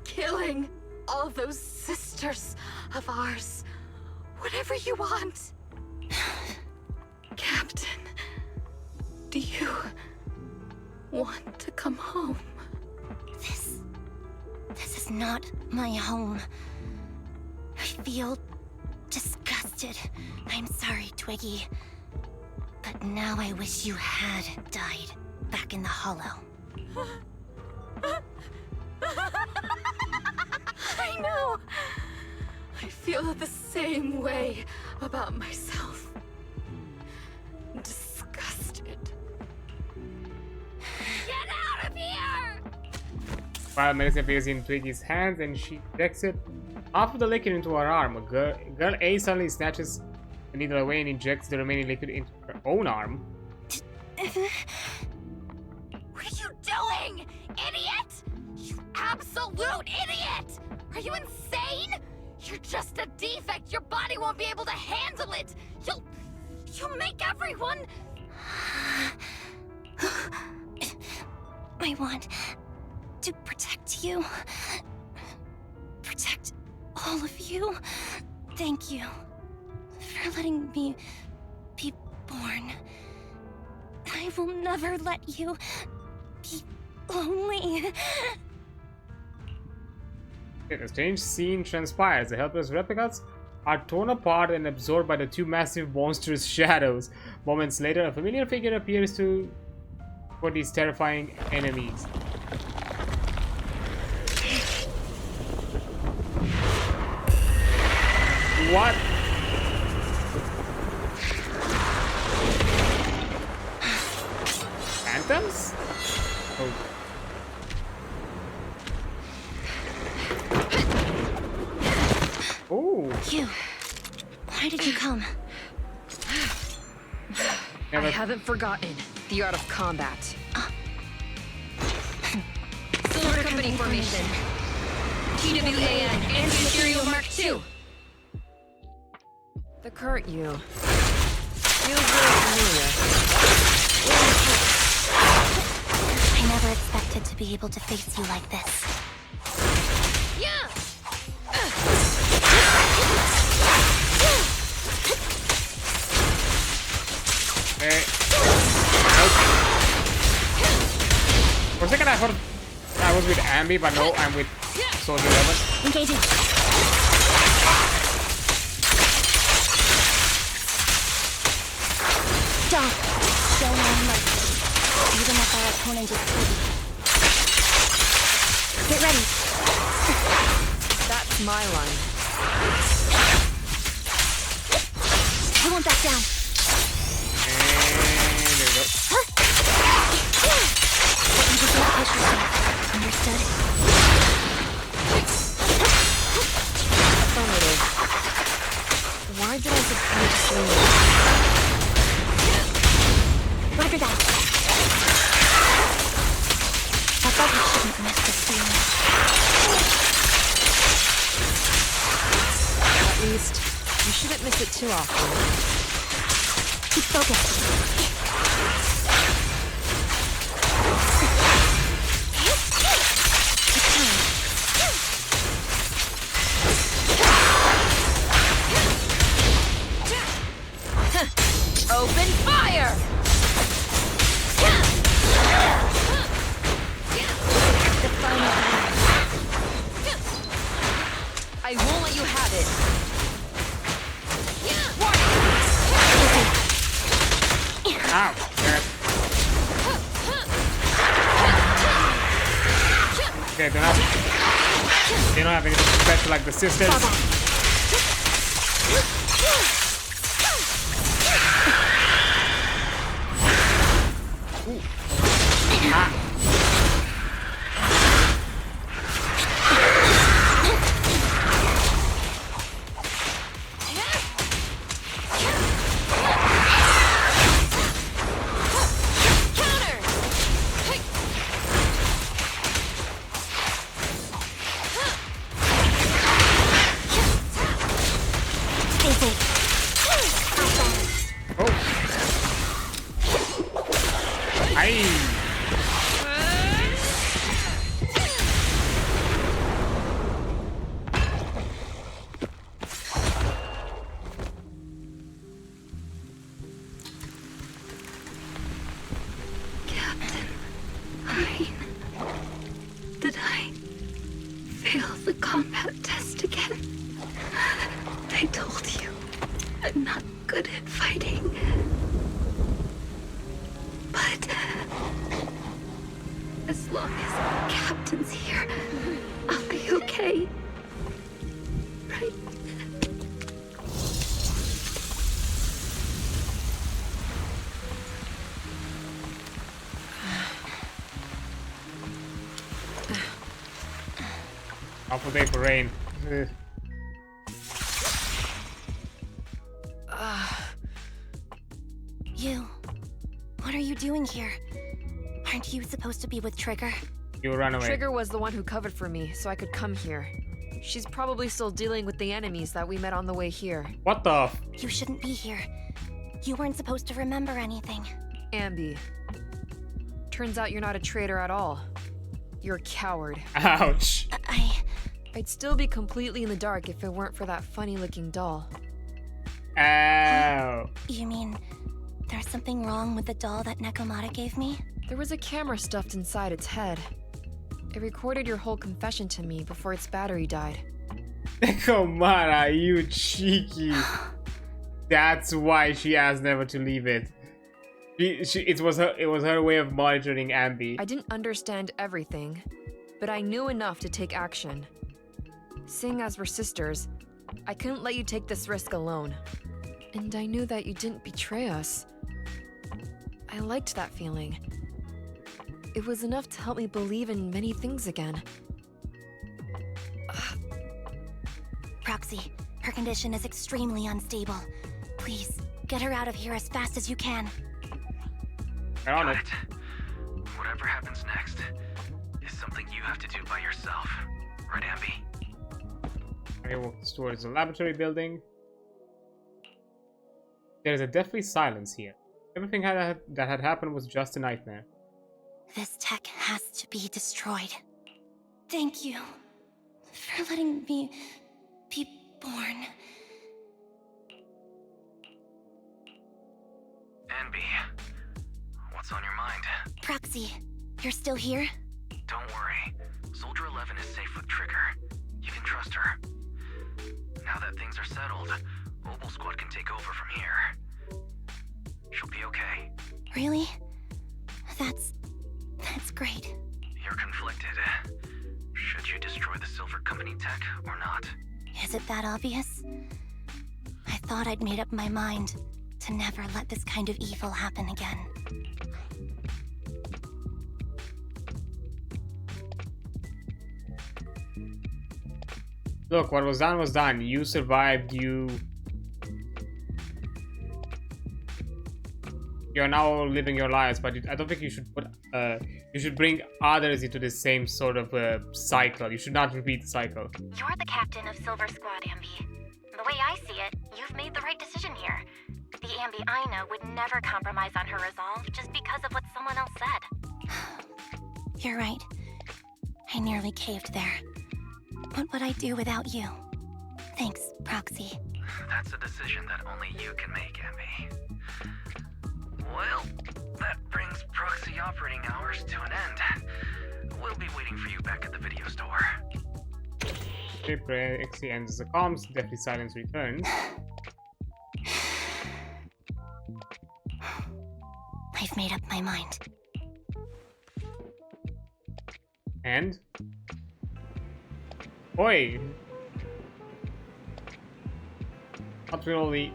killing all those sisters of ours. Whatever you want. Captain. Do you want to come home? This is not my home. I feel disgusted. I'm sorry, Twiggy. But now I wish you had died back in the Hollow. I know. I feel the same way about myself. Disgusted. Get out of here! While medicine appears in Twiggy's hands and she injects it after the liquid into her arm. Girl A suddenly snatches the needle away and injects the remaining liquid into her own arm. What are you doing, idiot? You absolute idiot! Are you insane? You're just a defect. Your body won't be able to handle it. You'll make everyone... I want to protect you. Protect all of you. Thank you for letting me be born. I will never let you be lonely. A strange scene transpires. The helpless replicants are torn apart and absorbed by the two massive monstrous shadows. Moments later, a familiar figure appears for these terrifying enemies. What? Phantoms? Oh. Oh. You. Why did you come? I haven't forgotten the art of combat. Silver Company formation. TWAN and Imperial Mark II. The current you feels really familiar. I never expected to be able to face you like this. Yeah. Okay. For a second I thought I was with Ambi, but no, I'm with Soldier 11. Engaging. Stop. Show no mercy. Even if our opponent is pretty. Get ready. That's my line. I won't back down. And there we go. You just don't push yourself. Understood? Affirmative. Why did I succeed so much? Roger that. I thought you shouldn't miss this feeling. At least, you shouldn't miss it too often. Keep focused. Open fire! The final battle. I won't let you have it. Ow! Damn it. Okay, they don't have anything special like the sisters. Ooh. Ah. Oh. Aye. Did I fail the combat test again? I told you, I'm not good at fighting. But as long as Captain's here, I'll be okay. Right? Awful day for rain. Ugh. You. What are you doing here? Aren't you supposed to be with Trigger? You ran away. Trigger was the one who covered for me, so I could come here. She's probably still dealing with the enemies that we met on the way here. What the f- You shouldn't be here. You weren't supposed to remember anything. Ambi. Turns out you're not a traitor at all. You're a coward. Ouch. I'd still be completely in the dark if it weren't for that funny-looking doll. Ow. You mean there's something wrong with the doll that Nekomata gave me? There was a camera stuffed inside its head. It recorded your whole confession to me before its battery died. Come on, are you cheeky? That's why she asked never to leave it. It was her way of monitoring Ambi. I didn't understand everything, but I knew enough to take action. Seeing as we're sisters, I couldn't let you take this risk alone. And I knew that you didn't betray us. I liked that feeling. It was enough to help me believe in many things again. Proxy, her condition is extremely unstable. Please, get her out of here as fast as you can. Got it. Whatever happens next is something you have to do by yourself. Right, Ambi? I walk towards the laboratory building. There is a deathly silence here. Everything that had happened was just a nightmare. This tech has to be destroyed. Thank you for letting me be born. Ambi, what's on your mind? Proxy, you're still here? Don't worry. Soldier 11 is safe with Trigger. You can trust her. Now that things are settled, Mobile Squad can take over from here. She'll be okay. Really? That's great. You're conflicted. Should you destroy the Silver Company tech or not? Is it that obvious? I thought I'd made up my mind to never let this kind of evil happen again. Look, what was done was done. You survived. You're now living your lives, but I don't think you should you should bring others into the same sort of cycle. You should not repeat the cycle. You're the captain of Silver Squad, Ambi. The way I see it, you've made the right decision here. The Ambi I know would never compromise on her resolve just because of what someone else said. You're right. I nearly caved there. What would I do without you? Thanks, Proxy. That's a decision that only you can make, Ambi. Well, that brings proxy operating hours to an end. We'll be waiting for you back at the video store. Exi ends the comms. Deathly silence returns. I've made up my mind. And? Oi! Not really.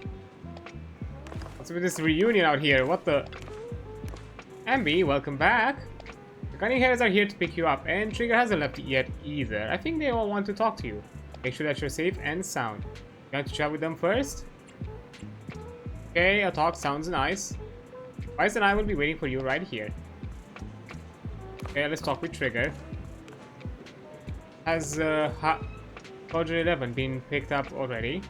What's with this reunion out here? What the? Ambi, welcome back. The cunning hairs are here to pick you up, and Trigger hasn't left yet either. I think they all want to talk to you. Make sure that you're safe and sound. You want to chat with them first? Okay, a talk sounds nice. Vice and I will be waiting for you right here. Okay, let's talk with Trigger. Has Soldier 11 been picked up already?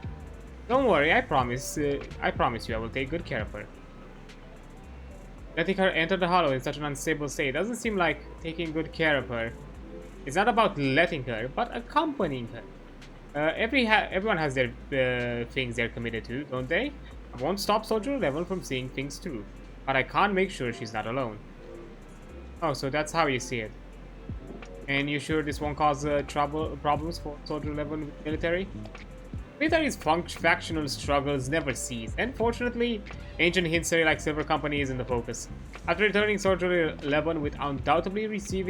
Don't worry, I promise you I will take good care of her. Letting her enter the Hollow in such an unstable state doesn't seem like taking good care of her. It's not about letting her, but accompanying her. Everyone has their things they're committed to, don't they? I won't stop Soldier 11 from seeing things through, but I can't make sure she's not alone. Oh, so that's how you see it. And you sure this won't cause problems for Soldier 11 military? Military's factional struggles never cease, and fortunately, ancient history like Silver Company is in the focus. After returning, Soldier 11 will undoubtedly receive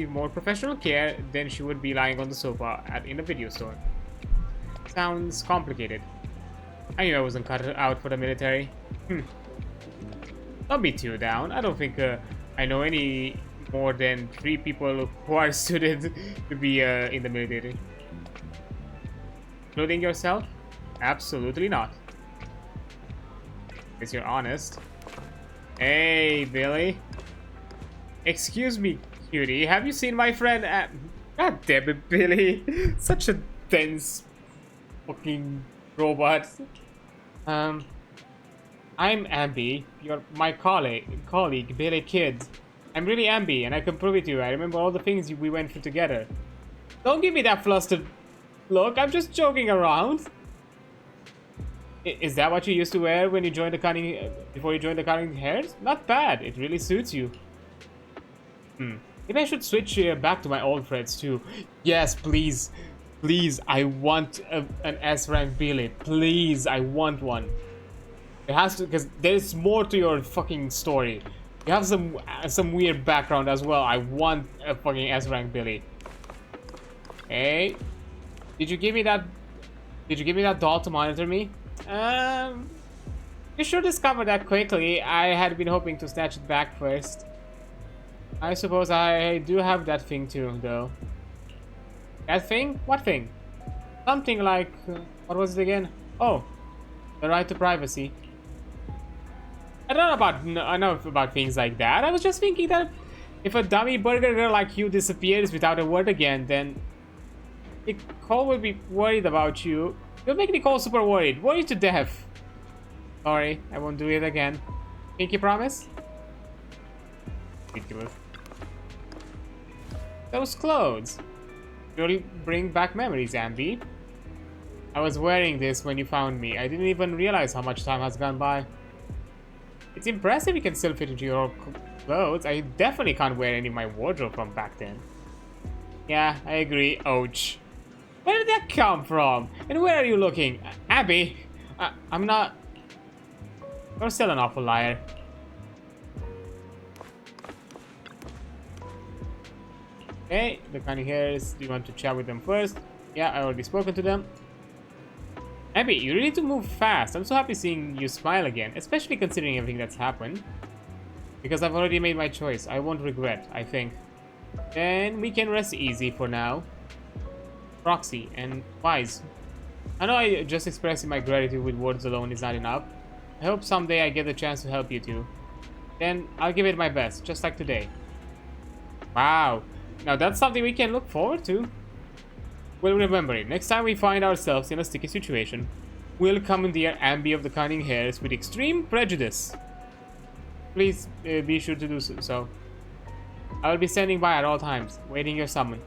more professional care than she would be lying on the sofa in a video store. Sounds complicated. I knew I wasn't cut out for the military. Don't be too down. I don't think I know any more than 3 people who are suited to be in the military. Including yourself? Absolutely not. Guess you're honest. Hey, Billy. Excuse me, cutie. Have you seen my friend? God damn it, Billy. Such a dense fucking robot. I'm Ambi. You're my colleague, Billy Kid. I'm really Ambi, and I can prove it to you. I remember all the things we went through together. Don't give me that flustered look. I'm just joking around. Is that what you used to wear when you joined the cunning before you joined the cunning hairs? Not bad. It really suits you. Maybe I should switch back to my old threads too. Yes, please. Please, I want an S rank billet. Please, I want one. It has to, because there's more to your fucking story. You have some weird background as well. I want a fucking S rank billet. Hey, did you give me that? Did you give me that doll to monitor me? You should discover that quickly. I had been hoping to snatch it back first. I suppose I do have that thing too, though. That thing? What thing? Something like... what was it again? Oh, the right to privacy. I don't know about things like that. I was just thinking that if a dummy burger girl like you disappears without a word again, then Nicole will be worried about you. You'll make Nicole super worried. Worried to death. Sorry, I won't do it again. Pinky promise? Ridiculous. Those clothes. You'll bring back memories, Ambi. I was wearing this when you found me. I didn't even realize how much time has gone by. It's impressive you can still fit into your clothes. I definitely can't wear any of my wardrobe from back then. Yeah, I agree. Ouch. Where did that come from? And where are you looking? Abby, I'm not... You're still an awful liar. Okay, the cunning hairs. Do you want to chat with them first? Yeah, I already spoken to them. Abby, you really need to move fast. I'm so happy seeing you smile again, especially considering everything that's happened. Because I've already made my choice. I won't regret, I think. Then we can rest easy for now. Proxy and Wise. I know I just expressing my gratitude with words alone is not enough. I hope someday I get the chance to help you too. Then I'll give it my best, just like today. Wow. Now that's something we can look forward to. We'll remember it. Next time we find ourselves in a sticky situation, we'll commandeer Ambi of the Cunning Hairs with extreme prejudice. Please be sure to do so. I will be standing by at all times, waiting your summon.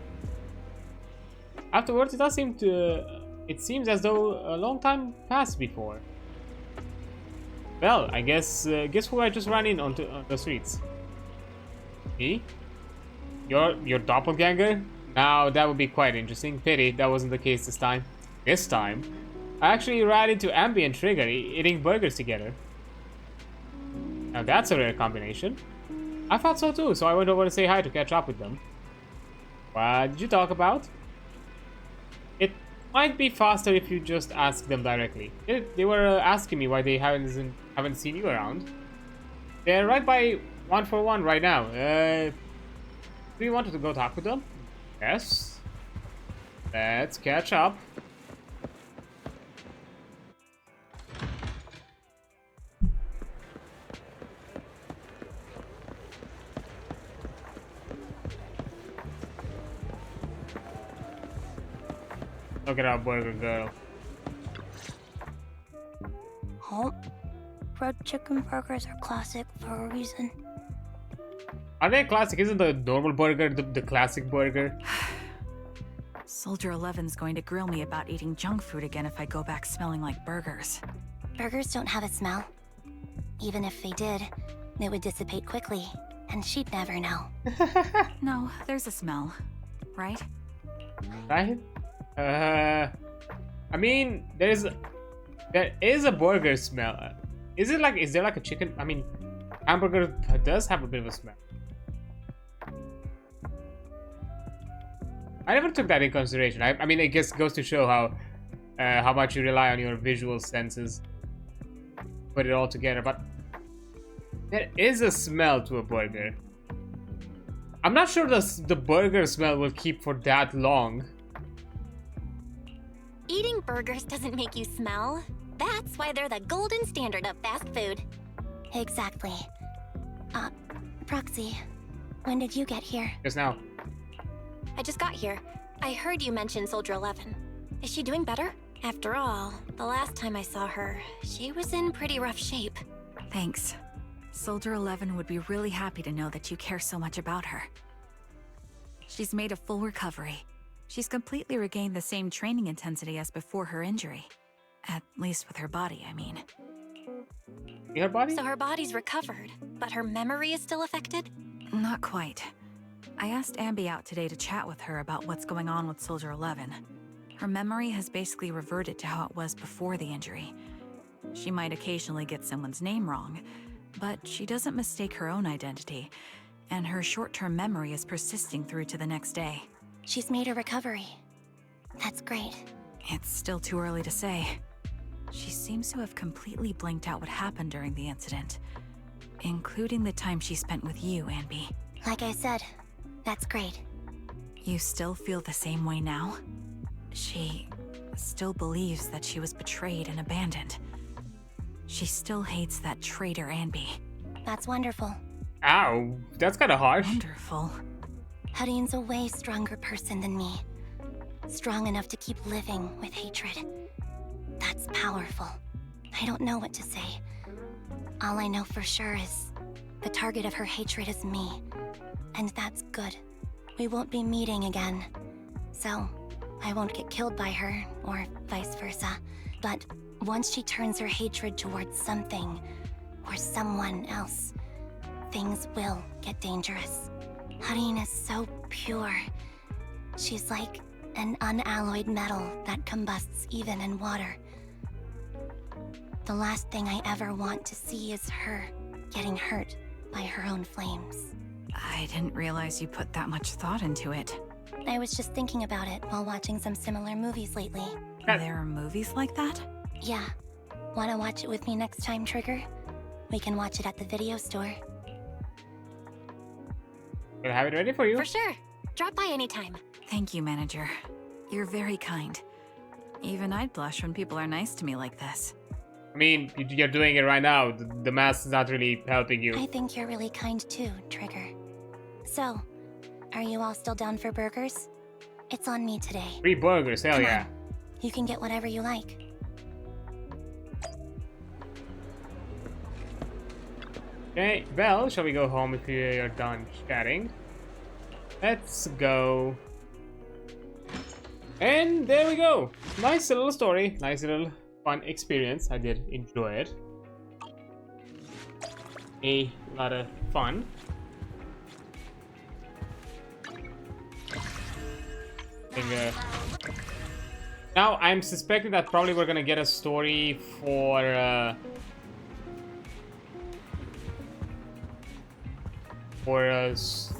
Afterwards, it seems as though a long time passed before. Well, I guess who I just ran in on the streets? Me? Your doppelganger? Now that would be quite interesting. Pity that wasn't the case this time. This time, I actually ran into Ambi and Trigger eating burgers together. Now that's a rare combination. I thought so too, so I went over to say hi to catch up with them. What did you talk about? It might be faster if you just ask them directly. They were asking me why they haven't seen you around. They're right by 141 right now. Do you want to go talk with them? Yes. Let's catch up. Look at our burger girl. Oh, fried chicken burgers are classic for a reason. Are they classic? Isn't the normal burger the classic burger? Soldier 11's going to grill me about eating junk food again if I go back smelling like burgers. Burgers don't have a smell. Even if they did, they would dissipate quickly, and she'd never know. No, there's a smell, right? Right? I mean, there is a burger smell. Is there like a chicken? I mean, hamburger does have a bit of a smell. I never took that in consideration. I mean, I guess it goes to show how much you rely on your visual senses. Put it all together, but there is a smell to a burger. I'm not sure the burger smell will keep for that long. Eating burgers doesn't make you smell. That's why they're the golden standard of fast food. Exactly. Proxy, when did you get here? Just now. I just got here. I heard you mention Soldier 11. Is she doing better? After all, the last time I saw her, she was in pretty rough shape. Thanks. Soldier 11 would be really happy to know that you care so much about her. She's made a full recovery. She's completely regained the same training intensity as before her injury. At least with her body, I mean. Her body? So her body's recovered, but her memory is still affected? Not quite. I asked Ambi out today to chat with her about what's going on with Soldier 11. Her memory has basically reverted to how it was before the injury. She might occasionally get someone's name wrong, but she doesn't mistake her own identity, and her short-term memory is persisting through to the next day. She's made a recovery. That's great. It's still too early to say. She seems to have completely blanked out what happened during the incident, including the time she spent with you, Anby. Like I said, that's great. You still feel the same way now? She still believes that she was betrayed and abandoned. She still hates that traitor Anby. That's wonderful. Ow, that's kind of harsh. Wonderful. Hudion's a way stronger person than me. Strong enough to keep living with hatred. That's powerful. I don't know what to say. All I know for sure is the target of her hatred is me. And that's good. We won't be meeting again. So, I won't get killed by her, or vice versa. But once she turns her hatred towards something, or someone else, things will get dangerous. Hudion is so pure. She's like an unalloyed metal that combusts even in water. The last thing I ever want to see is her getting hurt by her own flames. I didn't realize you put that much thought into it. I was just thinking about it while watching some similar movies lately. There are movies like that? Yeah. Wanna watch it with me next time, Trigger? We can watch it at the video store. We'll have it ready for you. For sure. Drop by anytime. Thank you, manager. You're very kind. Even I'd blush when people are nice to me like this. I mean, you're doing it right now. The mask is not really helping you. I think you're really kind too, Trigger. So, are you all still down for burgers? It's on me today. Free burgers, hell Come yeah. on. You can get whatever you like. Okay, well, shall we go home if you're done chatting? Let's go. And there we go. Nice little story. Nice little fun experience. I did enjoy it. A lot of fun. Now I'm suspecting that probably we're gonna get a story for us.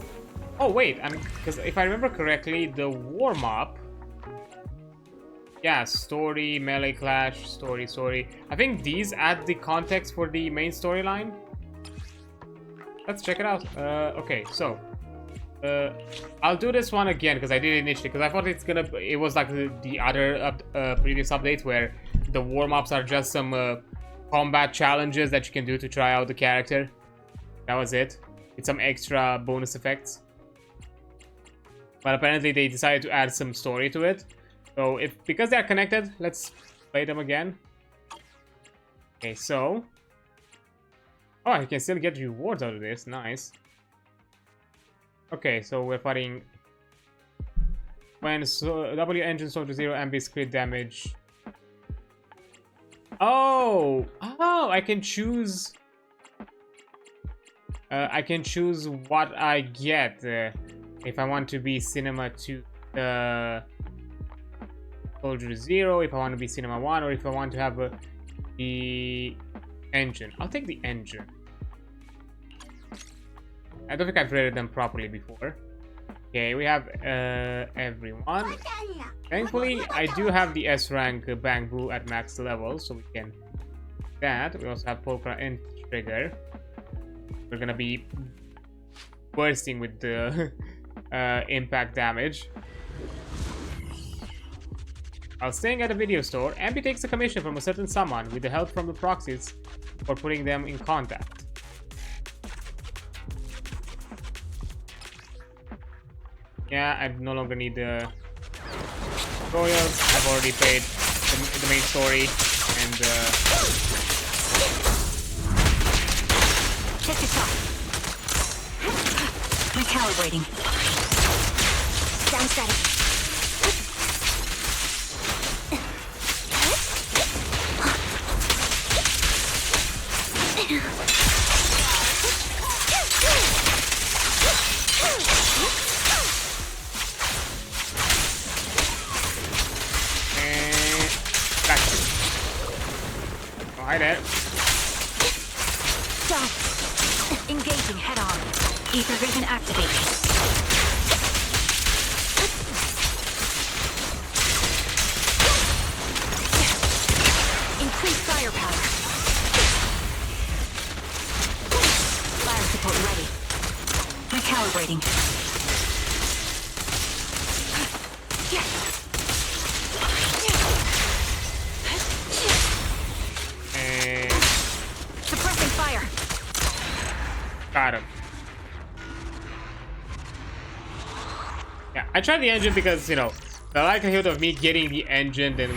Oh wait, because if I remember correctly, the warm-up. Yeah, story, melee clash, story. I think these add the context for the main storyline. Let's check it out. Okay, so I'll do this one again because I did it initially because I thought it was like the other previous updates where the warm-ups are just some combat challenges that you can do to try out the character. That was it. With some extra bonus effects. But apparently they decided to add some story to it. So because they are connected, let's play them again. Okay, so oh, I can still get rewards out of this. Nice. Okay, so we're fighting when W engine Soldier Zero ambis crit damage. Oh, I can choose. I can choose what I get if I want to be Cinema 2 Soldier Zero, if I want to be Cinema 1, or if I want to have the engine. I'll take the engine. I don't think I've rated them properly before. Okay, we have everyone. Thankfully, I do have the S rank Bang Boo at max level, so we can do that. We also have Polka and Trigger. We're gonna be bursting with the impact damage. While staying at a video store, Ambi takes a commission from a certain someone with the help from the proxies for putting them in contact. Yeah, I no longer need the tutorials. I've already played the main story and Check this out. Recalibrating. Sounds ready. Stop! Engaging head-on. Ether vision activated. Increase firepower. Fire support ready. Recalibrating. And Suppressing fire. got him. Yeah, I tried the engine because, you know, the likelihood of me getting the engine then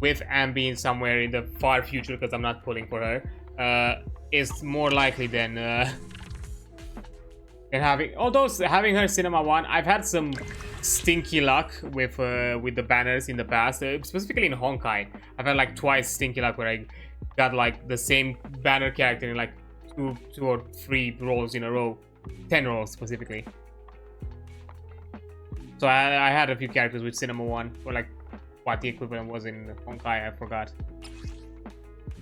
with Am being somewhere in the far future, because I'm not pulling for her, is more likely than having. Although having her Cinema 1, I've had some stinky luck with the banners in the past, specifically in Honkai. I've had like twice stinky luck where I got like the same banner character in like two or three rolls in a row, 10 rolls specifically. So I had a few characters with Cinema 1, or like what the equivalent was in Honkai, I forgot.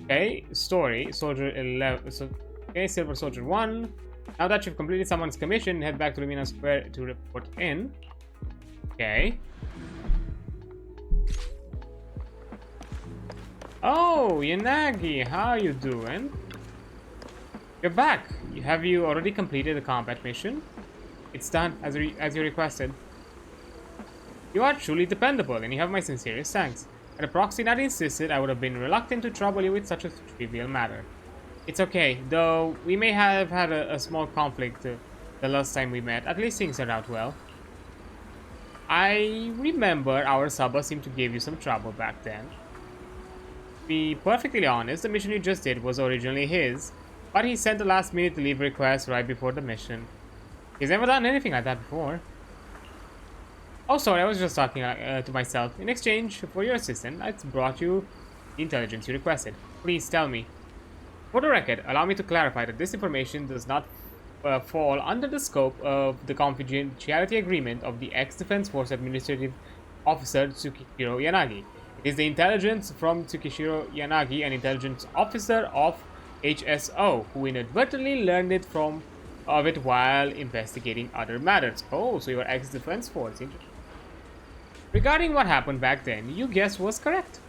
Okay, story, Soldier 11, so, okay, Silver Soldier 1. Now that you've completed someone's commission, head back to Lumina Square to report in. Okay. Oh, Yanagi, how you doing? You're back. Have you already completed the combat mission? It's done, as you requested. You are truly dependable, and you have my sincerest thanks. Had a proxy not insisted, I would have been reluctant to trouble you with such a trivial matter. It's okay, though we may have had a small conflict the last time we met. At least things turned out well. I remember our Saba seemed to give you some trouble back then. To be perfectly honest, the mission you just did was originally his, but he sent a last-minute leave request right before the mission. He's never done anything like that before. Oh, sorry, I was just talking to myself. In exchange for your assistance, I brought you the intelligence you requested. Please tell me. For the record, allow me to clarify that this information does not fall under the scope of the confidentiality agreement of the ex-Defense Force Administrative Officer Tsukishiro Yanagi. It is the intelligence from Tsukishiro Yanagi, an intelligence officer of HSO, who inadvertently learned it of it while investigating other matters. Oh, so you're ex-Defense Force. Regarding what happened back then, you guess was correct.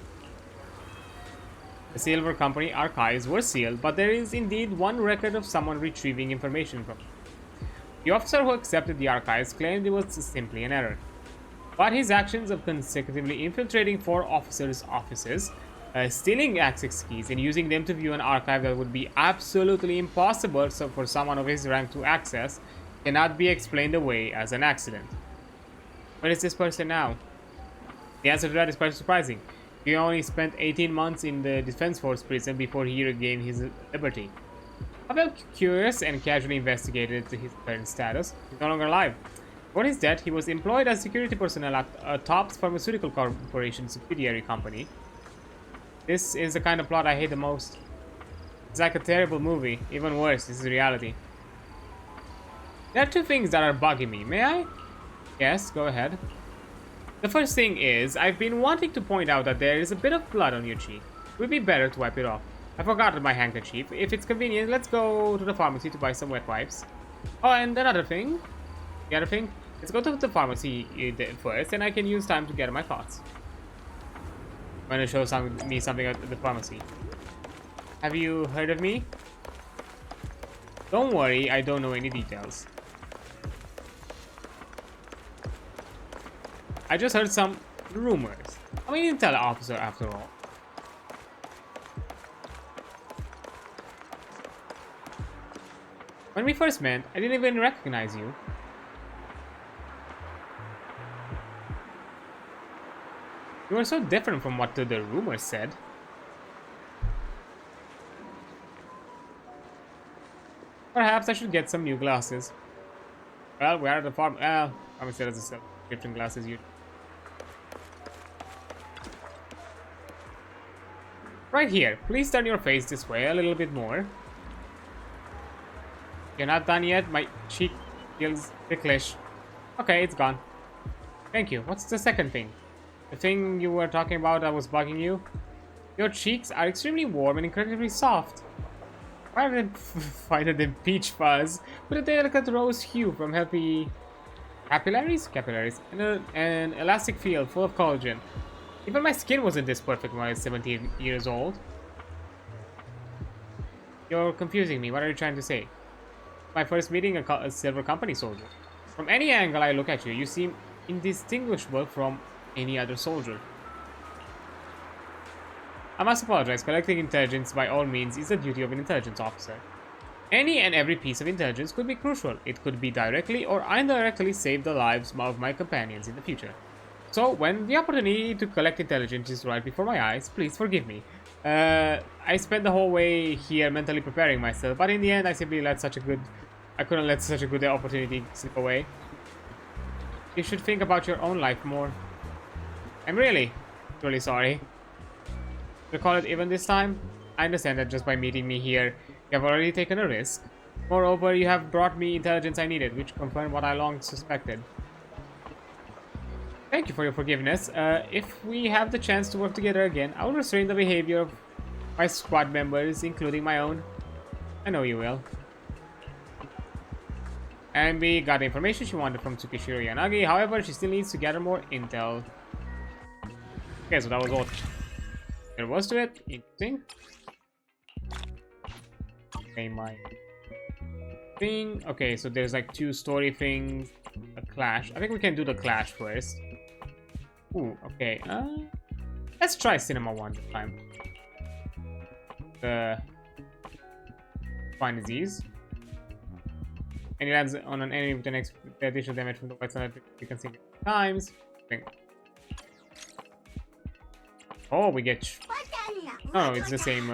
The Silver Company archives were sealed, but there is indeed one record of someone retrieving information from it. The officer who accepted the archives claimed it was simply an error. But his actions of consecutively infiltrating 4 officers' offices, stealing access keys, and using them to view an archive that would be absolutely impossible for someone of his rank to access cannot be explained away as an accident. Where is this person now? The answer to that is quite surprising. He only spent 18 months in the Defense Force prison before he regained his liberty. I felt curious and casually investigated his current status. He's no longer alive. For his death, he was employed as security personnel at a top pharmaceutical corporation subsidiary company. This is the kind of plot I hate the most. It's like a terrible movie. Even worse, this is reality. There are 2 things that are bugging me. May I? Yes, go ahead. The first thing is, I've been wanting to point out that there is a bit of blood on your cheek. It would be better to wipe it off. I forgot my handkerchief. If it's convenient, let's go to the pharmacy to buy some wet wipes. Oh, and another thing. The other thing? Let's go to the pharmacy first, and I can use time to gather my thoughts. I'm going to show me something at the pharmacy. Have you heard of me? Don't worry, I don't know any details. I just heard some rumors. I'm an intel officer after all. When we first met, I didn't even recognize you. You were so different from what the rumors said. Perhaps I should get some new glasses. Well, we're at the farm. Pharmacy has a subscription glasses. Right here. Please turn your face this way a little bit more. You're not done yet. My cheek feels ticklish. Okay, it's gone. Thank you. What's the second thing? The thing you were talking about that was bugging you? Your cheeks are extremely warm and incredibly soft. Finer than peach fuzz, with a delicate rose hue from healthy capillaries, and an elastic feel full of collagen. Even my skin wasn't this perfect when I was 17 years old. You're confusing me. What are you trying to say? My first meeting a silver company soldier. From any angle I look at you, you seem indistinguishable from any other soldier. I must apologize. Collecting intelligence by all means is the duty of an intelligence officer. Any and every piece of intelligence could be crucial. It could be directly or indirectly save the lives of my companions in the future. So, when the opportunity to collect intelligence is right before my eyes, please forgive me. I spent the whole way here mentally preparing myself, but in the end I simply I couldn't let such a good opportunity slip away. You should think about your own life more. I'm really sorry. To call it even this time, I understand that just by meeting me here, you have already taken a risk. Moreover, you have brought me intelligence I needed, which confirmed what I long suspected. Thank you for your forgiveness. If we have the chance to work together again, I will restrain the behavior of my squad members, including my own. I know you will. And we got the information she wanted from Tsukishiro Yanagi. However, she still needs to gather more intel. Okay, so that was all there was to it. Interesting. Okay, my thing. Okay, so there's like 2 story things. A clash. I think we can do the clash first. Ooh, okay. Let's try Cinema 1 this time. Find disease. And it lands on an enemy with an additional damage from the white sun you can see times. Oh, we get. Oh, it's the same.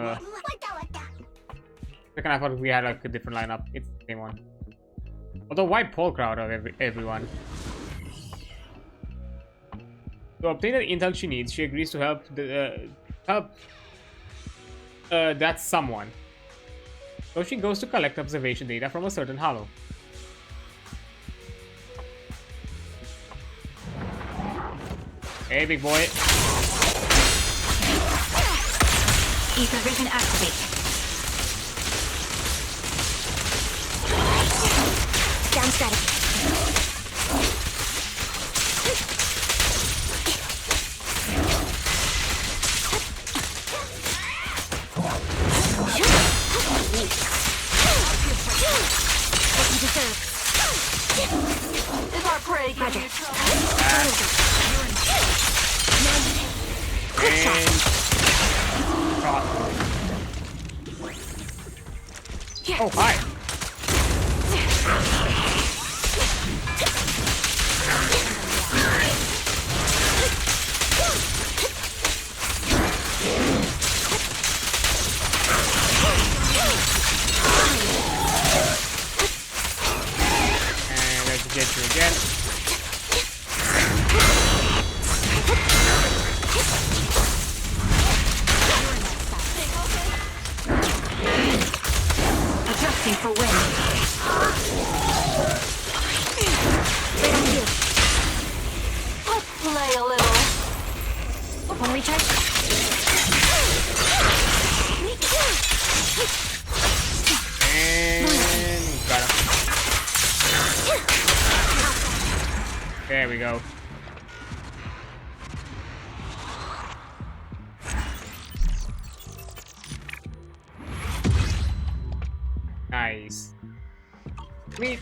Second, I thought we had like a different lineup. It's the same one. Although, why pull crowd of everyone? To obtain the intel she needs, she agrees to help that someone. So she goes to collect observation data from a certain hollow. Hey, big boy. Ether vision activate. Down strategy. What you deserve. Is our prey giving you trouble? Oh, hi. And let's get you again. Adjusting for wind. Wait on you. Let's play a little. One recharge. And got him. There we go. Nice. Neat.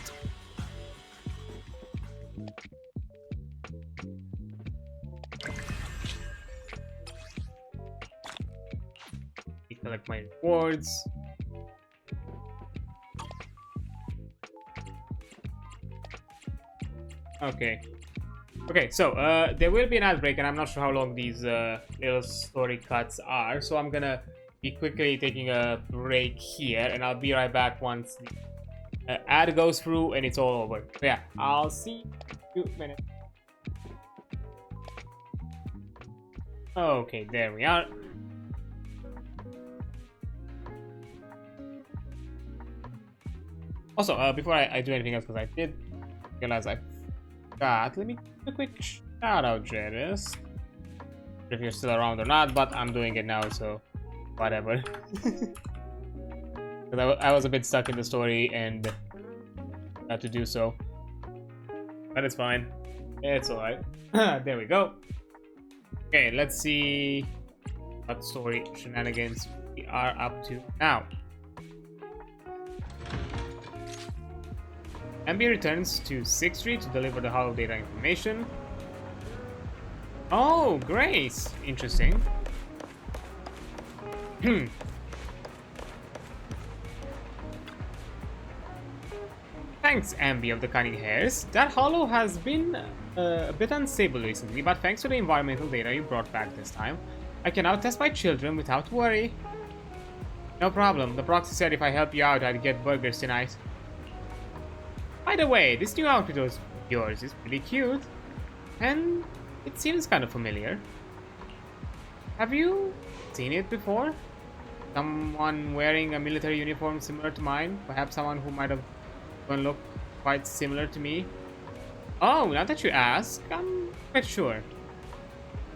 Collect my rewards. Okay. Okay, so there will be an ad break, and I'm not sure how long these little story cuts are, so I'm gonna be quickly taking a break here, and I'll be right back once the ad goes through and it's all over. So yeah, I'll see you in a minute. Okay, there we are. Also, before I do anything else, because I did realize I forgot, let me do a quick shout out, Jairus. If you're still around or not, but I'm doing it now, so whatever. Because I was a bit stuck in the story and had to do so. But it's fine. It's alright. There we go. Okay, let's see what story shenanigans we are up to now. Ambi returns to 6th Street to deliver the hollow data information. Oh, Grace! Interesting. Thanks, Ambi of the Cunning Hairs. That hollow has been a bit unstable recently, but thanks to the environmental data you brought back this time, I can now test my children without worry. No problem. The proxy said if I help you out, I'd get burgers tonight. By the way, this new outfit of yours is pretty cute. And it seems kind of familiar. Have you seen it before? Someone wearing a military uniform similar to mine? Perhaps someone who might have gonna look quite similar to me? Oh, now that you ask, I'm quite sure.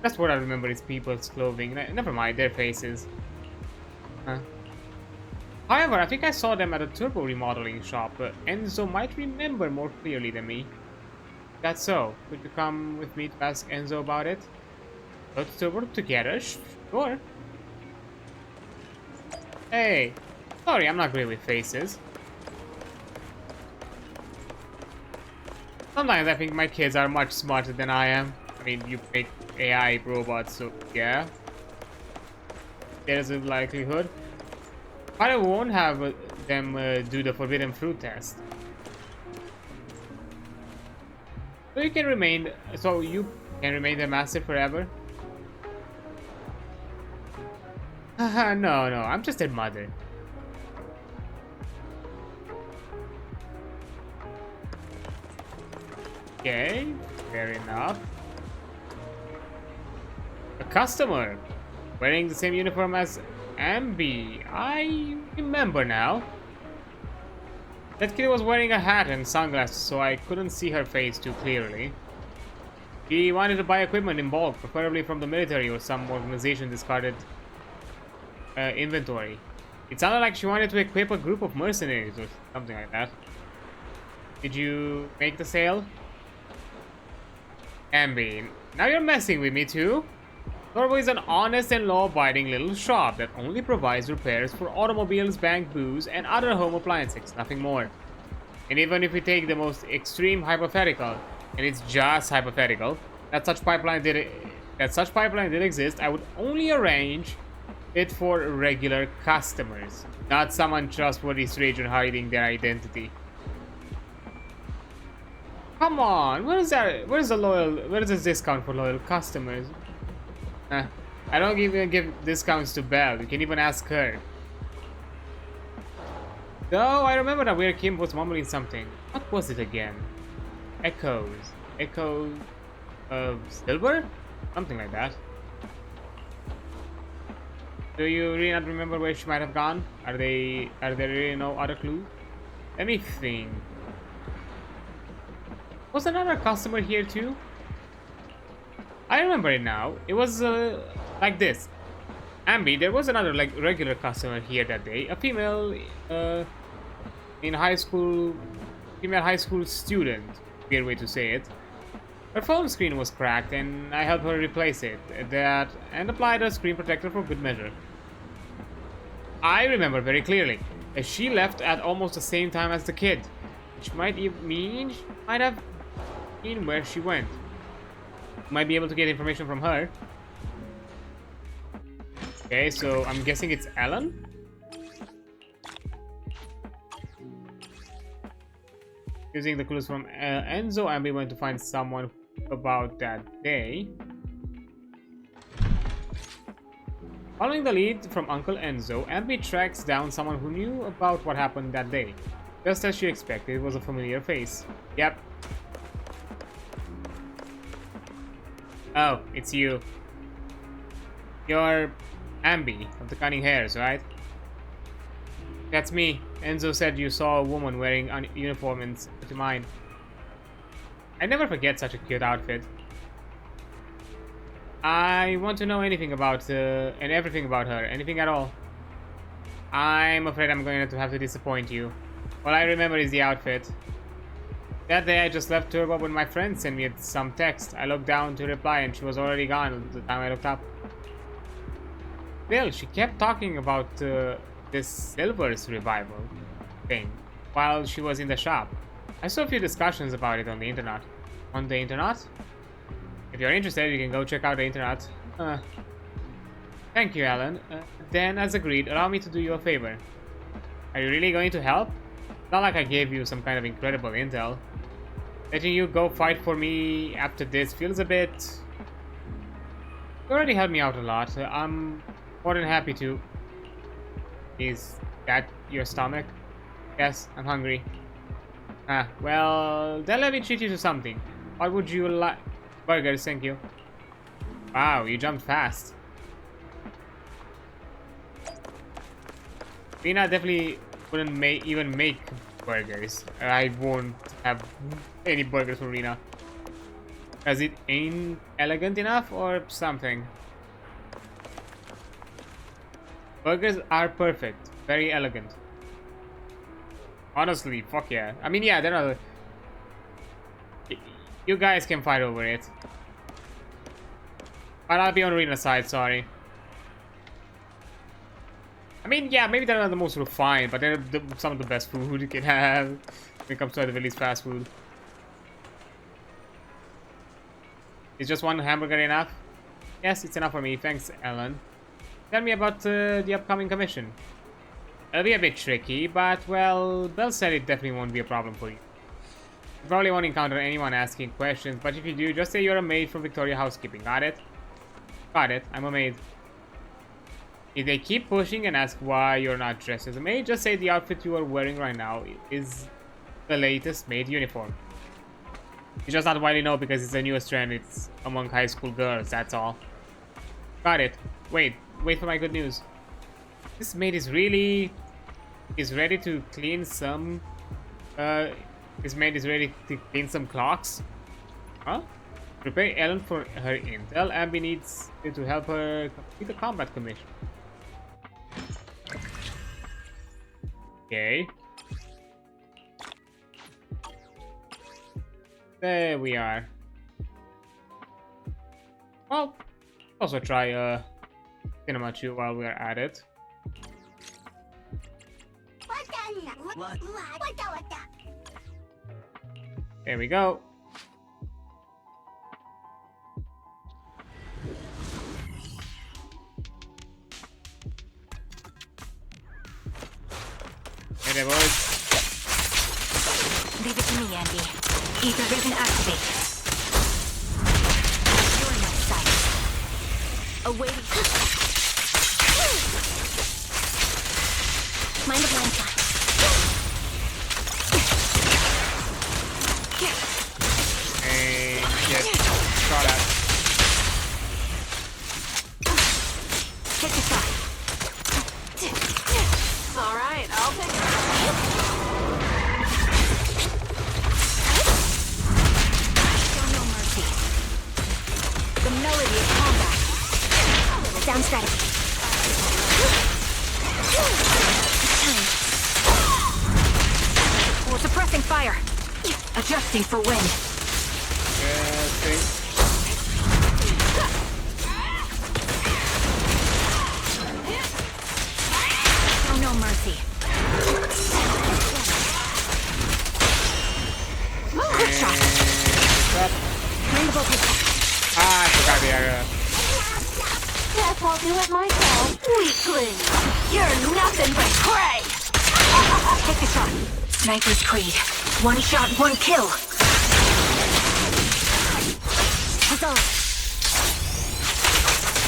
That's what I remember is people's clothing. Never mind, their faces. Huh. However, I think I saw them at a turbo remodeling shop. Enzo might remember more clearly than me. That's so. Could you come with me to ask Enzo about it? Let's to work together? Sure. Hey. Sorry, I'm not great with faces. Sometimes I think my kids are much smarter than I am. I mean, you make AI robots, so yeah. There's a likelihood. But I won't have them do the forbidden fruit test. So you can remain the master forever? No, I'm just a mother. Okay, fair enough. A customer wearing the same uniform as Ambi. I remember now. That kid was wearing a hat and sunglasses, so I couldn't see her face too clearly. She wanted to buy equipment in bulk, preferably from the military or some organization discarded inventory. It sounded like she wanted to equip a group of mercenaries or something like that. Did you make the sale? Ambi, now you're messing with me too? Norway is an honest and law-abiding little shop that only provides repairs for automobiles, bank booze, and other home appliances, nothing more. And even if we take the most extreme hypothetical, and it's just hypothetical, that such pipeline did exist, I would only arrange it for regular customers, not some untrustworthy stranger hiding their identity. Come on, where is the discount for loyal customers? I don't even give discounts to Belle. You can even ask her. Though I remember that where Kim was mumbling something. What was it again? Echoes of silver? Something like that. Do you really not remember where she might have gone? Are there really no other clues? Let me think. Was another customer here too? I remember it now. It was like this. Ambi, there was another like regular customer here that day. A female female high school student. Weird way to say it. Her phone screen was cracked and I helped her replace it. And applied a screen protector for good measure. I remember very clearly that she left at almost the same time as the kid. Which might have been where she went. Might be able to get information from her. Okay, so I'm guessing it's Ellen. Using the clues from Enzo, Ambi went to find someone about that day. Following the lead from Uncle Enzo, Ambi tracks down someone who knew about what happened that day. Just as she expected, it was a familiar face. Yep. Oh, it's you. You're Ambi of the Cunning Hairs, right? That's me. Enzo said you saw a woman wearing a uniform and to mine. I never forget such a cute outfit. I want to know anything about and everything about her. Anything at all. I'm afraid I'm going to have to disappoint you. All I remember is the outfit. That day I just left Turbo when my friend sent me some text. I looked down to reply and she was already gone at the time I looked up. Still, she kept talking about this Silver's revival thing while she was in the shop. I saw a few discussions about it on the internet. On the internet? If you're interested, you can go check out the internet. Thank you, Alan. Then, as agreed, allow me to do you a favor. Are you really going to help? It's not like I gave you some kind of incredible intel. Letting you go fight for me after this feels a bit... You already helped me out a lot. I'm more than happy to. Is that your stomach? Yes, I'm hungry. Well, then let me treat you to something. What would you like? Burgers, thank you. Wow, you jumped fast. Rena definitely wouldn't even make burgers. I won't have any burgers for Rena. Because it ain't elegant enough or something. Burgers are perfect. Very elegant. Honestly, fuck yeah. I mean, yeah, there are... You guys can fight over it. But I'll be on Rena's side, sorry. I mean, yeah, maybe they're not the most refined, but they're some of the best food you can have when it comes to at the least fast food. Is just one hamburger enough? Yes, it's enough for me. Thanks, Ellen. Tell me about the upcoming commission. It'll be a bit tricky, but, well, Belle said it definitely won't be a problem for you. You probably won't encounter anyone asking questions, but if you do, just say you're a maid from Victoria Housekeeping. Got it? Got it. I'm a maid. If they keep pushing and ask why you're not dressed as a maid, just say the outfit you are wearing right now is the latest maid uniform. It's just not widely known because it's the newest trend. It's among high school girls, that's all. Got it. Wait for my good news. This maid is ready to clean some this maid is ready to clean some clocks. Huh? Prepare Ellen for her intel. Abby needs you to help her complete the combat commission. Okay. There we are. Well, also try Cinema Chew while we're at it. There we go. Hey there, boys. Leave it to me, Andy. Ether vision activate. You're in my sight. Awaiting. Mind the blind spot. And get shot at. Take the shot. It's alright, I'll take it. Show no mercy. The melody of combat. Down strategy. We're suppressing fire. Adjusting for wind. Show no mercy. Quick shot. Rainbow pistol. Ah, I forgot the area. Guess I'll do it myself. Weakling! You're nothing but prey! Take the shot. Sniper's Creed. One shot, one kill. Huzzah!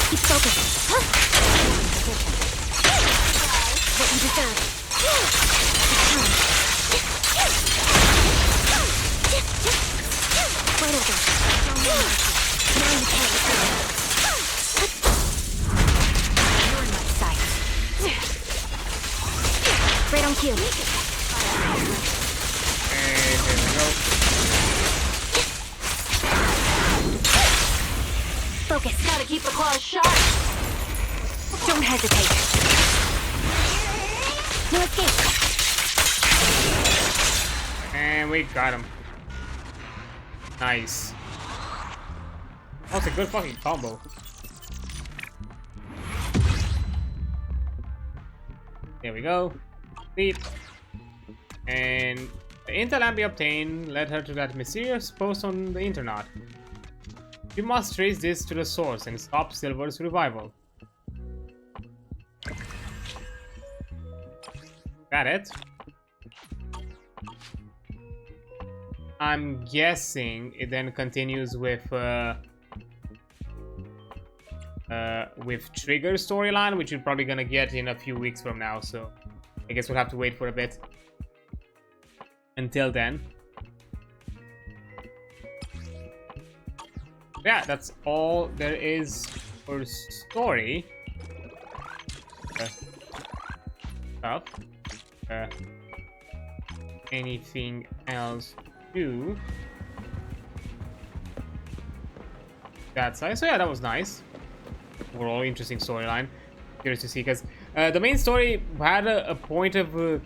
Keep focused. What you deserve. Right over. Now you can't. You're in my sight. Right on cue. And there we go. Focus. Gotta keep the claws sharp. Don't hesitate. No escape. And we got him. Nice. That's a good fucking combo. There we go. Complete. And the intel Ambi obtained led her to that mysterious post on the internet. You must trace this to the source and stop Silver's revival. Got it? I'm guessing it then continues with Trigger storyline, which we're probably gonna get in a few weeks from now. So I guess we'll have to wait for a bit. Until then. Yeah, that's all there is for story. Stuff. Anything else to that side? So yeah, that was nice. Overall, interesting storyline. Curious to see, because the main story had a point of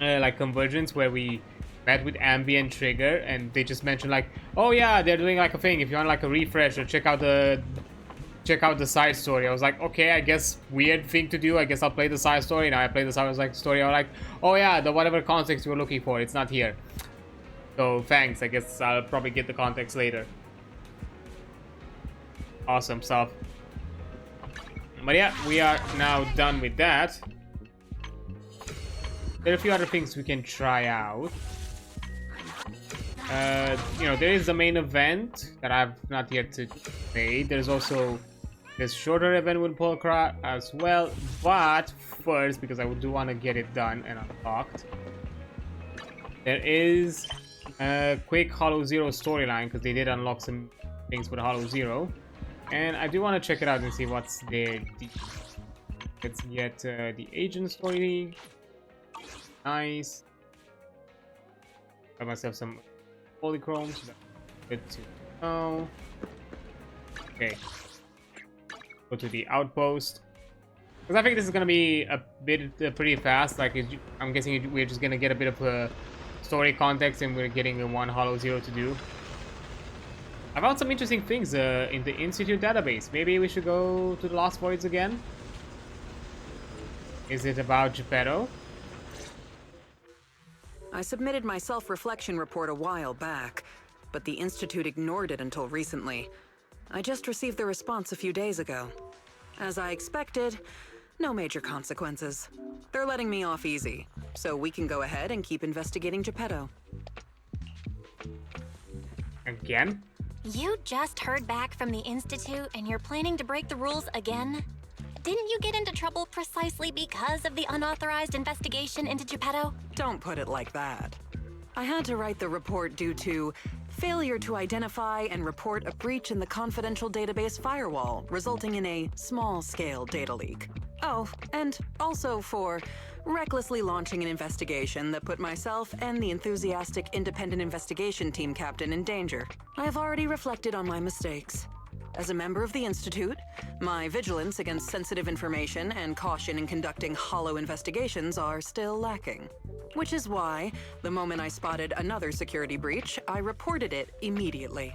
like convergence where we met with Ambi and Trigger, and they just mentioned like, oh yeah, they're doing like a thing. If you want like a refresh or check out the side story. I was like, okay, I guess weird thing to do. I guess I'll play the side story. Now I play the side story. I'm like, oh yeah, the whatever context you were looking for, it's not here. So thanks. I guess I'll probably get the context later. Awesome stuff. But yeah, we are now done with that. There are a few other things we can try out. You know, there is the main event that I've not yet to play. There's also this shorter event with Polkra as well. But first, because I do want to get it done and unlocked, there is a quick Hollow Zero storyline, because they did unlock some things with Hollow Zero. And I do want to check it out and see what's there. Let's get the agent story. Nice. Got myself some polychromes. So good to know. Okay. Go to the outpost. Because I think this is going to be a bit pretty fast. Like, I'm guessing we're just going to get a bit of a story context, and we're getting one Hollow Zero to do. I found some interesting things in the Institute database. Maybe we should go to the Lost Voids again. Is it about Geppetto? I submitted my self-reflection report a while back, but the Institute ignored it until recently. I just received the response a few days ago. As I expected, no major consequences. They're letting me off easy, so we can go ahead and keep investigating Geppetto. Again? You just heard back from the Institute and you're planning to break the rules again? Didn't you get into trouble precisely because of the unauthorized investigation into Geppetto? Don't put it like that. I had to write the report due to failure to identify and report a breach in the confidential database firewall, resulting in a small-scale data leak. Oh, and also for recklessly launching an investigation that put myself and the enthusiastic independent investigation team captain in danger. I have already reflected on my mistakes. As a member of the Institute, my vigilance against sensitive information and caution in conducting hollow investigations are still lacking. Which is why, the moment I spotted another security breach, I reported it immediately.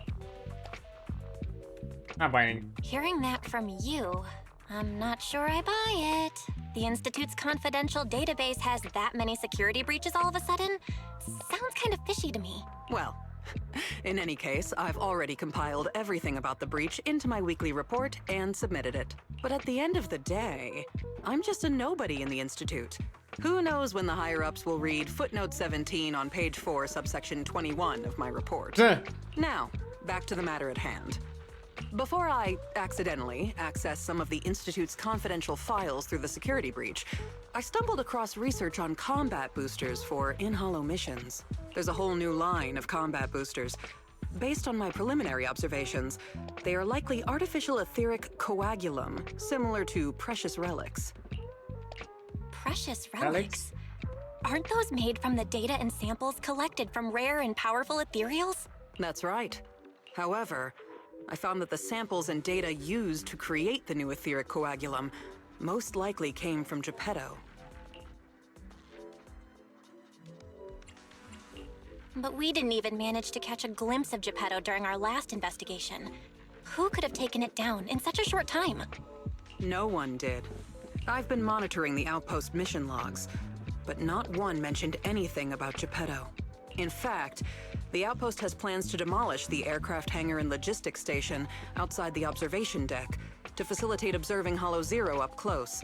Not buying. Hearing that from you, I'm not sure I buy it. The Institute's confidential database has that many security breaches all of a sudden? Sounds kind of fishy to me. Well, in any case, I've already compiled everything about the breach into my weekly report and submitted it. But at the end of the day, I'm just a nobody in the Institute. Who knows when the higher-ups will read footnote 17 on page 4, subsection 21 of my report. Now, back to the matter at hand. Before I accidentally accessed some of the Institute's confidential files through the security breach, I stumbled across research on combat boosters for in-hollow missions. There's a whole new line of combat boosters. Based on my preliminary observations, they are likely artificial etheric coagulum, similar to precious relics. Precious relics? Aren't those made from the data and samples collected from rare and powerful ethereals? That's right. However, I found that the samples and data used to create the new etheric coagulum most likely came from Geppetto. But we didn't even manage to catch a glimpse of Geppetto during our last investigation. Who could have taken it down in such a short time? No one did. I've been monitoring the outpost mission logs, but not one mentioned anything about Geppetto. In fact, the outpost has plans to demolish the aircraft hangar and logistics station outside the observation deck to facilitate observing Hollow Zero up close.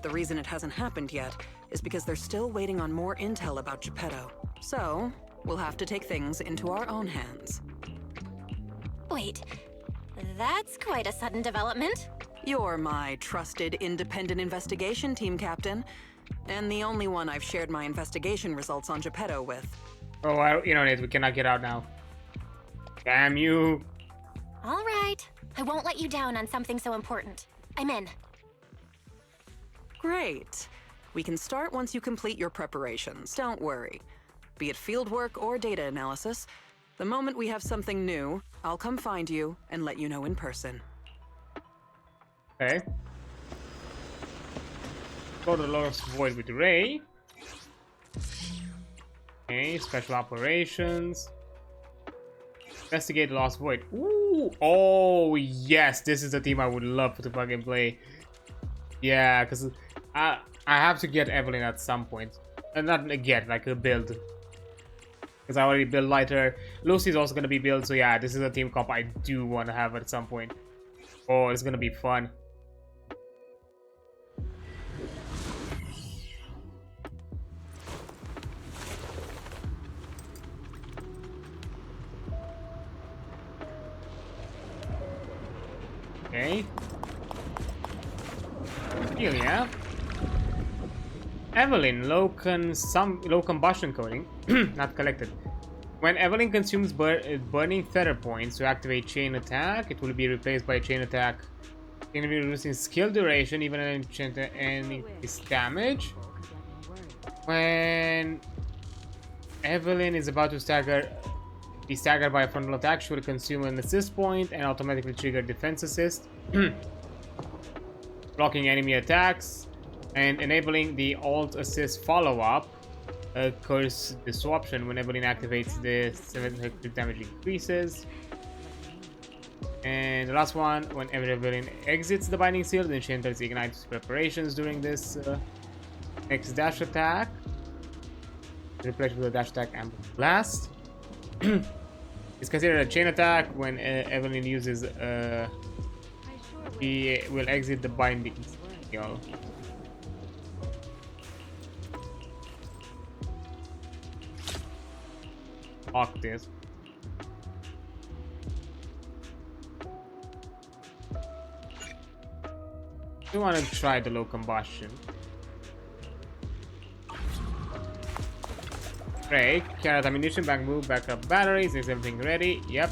The reason it hasn't happened yet is because they're still waiting on more intel about Geppetto. So, we'll have to take things into our own hands. Wait, that's quite a sudden development. You're my trusted independent investigation team captain, and the only one I've shared my investigation results on Geppetto with. Oh, you know, we cannot get out now. Damn you. All right. I won't let you down on something so important. I'm in. Great. We can start once you complete your preparations. Don't worry. Be it fieldwork or data analysis, the moment we have something new, I'll come find you and let you know in person. Okay. Go to the Lost Void with Ray. Okay, special operations. Investigate the Lost Void. Ooh, oh yes, this is the team I would love to fucking play. Yeah, because I have to get Evelyn at some point. And not get, like a build. Because I already built lighter. Lucy's also gonna be built, so yeah, this is a team comp I do want to have at some point. Oh, it's gonna be fun. Okay. Celia. Evelyn, low combustion coating, not collected. When Evelyn consumes burning feather points to activate chain attack, it will be replaced by a chain attack. It can be reducing skill duration, even an enchanter, and increase damage. When Evelyn is about to be staggered by a frontal attack, she will consume an assist point and automatically trigger defense assist, blocking enemy attacks and enabling the alt assist follow-up. Curse disruption. When Evelyn activates, the 7 damage increases. And the last one, when Evelyn exits the binding seal, the enchanter ignites preparations during this next dash attack. Replace with a dash attack and blast. It's considered a chain attack. When Evelyn uses he will exit the binding seal. Lock this. We want to try the low combustion. Break. Carrot ammunition, back move, backup batteries. Is everything ready? Yep.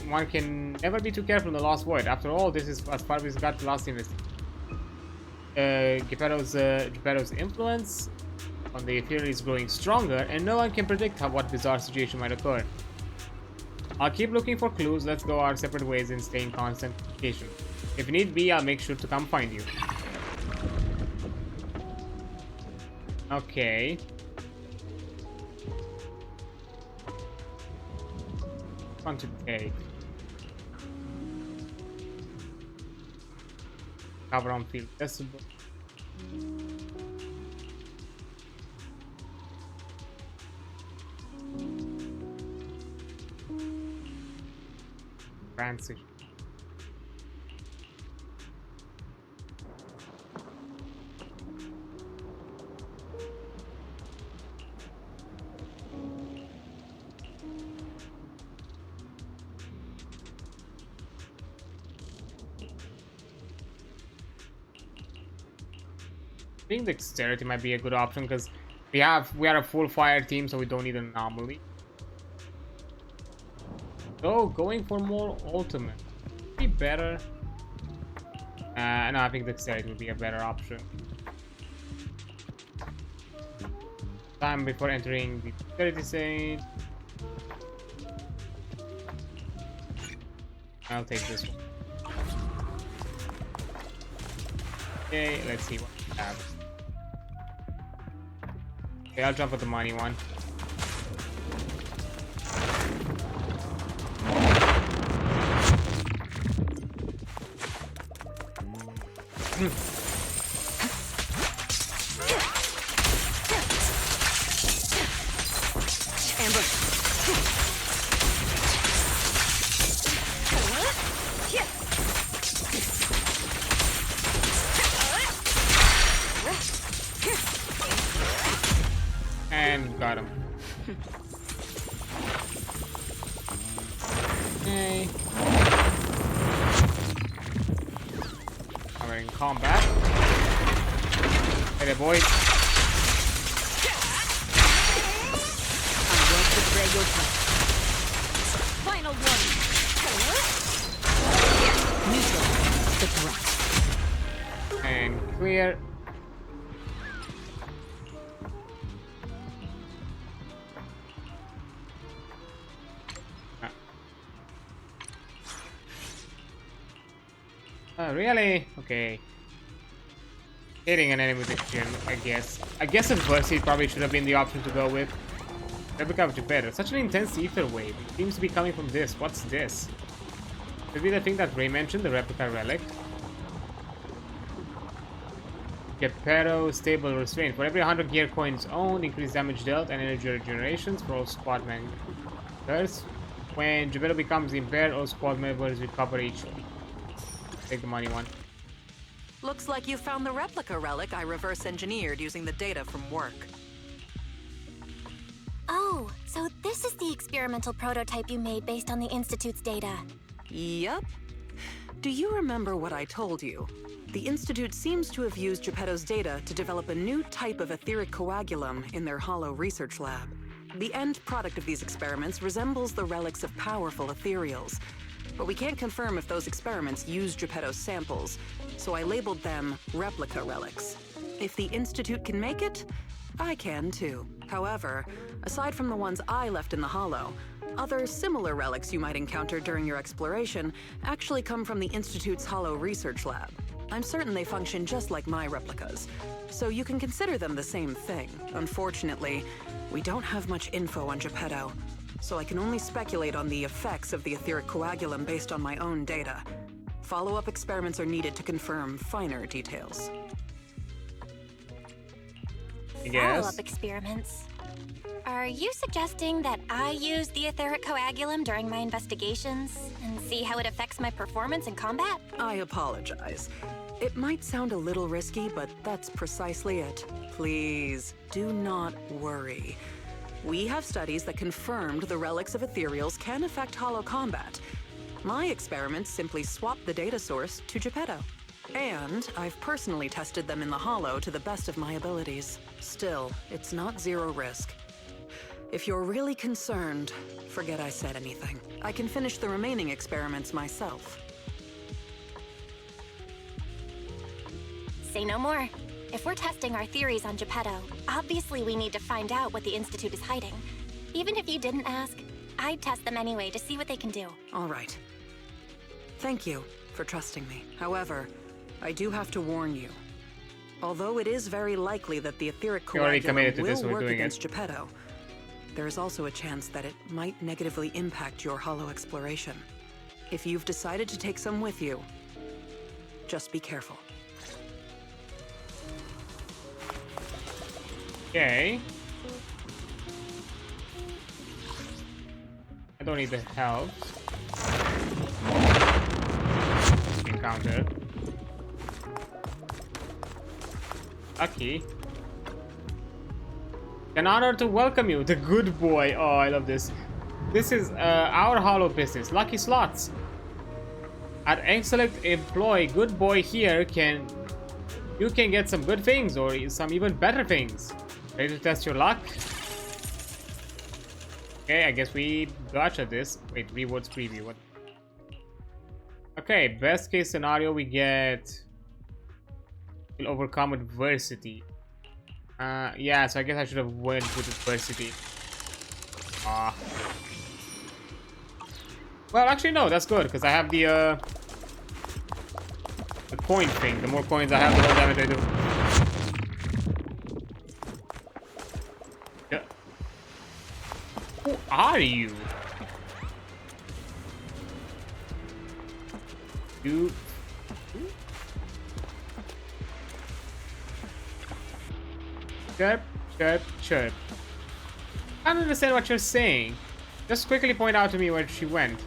One can never be too careful in the Lost Void. After all, this is as far as we've got the last investigation. Geppetto's influence on the theory is growing stronger, and no one can predict what bizarre situation might occur. I'll keep looking for clues. Let's go our separate ways and stay in constant communication. If need be, I'll make sure to come find you. Okay. Want to take. Cover on field decibel. Transition. I think dexterity might be a good option because we are a full fire team, so we don't need an anomaly. So going for more ultimate would be better. No, I think dexterity would be a better option. Time before entering the dexterity stage. I'll take this one. Okay, let's see what we have. Okay, I'll jump with the money one. And got him. Okay. We're in combat. Hey there, boy. Final one. Neutral. The threat. And clear. Oh, really? Okay. Hitting an enemy with a shield, I guess. I guess adversity probably should have been the option to go with. Replica of Geppetto. Such an intense ether wave. It seems to be coming from this. What's this? Could be the thing that Ray mentioned, the replica relic. Geppetto stable restraint. For every 100 gear coins owned, increased damage dealt and energy regenerations for all squad members. When Geppetto becomes impaired, all squad members recover HP. Take the money one. Looks like you found the replica relic I reverse engineered using the data from work. Oh, so this is the experimental prototype you made based on the Institute's data. Yup. Do you remember what I told you? The Institute seems to have used Geppetto's data to develop a new type of etheric coagulum in their hollow research lab. The end product of these experiments resembles the relics of powerful ethereals, but we can't confirm if those experiments used Geppetto's samples, so I labeled them replica relics. If the Institute can make it, I can too. However, aside from the ones I left in the hollow, other similar relics you might encounter during your exploration actually come from the Institute's hollow research lab. I'm certain they function just like my replicas, so you can consider them the same thing. Unfortunately, we don't have much info on Geppetto, so I can only speculate on the effects of the etheric coagulum based on my own data. Follow-up experiments are needed to confirm finer details. Follow-up experiments. Are you suggesting that I use the etheric coagulum during my investigations and see how it affects my performance in combat? I apologize. It might sound a little risky, but that's precisely it. Please, do not worry. We have studies that confirmed the relics of ethereals can affect hollow combat. My experiments simply swap the data source to Geppetto. And I've personally tested them in the hollow to the best of my abilities. Still, it's not zero risk. If you're really concerned, forget I said anything. I can finish the remaining experiments myself. Say no more. If we're testing our theories on Geppetto, obviously we need to find out what the Institute is hiding. Even if you didn't ask, I'd test them anyway to see what they can do. All right. Thank you for trusting me. However, I do have to warn you. Although it is very likely that the etheric coagulum will work against Geppetto, there is also a chance that it might negatively impact your hollow exploration. If you've decided to take some with you, just be careful. Okay. I don't need the help. Encounter. Lucky. An honor to welcome you, the good boy. Oh, I love this. This is our hollow business. Lucky slots. At excellent employ, good boy here you can get some good things or some even better things. Ready to test your luck? Okay, I guess we gacha this. Wait, rewards preview. What? Okay, best case scenario we get will overcome adversity. Yeah, so I guess I should have went with adversity. Well, actually no, that's good because I have the coin thing. The more coins I have, the more damage I do. Yeah. Who are you? You. Chirp, chirp, chirp. I don't understand what you're saying. Just quickly point out to me where she went.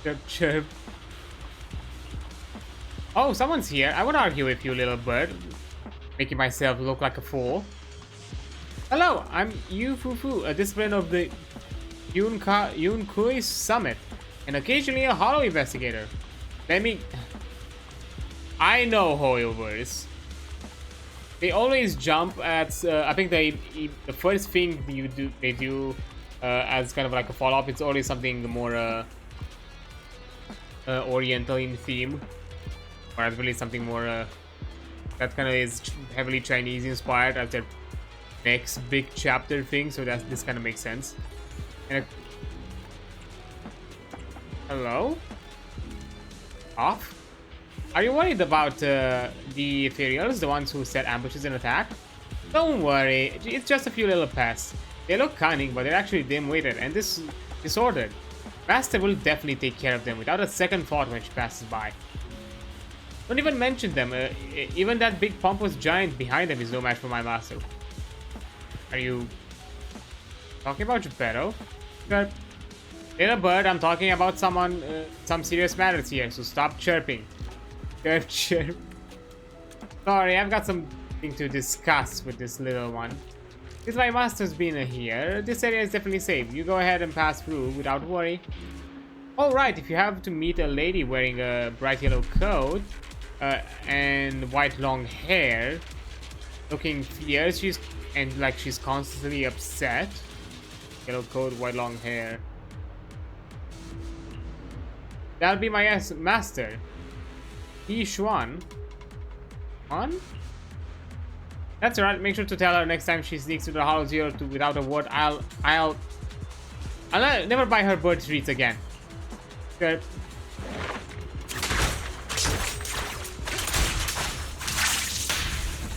Chirp, chirp. Oh, someone's here. I won't argue with you, little bird. Making myself look like a fool. Hello, I'm Yu Fufu, a discipline of the Yunkui Summit, and occasionally a hollow investigator. I know hoyovers. They always jump at. I think the first thing they do as kind of like a follow-up. It's always something more Oriental in theme, or at least something more that kind of is heavily Chinese inspired as their next big chapter thing. So that this kind of makes sense. And hello? Off? Are you worried about the ethereals, the ones who set ambushes and attack? Don't worry, it's just a few little pests. They look cunning, but they're actually dim-witted and disordered. Master will definitely take care of them without a second thought when she passes by. Don't even mention them. Even that big pompous giant behind them is no match for my master. Are you talking about Geppetto? Sure. Little bird, I'm talking about someone, some serious matters here, so stop chirping. Chirp, chirp. Sorry, I've got something to discuss with this little one. Since my master's been here, this area is definitely safe. You go ahead and pass through without worry. Alright, if you have to meet a lady wearing a bright yellow coat and white long hair, looking fierce, she's constantly upset. Yellow coat, white long hair. That'll be my master. Yi Xuan. On? That's right. Make sure to tell her next time she sneaks to the Hollow Zero without a word. I'll never buy her bird treats again. Good.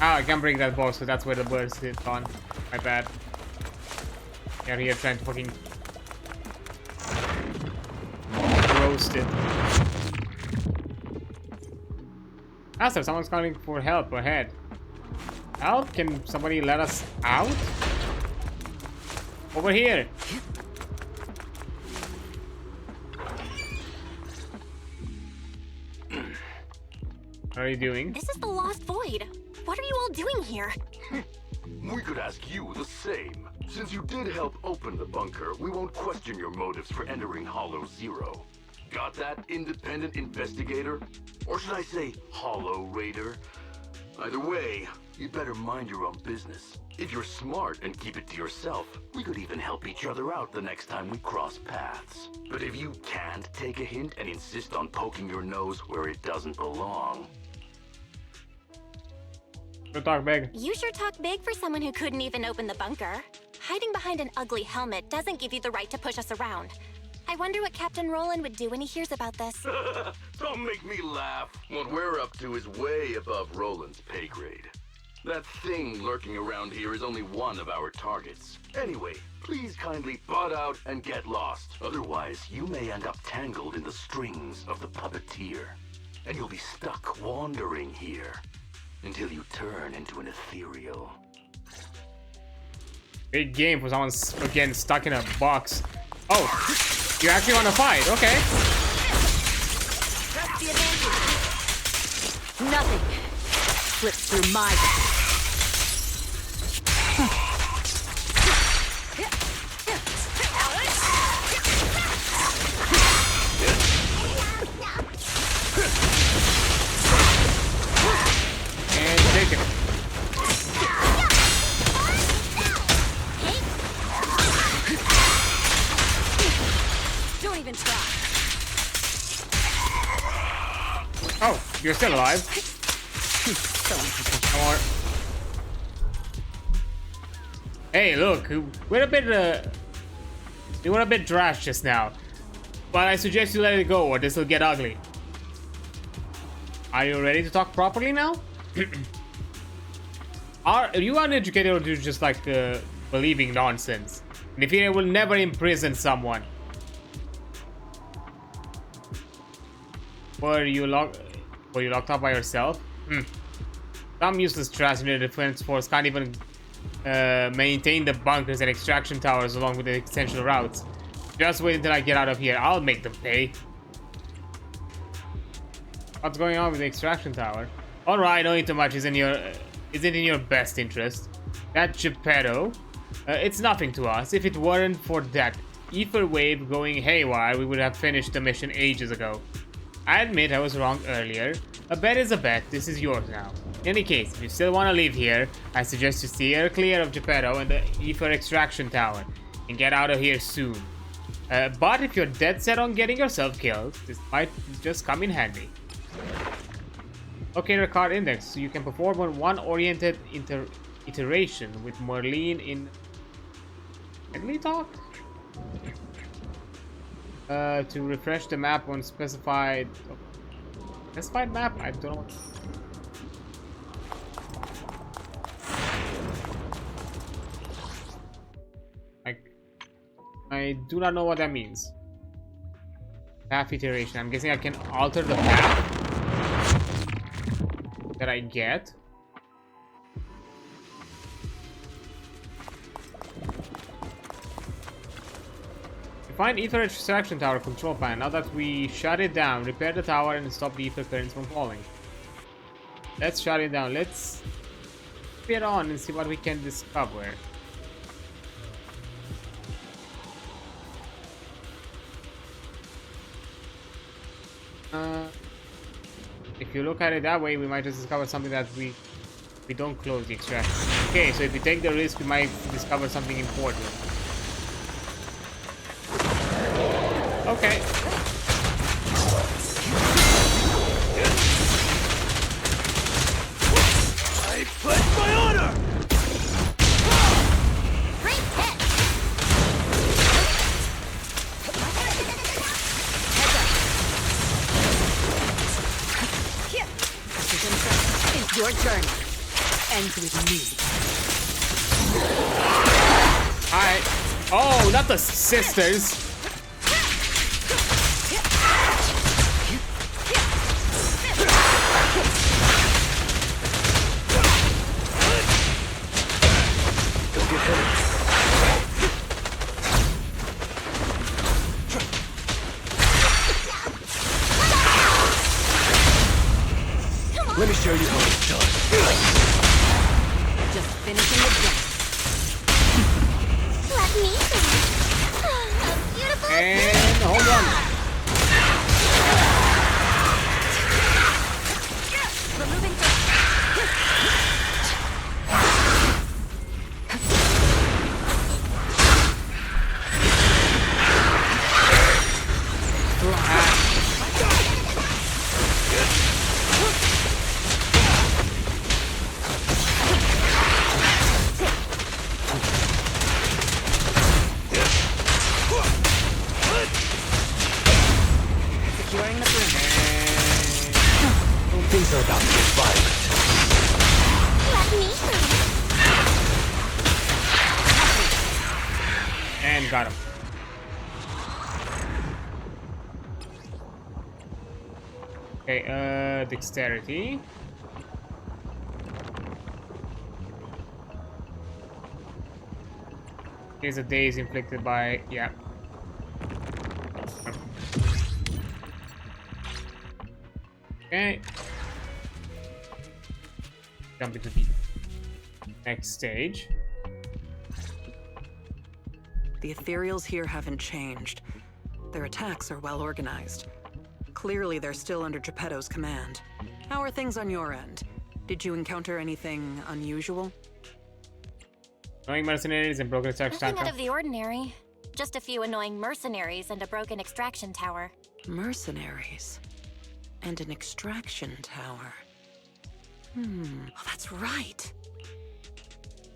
Ah, I can't break that box, so that's where the bird sits on. My bad. They're here trying to fucking roast it. Master, someone's calling for help ahead. Help? Can somebody let us out? Over here. What are you doing? This is the Lost Void. What are you all doing here? We could ask you the same. Since you did help open the bunker, we won't question your motives for entering Hollow Zero. Got that, independent investigator? Or should I say, Hollow Raider? Either way, you'd better mind your own business. If you're smart and keep it to yourself, we could even help each other out the next time we cross paths. But if you can't take a hint and insist on poking your nose where it doesn't belong... You talk big. You sure talk big for someone who couldn't even open the bunker. Hiding behind an ugly helmet doesn't give you the right to push us around. I wonder what Captain Roland would do when he hears about this. Don't make me laugh. What we're up to is way above Roland's pay grade. That thing lurking around here is only one of our targets. Anyway, please kindly butt out and get lost. Otherwise, you may end up tangled in the strings of the puppeteer. And you'll be stuck wandering here until you turn into an ethereal. Big game for someone again stuck in a box. Oh, you actually want to fight? Okay. That's the advantage. Nothing slips through my defense. And take it. Don't even try. Oh, you're still alive. Come on. Hey, look, we're a bit we were a bit trash just now, but I suggest you let it go, or this will get ugly. Are you ready to talk properly now? Are you uneducated, or do you just like believing nonsense? And if you will never imprison someone. Were you locked up by yourself? Some useless trash in the defense force can't even maintain the bunkers and extraction towers along with the essential routes. Just wait until I get out of here. I'll make them pay. What's going on with the extraction tower? Alright, knowing too much isn't in your best interest. That Geppetto, it's nothing to us. If it weren't for that ether wave going haywire, we would have finished the mission ages ago. I admit I was wrong earlier. A bet is a bet. This is yours now. In any case, if you still want to live here, I suggest you steer clear of Geppetto and the ether extraction tower and get out of here soon. But if you're dead set on getting yourself killed, this might just come in handy. Locator card index, so you can perform on one oriented iteration with Merlin in Friendly Talk? To refresh the map on specified map? I don't know. I do not know what that means. Path iteration. I'm guessing I can alter the path that I get. Find ether extraction tower control panel. Now that we shut it down, repair the tower and stop the ether currents from falling. Let's shut it down. Let's get on and see what we can discover. If you look at it that way, we might just discover something that we don't close the extraction. Okay, so if we take the risk, we might discover something important. Okay. I pledge my honor! Great hit! It's your turn. Ends with me. Alright. Oh, not the sisters. Let me show you how it's done. Just finishing the job. Let me see. Beautiful. And hold on. Removing Securing the perimeter. Things are about to get violent. Let me see. And got him. Okay, dexterity. Here's a daze inflicted by, yeah. Okay. Jump into the next stage. The ethereals here haven't changed. Their attacks are well organized. Clearly, they're still under Geppetto's command. How are things on your end? Did you encounter anything unusual? Annoying mercenaries and broken extraction Nothing out tower. of the ordinary. Just a few annoying mercenaries and a broken extraction tower. Mercenaries. And an extraction tower. Oh, that's right.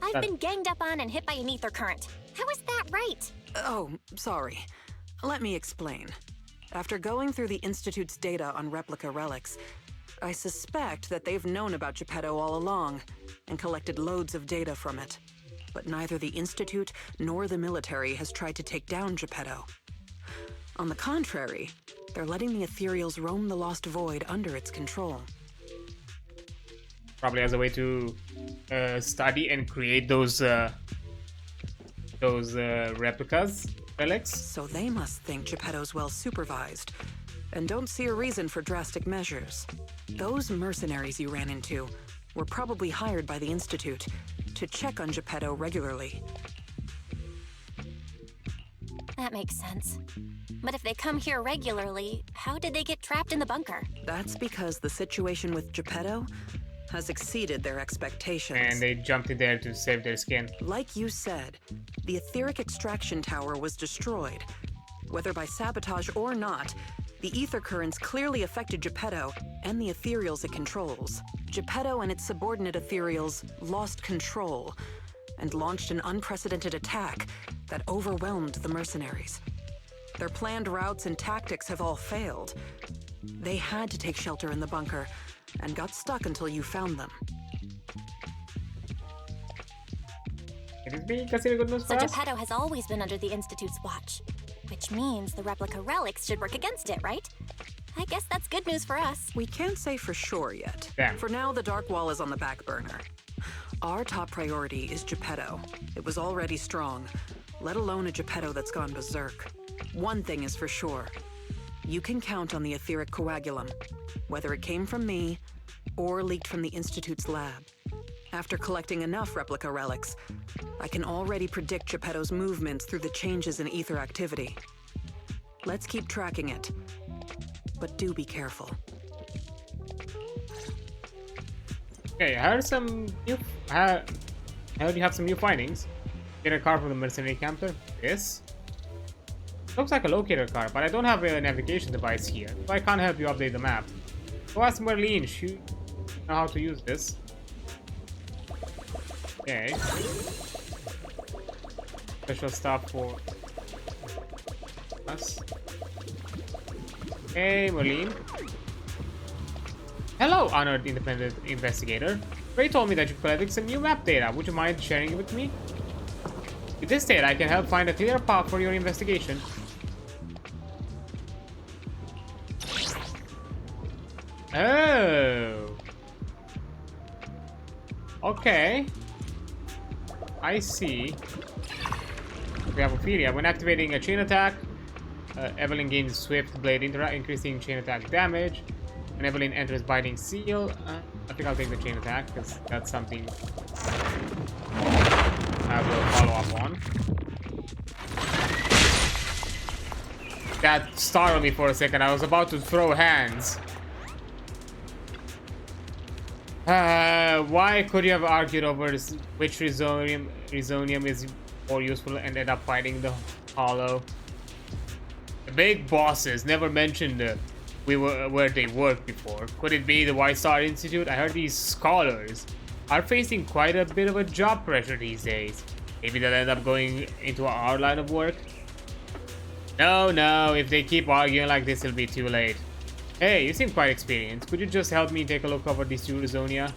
I've been ganged up on and hit by an ether current. How is that right? Oh, sorry. Let me explain. After going through the Institute's data on replica relics, I suspect that they've known about Geppetto all along and collected loads of data from it. But neither the Institute nor the military has tried to take down Geppetto. On the contrary, they're letting the ethereals roam the Lost Void under its control. probably as a way to study and create those replicas, relics. So they must think Geppetto's well supervised, and don't see a reason for drastic measures. Those mercenaries you ran into were probably hired by the Institute to check on Geppetto regularly. That makes sense. But if they come here regularly, how did they get trapped in the bunker? That's because the situation with Geppetto has exceeded their expectations. And they jumped in there to save their skin. Like you said, the etheric extraction tower was destroyed. Whether by sabotage or not, the ether currents clearly affected Geppetto and the ethereals it controls. Geppetto and its subordinate ethereals lost control and launched an unprecedented attack that overwhelmed the mercenaries. Their planned routes and tactics have all failed. They had to take shelter in the bunker and got stuck until you found them. It is being considered good news for So us? Geppetto has always been under the Institute's watch, which means the replica relics should work against it, right? I guess that's good news for us. We can't say for sure yet. Damn. For now, the Dark Wall is on the back burner. Our top priority is Geppetto. It was already strong, let alone a Geppetto that's gone berserk. One thing is for sure. You can count on the etheric coagulum, whether it came from me or leaked from the Institute's lab. After collecting enough replica relics, I can already predict Geppetto's movements through the changes in ether activity. Let's keep tracking it, but do be careful. Okay, I heard some new. I heard you have some new findings. Get a car from the mercenary camper. This looks like a locator car, but I don't have a navigation device here, so I can't help you update the map. Go ask Merlin. She know how to use this. Okay. Special stuff for us. Hey, Merlin. Hello, honored independent investigator. Ray told me that you collected some new map data. Would you mind sharing it with me? With this data, I can help find a clear path for your investigation. Oh. Okay. I see. We have Ophelia. When activating a chain attack, Evelyn gains Swift Blade Interact, increasing chain attack damage. When Evelyn enters Biting Seal, I think I'll take the chain attack because that's something I will follow up on. That startled me for a second. I was about to throw hands. Why could you have argued over this, which Resonium is more useful and end up fighting the Hollow? The big bosses never mentioned where they worked before. Could it be the White Star Institute? I heard these scholars are facing quite a bit of a job pressure these days. Maybe they'll end up going into our line of work. No, if they keep arguing like this, it'll be too late. Hey, you seem quite experienced. Could you just help me take a look over these two Resonia?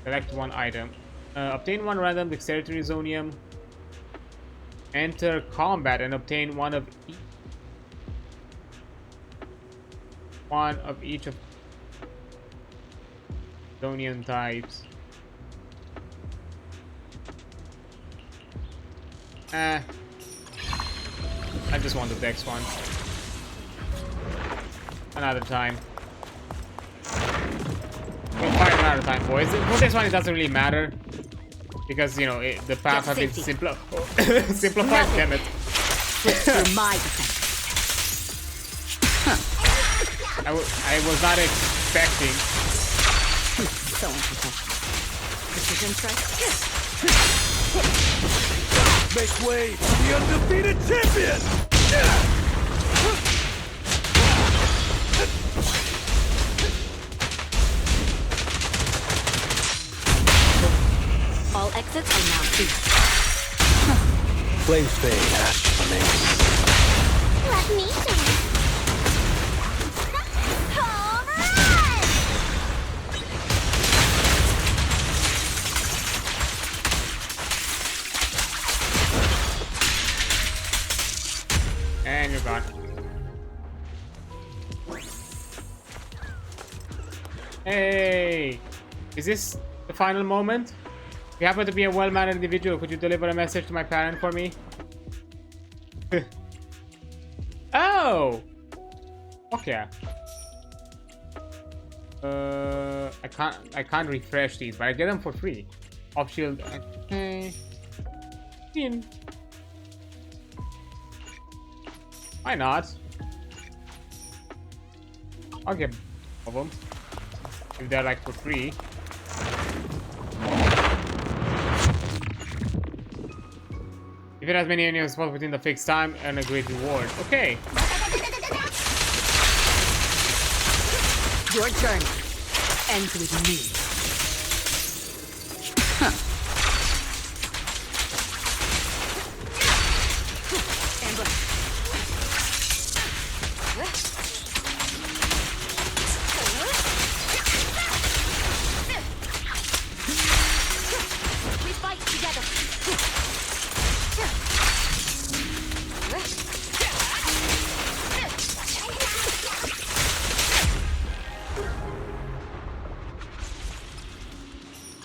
Select one item. Obtain one random dexterity Resonium. Enter combat and obtain one of each of Resonian types. I just want the dex one. Another time. We'll fight another time, boys. For this one, it doesn't really matter. Because, you know, the path has been simplified, damn it. Through my defense. I was not expecting. So unprofessional. Precision strike. Make way for the undefeated champion! All exits are now free. Flames fade, ash remains. Let me show you. And you're gone. Hey! Is this the final moment? If you happen to be a well-mannered individual, could you deliver a message to my parent for me? Oh! Okay. I can't refresh these, but I get them for free. Off shield. Okay. In. Why not? I'll get of them if they're like for free. If it has many enemies spot within the fixed time, earn a great reward. Okay. Your journey ends with me. We fight together.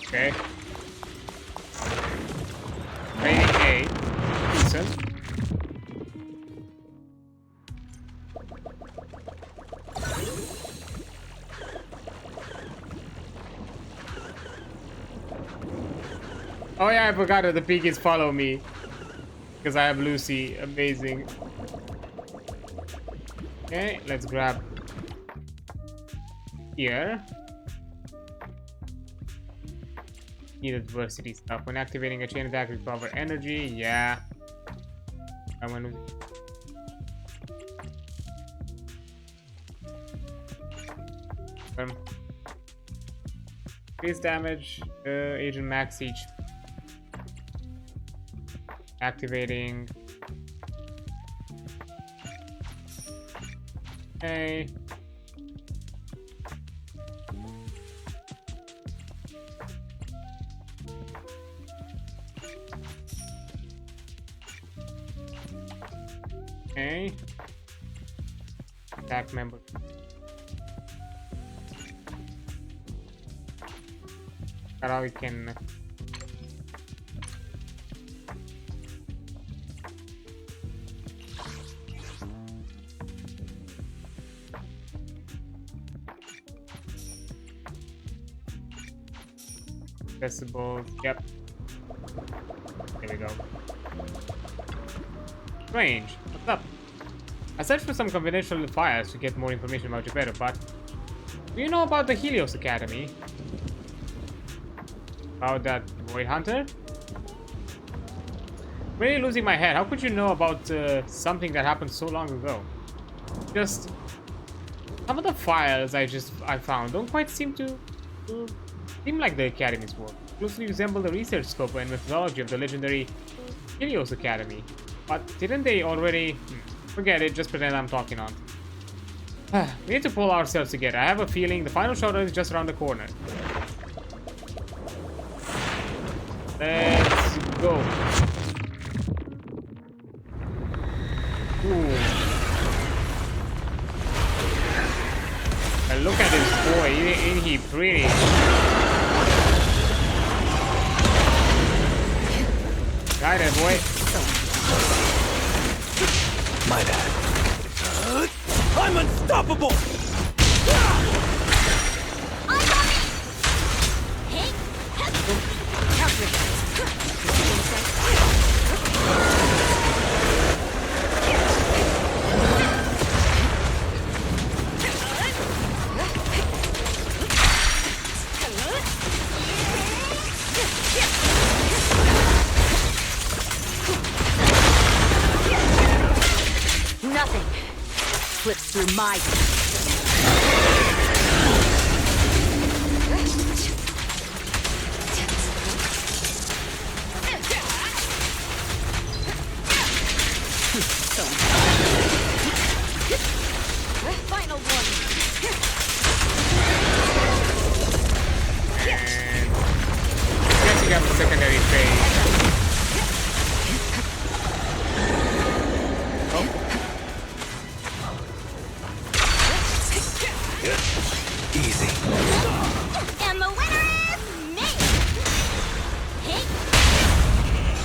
Okay. Rating A. Decent. Oh yeah, I forgot that the piggies follow me. Because I have Lucy. Amazing. Okay, let's grab here. Need adversity stuff. When activating a chain attack, recover energy. Yeah. I want to. Increase damage. Agent max each. Activating. Okay. Okay. Attack member. Now we can. Accessible. Yep. There we go. Strange. What's up? I searched for some confidential files to get more information about Geppetto, but do you know about the Helios Academy? About that Void Hunter? Really losing my head. How could you know about something that happened so long ago? Just some of the files I found don't quite seem like the Academy's work. Closely resemble the research scope and methodology of the legendary Helios Academy. But didn't they already... Forget it, just pretend I'm talking on. We need to pull ourselves together. I have a feeling the final showdown is just around the corner. Let's go. Ooh. And look at this boy, ain't he pretty? Got it, boy. My bad. I'm unstoppable! Nothing slips through my... Final one. And I guess you got the secondary phase. Easy. And the winner is...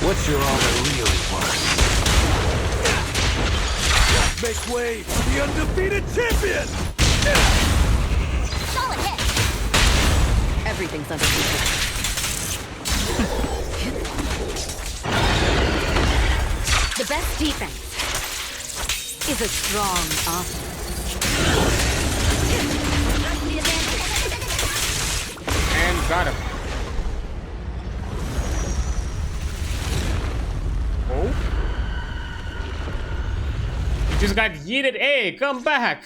What's your armor really worth? Make way for the undefeated champion! Solid hit! Everything's under control. The best defense is a strong offense. And got him. Oh? Just got yeeted. Hey, come back!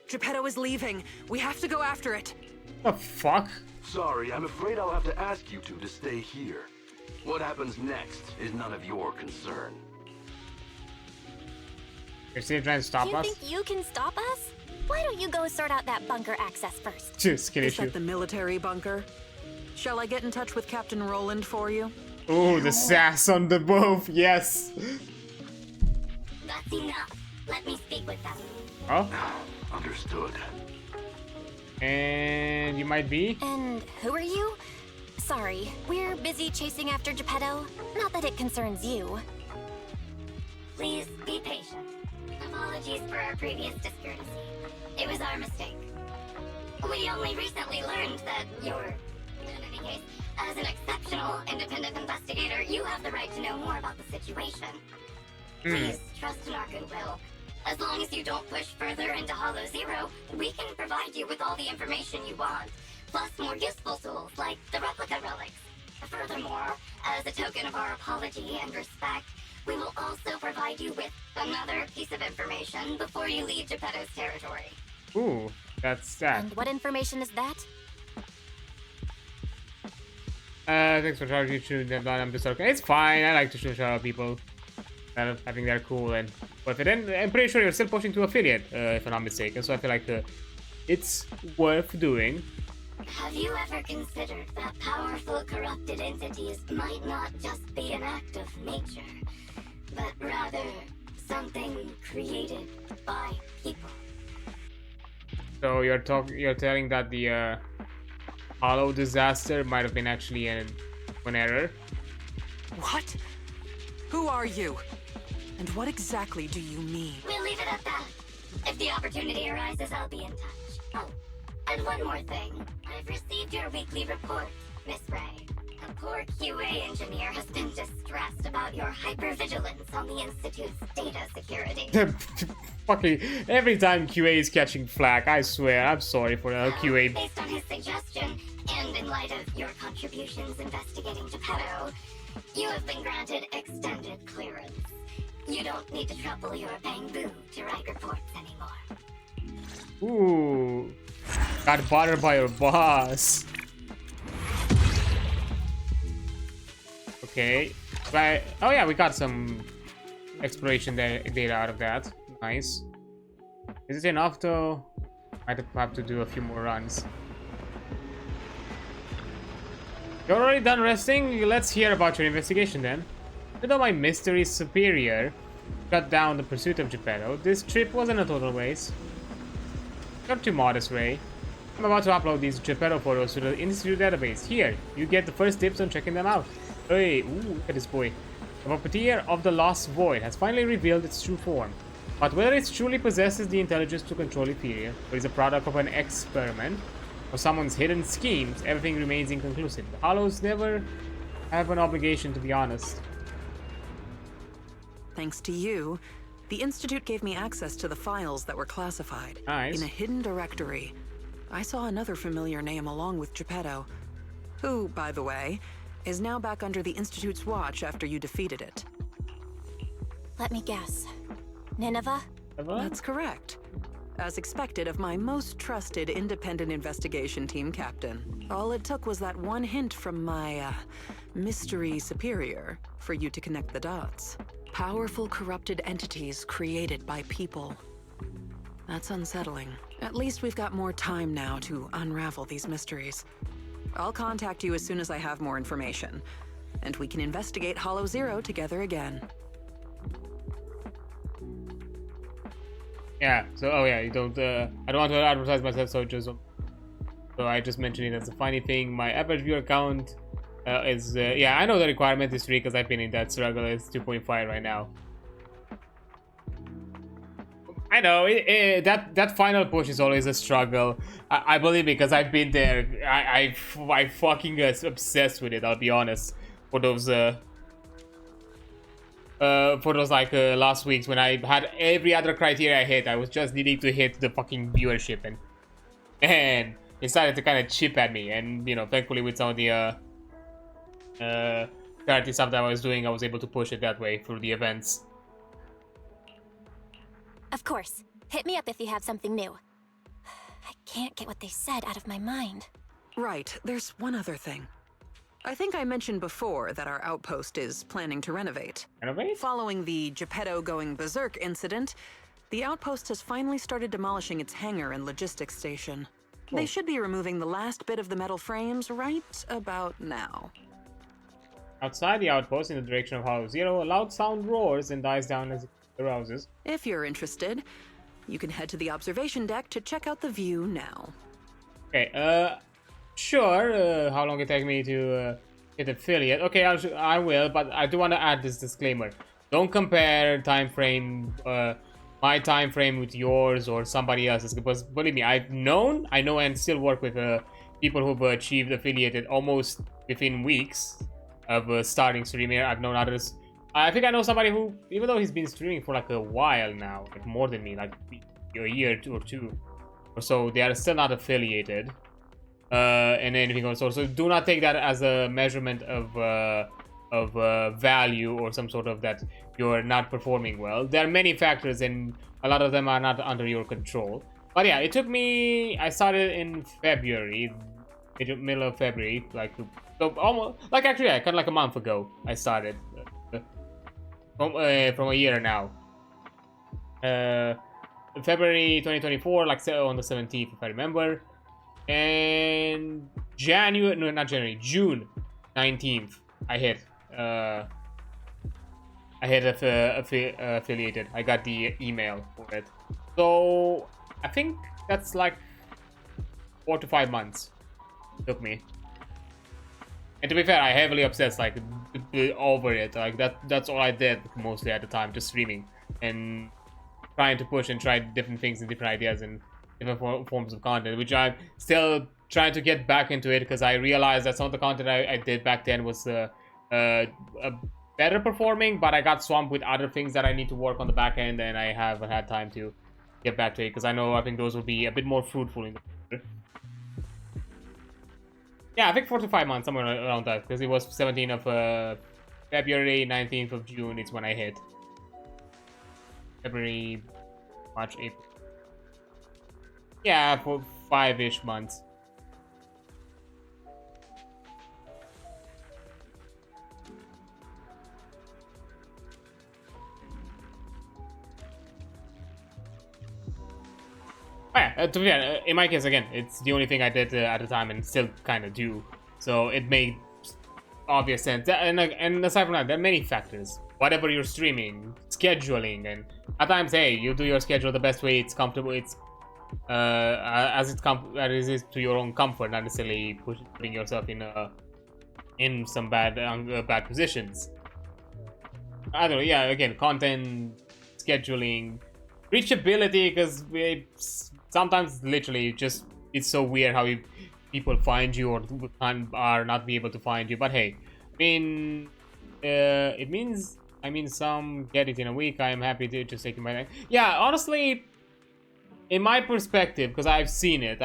Geppetto is leaving. We have to go after it. The fuck? Sorry, I'm afraid I'll have to ask you two to stay here. What happens next is none of your concern. You're still trying to stop You us? think you can stop us? Why don't you go sort out that bunker access first? Just kidding. Is that the military bunker? Shall I get in touch with Captain Roland for you? Oh, the sass on the both. Yes. That's enough. Let me speak with them. Oh. Understood. And you might be? And who are you? Sorry, we're busy chasing after Geppetto. Not that it concerns you. Please be patient. Apologies for our previous discourtesy. It was our mistake. We only recently learned that you're... In any case, as an exceptional independent investigator, you have the right to know more about the situation. Please trust in our goodwill. As long as you don't push further into Hollow Zero, we can provide you with all the information you want, plus more useful tools like the replica relics. Furthermore, as a token of our apology and respect, we will also provide you with another piece of information before you leave Geppetto's territory. Ooh, that's that. And what information is that? Thanks for shouting to them. I'm just okay. It's fine. I like to shout out people. I think they're cool and worth it. And I'm pretty sure you're still pushing to affiliate, if I'm not mistaken. So I feel like it's worth doing. Have you ever considered that powerful corrupted entities might not just be an act of nature, but rather something created by people? So you're telling that the Hollow disaster might have been actually an error? What? Who are you? And what exactly do you mean? We'll leave it at that. If the opportunity arises, I'll be in touch. Oh, and one more thing. I've received your weekly report, Miss Ray. A poor QA engineer has been distressed about your hypervigilance on the Institute's data security. Fucking every time QA is catching flack, I swear, I'm sorry for QA. Based on his suggestion, and in light of your contributions investigating Geppetto, you have been granted extended clearance. You don't need to trouble your bamboo to write reports anymore. Ooh, got bothered by your boss. Okay, but oh yeah, we got some exploration data out of that. Nice. Is it enough though? Might have to do a few more runs. You're already done resting? Let's hear about your investigation then. Even though my mystery superior cut down the pursuit of Geppetto, this trip wasn't a total waste. Not too modest, Ray. I'm about to upload these Geppetto photos to the Institute database. Here, you get the first tips on checking them out. Hey, ooh, look at this boy. The puppeteer of the Lost Void has finally revealed its true form. But whether it truly possesses the intelligence to control Etheria, or is a product of an experiment, or someone's hidden schemes, everything remains inconclusive. The Hollows never have an obligation to be honest. Thanks to you, the Institute gave me access to the files that were classified. Nice. In a hidden directory, I saw another familiar name along with Geppetto, who, by the way, is now back under the Institute's watch after you defeated it. Let me guess. Nineveh? That's correct. As expected of my most trusted independent investigation team captain. All it took was that one hint from my, mystery superior for you to connect the dots. Powerful corrupted entities created by people. That's unsettling. At least we've got more time now to unravel these mysteries. I'll contact you as soon as I have more information, and we can investigate Hollow Zero together again. Yeah, so, oh yeah, you don't, I don't want to advertise myself, so I just mentioned it as a funny thing. My average viewer count Yeah, I know the requirement is 3 because I've been in that struggle. It's 2.5 right now. I know that final push is always a struggle. I believe it because I've been there. I fucking obsessed with it. I'll be honest. For those like last weeks when I had every other criteria I hit, I was just needing to hit the fucking viewership, and it started to kind of chip at me. And you know, thankfully with some of the charity stuff that I was doing, I was able to push it that way through the events. Of course. Hit me up if you have something new. I can't get what they said out of my mind. Right, there's one other thing. I think I mentioned before that our outpost is planning to renovate. Renovate? Following the Geppetto going berserk incident, the outpost has finally started demolishing its hangar and logistics station. Oh. They should be removing the last bit of the metal frames right about now. Outside the outpost, in the direction of Hollow Zero, a loud sound roars and dies down as it arouses. If you're interested, you can head to the observation deck to check out the view now. Okay, sure. How long it take me to hit affiliate? Okay, I will, but I do want to add this disclaimer. Don't compare time frame, my time frame with yours or somebody else's, because believe me, I know and still work with people who've achieved affiliated almost within weeks of starting streaming. I've known others. I think I know somebody who, even though he's been streaming for like a while now, like more than me, like a year or two or so, they are still not affiliated. And anything else. So do not take that as a measurement of value or some sort of that you're not performing well. There are many factors, and a lot of them are not under your control. But yeah, it took me. I started in February, middle of February, like so almost like actually, yeah, kind of like a month ago. I started. From a year now. February 2024, like on the 17th, if I remember. And June 19th, I hit affiliated. I got the email for it. So I think that's like 4 to 5 months it took me. And to be fair, I heavily obsessed like over it. Like that's all I did mostly at the time, just streaming and trying to push and try different things and different ideas and different forms of content, which I'm still trying to get back into it because I realized that some of the content I did back then was better performing, but I got swamped with other things that I need to work on the back end, and I haven't had time to get back to it because I think those will be a bit more fruitful in the future. Yeah, I think 4 to 5 months, somewhere around that, because it was 17th of February, 19th of June, it's when I hit. February, March, April. Yeah, for 5-ish months. Oh yeah, to be fair, in my case, again, it's the only thing I did at the time and still kind of do. So it made obvious sense. And aside from that, there are many factors. Whatever you're streaming, scheduling, and at times, hey, you do your schedule the best way it's comfortable. It's as it is to your own comfort, not necessarily putting yourself in some bad positions. I don't know. Yeah, again, content, scheduling, reachability, because sometimes literally just it's so weird how people find you or are not be able to find you. But hey, I mean, it means some get it in a week. I am happy to just take my time. Yeah, honestly, in my perspective, because I've seen it,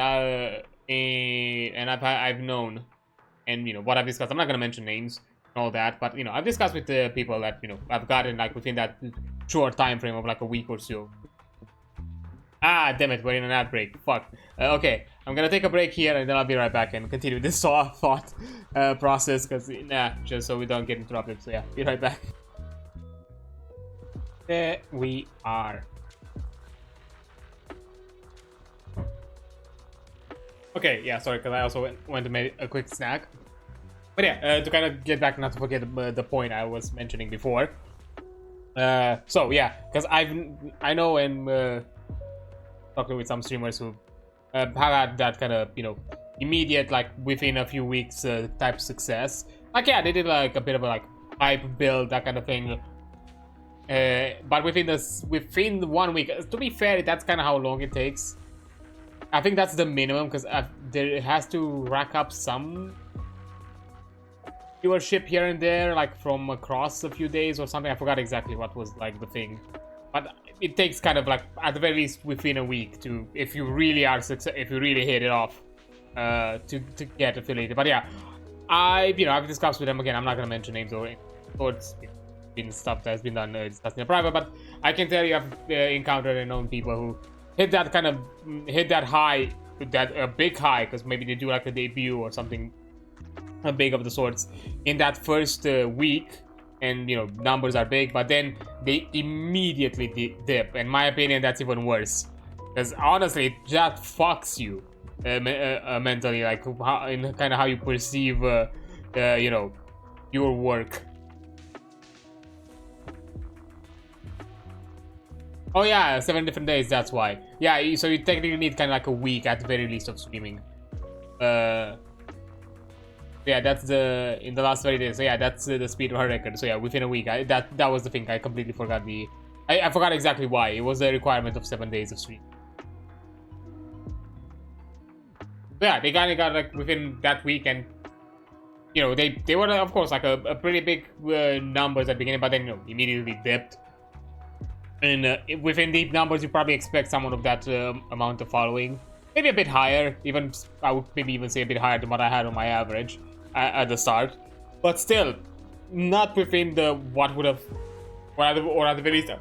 and I've known, and you know what I've discussed. I'm not gonna mention names and all that, but you know I've discussed with the people that I've gotten like within that short time frame of like a week or so. Ah, damn it, we're in an ad break. Fuck. Okay, I'm gonna take a break here and then I'll be right back and continue this thought process, because just so we don't get interrupted. So yeah, be right back. There we are. Okay, yeah, sorry, because I also went to make a quick snack. But yeah, to kind of get back, not to forget the point I was mentioning before. So yeah, because I know and talking with some streamers who have had that kind of immediate, like within a few weeks type success, Like, yeah, they did like a bit of a like pipe build, that kind of thing. But within 1 week, to be fair, that's kind of how long it takes. I think that's the minimum, because there has to rack up some viewership here and there, like from across a few days or something. I forgot exactly what was like the thing, but it takes kind of like at the very least within a week to, if you really are if you really hit it off, to get affiliated. But yeah, I've discussed with them again. I'm not gonna mention names or it's been stuff that's been done discussed in private, but I can tell you I've encountered and known people who hit that high, a big high, because maybe they do like a debut or something big of the sorts in that first week, and numbers are big, but then they immediately dip. In my opinion, that's even worse, because honestly that fucks you mentally, like in kind of how you perceive your work. Oh yeah, 7 different days, that's why. Yeah, so you technically need kind of like a week at the very least of streaming. Yeah, that's in the last 30 days. So yeah, that's the speed of her record. So yeah, within a week. That was the thing. I completely forgot I forgot exactly why. It was a requirement of 7 days of stream. But yeah, they kind of got like within that week, and they were of course like a pretty big numbers at the beginning, but then immediately dipped. And within deep numbers, you probably expect someone of that amount of following. Maybe a bit higher, I would maybe even say a bit higher than what I had on my average at the start. But still, not within what would have, or at the very least,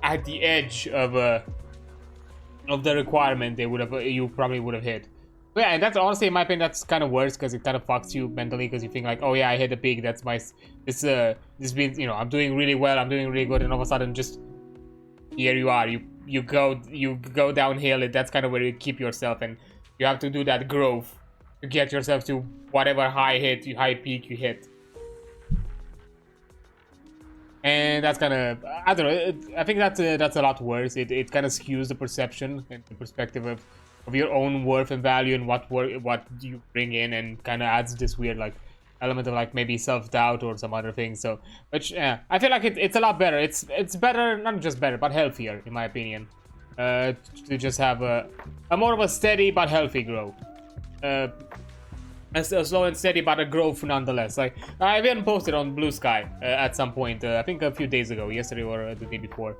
at the edge of the requirement you probably would have hit. But yeah, and that's honestly, in my opinion, that's kind of worse, because it kind of fucks you mentally, because you think like, oh yeah, I hit a peak, that's my, this means, I'm doing really well, I'm doing really good, and all of a sudden just, here you are, you go downhill, and that's kind of where you keep yourself, and you have to do that growth to get yourself to whatever high peak you hit. And that's kind of, I don't know, I think that's a lot worse. It kind of skews the perception and the perspective of your own worth and value, and what you bring in, and kind of adds this weird like element of like maybe self-doubt or some other things. So, which I feel like it's a lot better. It's better, not just better, but healthier, in my opinion, to just have a more of a steady but healthy growth, a slow and steady but a growth nonetheless. Like, I even posted on Blue Sky at some point, I think a few days ago, yesterday or the day before,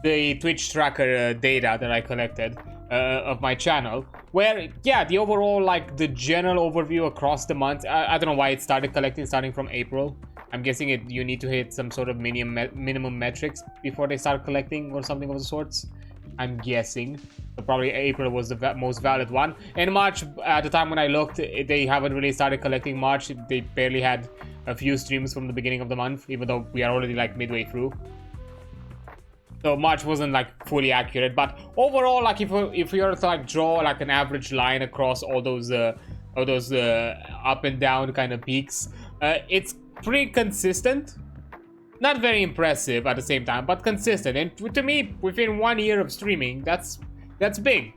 the Twitch tracker data that I collected of my channel, where yeah, the overall, like the general overview across the month, I don't know why it started collecting starting from April. I'm guessing you need to hit some sort of minimum metrics before they start collecting or something of the sorts, I'm guessing. So probably April was the most valid one. In March, at the time when I looked, they haven't really started collecting March. They barely had a few streams from the beginning of the month, even though we are already like midway through. So March wasn't like fully accurate, but overall, like if you were to like draw like an average line across all those up and down kind of peaks, it's pretty consistent. Not very impressive at the same time, but consistent. And to me, within 1 year of streaming, that's big.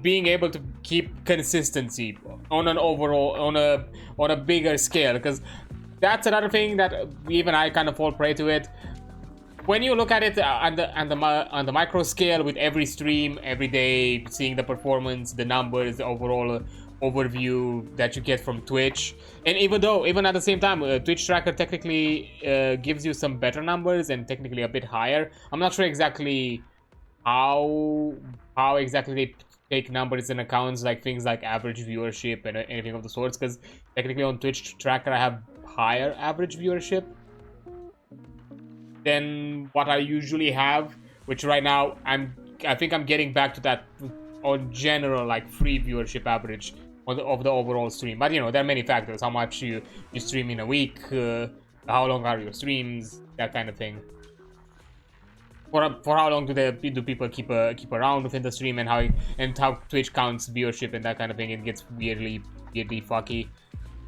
Being able to keep consistency on an overall, on a bigger scale, because that's another thing that even I kind of fall prey to it. When you look at it on the micro scale, with every stream, every day, seeing the performance, the numbers, the overall overview that you get from Twitch, and even at the same time, Twitch tracker technically gives you some better numbers and technically a bit higher. I'm not sure exactly how exactly they take numbers in accounts, like things like average viewership and anything of the sorts, because technically on Twitch tracker I have higher average viewership than what I usually have, which right now I think I'm getting back to that on general like free viewership average of the overall stream. But there are many factors: how much you stream in a week, how long are your streams, that kind of thing. For how long do people keep around within the stream, and how Twitch counts viewership and that kind of thing. It gets weirdly fucky.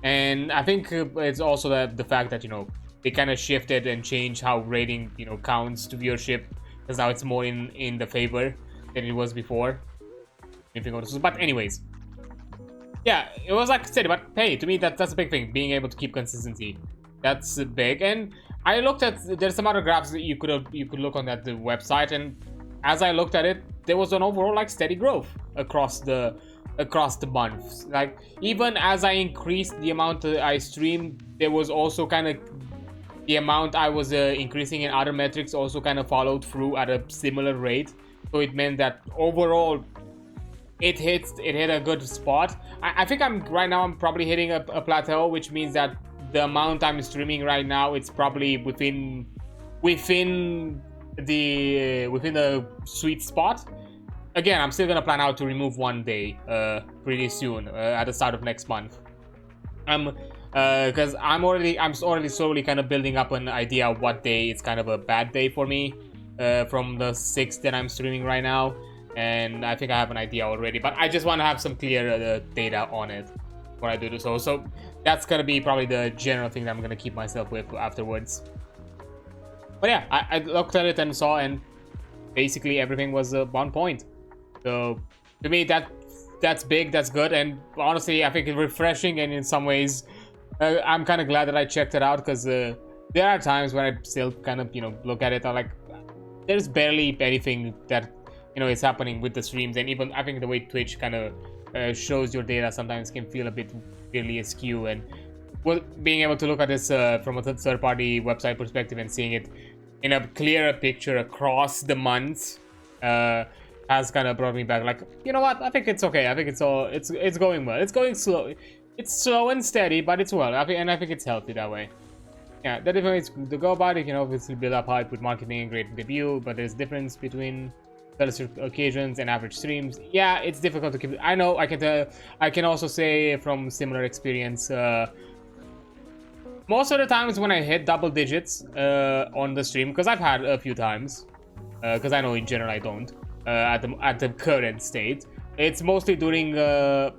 And I think it's also the fact that they kind of shifted and changed how rating counts to viewership, because now it's more in the favor than it was before. But anyways, yeah, it was like steady, but hey, to me that's a big thing. Being able to keep consistency, that's big. And I looked at, there's some other graphs that you could look on at the website, and as I looked at it, there was an overall like steady growth across the months. Like even as I increased the amount that I streamed, there was also kind of the amount I was increasing in other metrics also kind of followed through at a similar rate. So it meant that overall it hit a good spot. I think I'm probably hitting a plateau, which means that the amount I'm streaming right now, it's probably within the sweet spot. Again, I'm still gonna plan out to remove one day pretty soon at the start of next month. Because I'm already slowly kind of building up an idea of what day it's kind of a bad day for me from the 6th that I'm streaming right now, and I think I have an idea already, but I just want to have some clear data on it when I do this. So that's gonna be probably the general thing that I'm gonna keep myself with afterwards. But yeah, I looked at it and saw, and basically everything was on point. So to me, that's big, that's good, and honestly, I think it's refreshing, and in some ways, I'm kind of glad that I checked it out, because there are times when I still kind of look at it, I'm like, there's barely anything that is happening with the streams, and even I think the way Twitch kind of shows your data sometimes can feel a bit really askew, and being able to look at this from a third-party website perspective and seeing it in a clearer picture across the months has kind of brought me back. Like, you know what? I think it's okay. I think it's going well. It's going slow. It's slow and steady, but it's well. I think it's healthy that way. Yeah, the difference to go about it, obviously build up hype with marketing and great debut, but there's difference between celestial occasions and average streams. Yeah, it's difficult to keep. I know. I can also say from similar experience. Most of the times when I hit double digits on the stream, because I've had a few times, because I know in general I don't at the current state. It's mostly during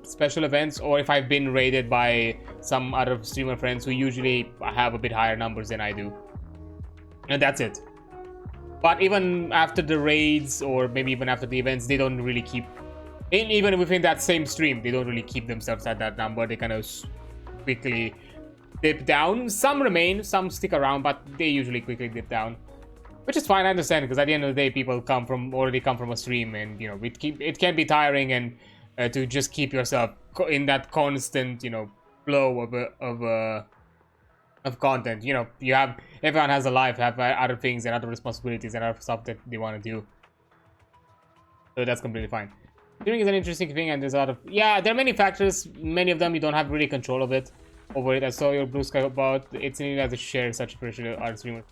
special events, or if I've been raided by some other streamer friends who usually have a bit higher numbers than I do, and that's it. But even after the raids, or maybe even after the events, they don't really keep, even within that same stream, they don't really keep themselves at that number. They kind of quickly dip down. Some remain, some stick around, but they usually quickly dip down, which is fine. I understand, because at the end of the day, people already come from a stream, and it can be tiring, and to just keep yourself in that constant flow of content. Everyone has a life, have other things and other responsibilities and other stuff that they want to do, so that's completely fine. Streaming is an interesting thing, and there's a lot of there are many factors. Many of them you don't have really control over it. I saw your blue sky about it's needed as a share such appreciative art streamer.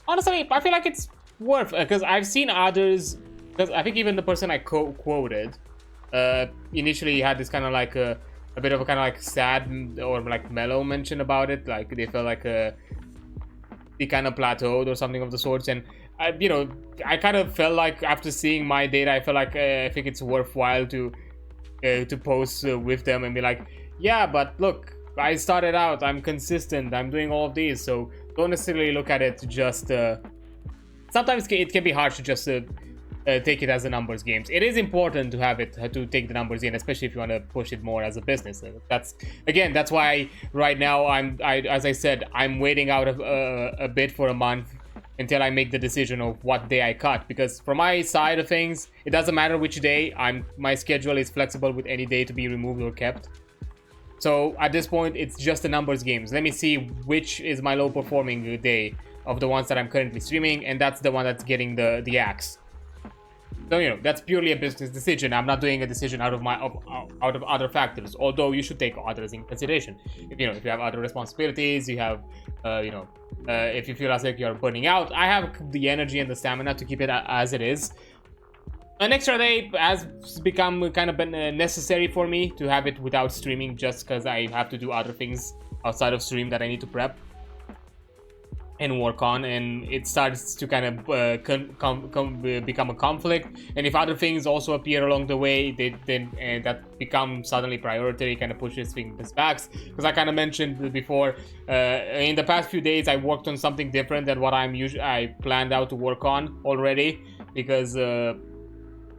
Honestly, I feel like it's worth, because I've seen others, because I think even the person I quoted initially had this kind of like a bit of a kind of like sad or like mellow mention about it, like they felt like they kind of plateaued or something of the sorts. And I kind of felt like after seeing my data, I felt like I think it's worthwhile to post with them and be like, yeah, but look, I started out, I'm consistent, I'm doing all of these, so don't necessarily look at it just sometimes it can be hard to just take it as a numbers game. It is important to have it, to take the numbers in, especially if you want to push it more as a business. That's why right now as I said, I'm waiting out of a bit for a month until I make the decision of what day I cut, because from my side of things, it doesn't matter which day. My schedule is flexible with any day to be removed or kept. So at this point, it's just a numbers game. Let me see which is my low performing day of the ones that I'm currently streaming, and that's the one that's getting the axe. So that's purely a business decision. I'm not doing a decision out of other factors, although you should take others in consideration. If you have other responsibilities, you have if you feel as like you're burning out, I have the energy and the stamina to keep it as it is. An extra day has become kind of necessary for me to have it without streaming, just because I have to do other things outside of stream that I need to prep and work on, and it starts to kind of become a conflict. And if other things also appear along the way, then that become suddenly priority, kind of pushes things back. Because I kind of mentioned before, in the past few days I worked on something different than what I planned out to work on already, because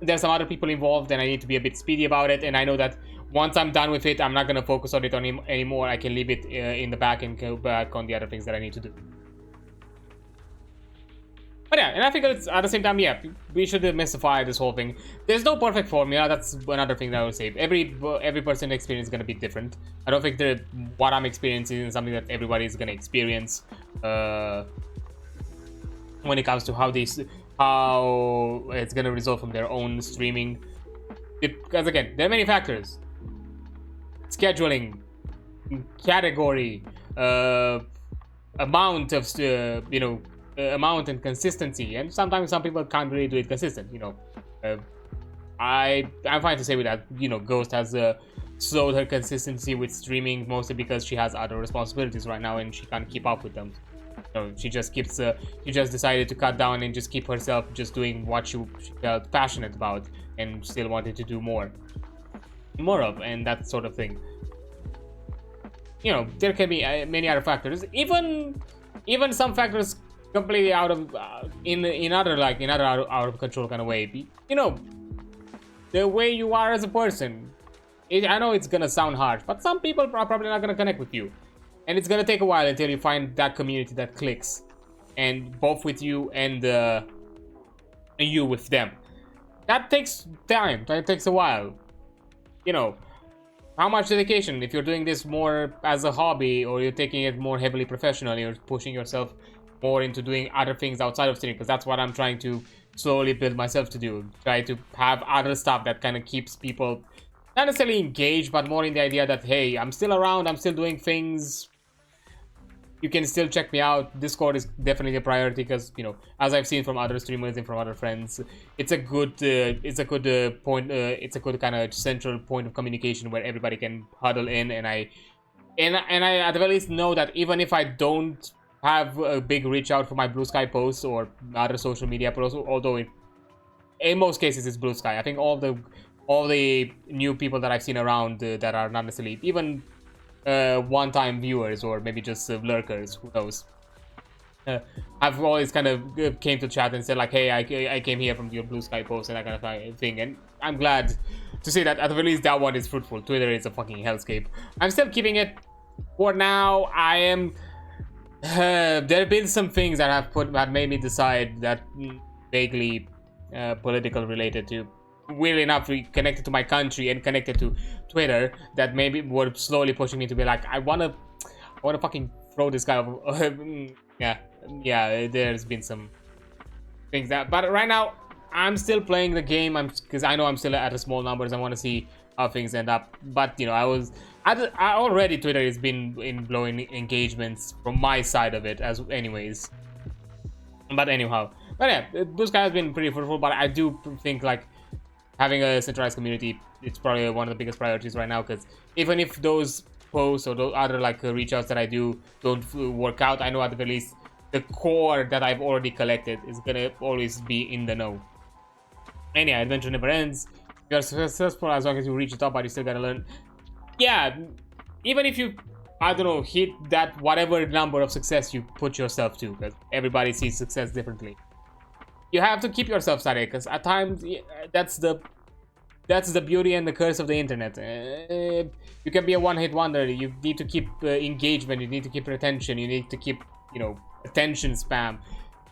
there's some other people involved and I need to be a bit speedy about it. And I know that once I'm done with it, I'm not gonna focus on it anymore. I can leave it in the back and go back on the other things that I need to do. But yeah, and I think it's, at the same time, yeah, we should demystify this whole thing. There's no perfect formula. That's another thing that I would say. Every person's experience is gonna be different. I don't think that what I'm experiencing is something that everybody is gonna experience when it comes to how it's gonna result from their own streaming. Because again, there are many factors: scheduling, category, amount of amount and consistency, and sometimes some people can't really do it consistent. I'm fine to say with that. Ghost has slowed her consistency with streaming mostly because she has other responsibilities right now and she can't keep up with them. So she just decided to cut down and just keep herself just doing what she felt passionate about and still wanted to do more of, and that sort of thing. There can be many other factors, even some factors completely out of in other out of control kind of way. The way you are as a person. I know it's gonna sound harsh, but some people are probably not gonna connect with you, and it's gonna take a while until you find that community that clicks, and both with you and you with them. That takes time. That takes a while. How much dedication? If you're doing this more as a hobby, or you're taking it more heavily professional, you're pushing yourself more into doing other things outside of streaming, because that's what I'm trying to slowly build myself to do. Try to have other stuff that kind of keeps people not necessarily engaged, but more in the idea that, hey, I'm still around, I'm still doing things. You can still check me out. Discord is definitely a priority because, as I've seen from other streamers and from other friends, it's a good point. It's a good kind of central point of communication where everybody can huddle in, and I at the very least know that even if I don't have a big reach out for my Blue Sky posts or other social media posts, although in most cases it's Blue Sky. I think all the new people that I've seen around that are not necessarily even one-time viewers or maybe just lurkers, who knows, I've always kind of came to chat and said like, hey, I came here from your Blue Sky post and that kind of thing, and I'm glad to see that at the very least that one is fruitful. Twitter is a fucking hellscape. I'm still keeping it for now. I am there have been some things that have made me decide that vaguely political related to, weirdly enough, connected to my country and connected to Twitter, that maybe were slowly pushing me to be like, I wanna fucking throw this guy over. yeah, there's been some things that, but right now I'm still playing the game, because I know I'm still at a small numbers. I want to see how things end up, but I already Twitter has been in blowing engagements from my side of it as anyways. But anyhow, yeah, Blue Sky has been pretty fruitful, but I do think like having a centralized community, it's probably one of the biggest priorities right now, because even if those posts or those other reach outs that I do don't work out, I know at the very least the core that I've already collected is gonna always be in the know. And yeah, adventure never ends. You're successful as long as you reach the top, but you still gotta learn. Yeah, even if you, I don't know, hit that whatever number of success you put yourself to, because everybody sees success differently. You have to keep yourself studying, because at times that's the beauty and the curse of the internet. You can be a one-hit wonder. You need to keep engagement. You need to keep retention. You need to keep, attention spam.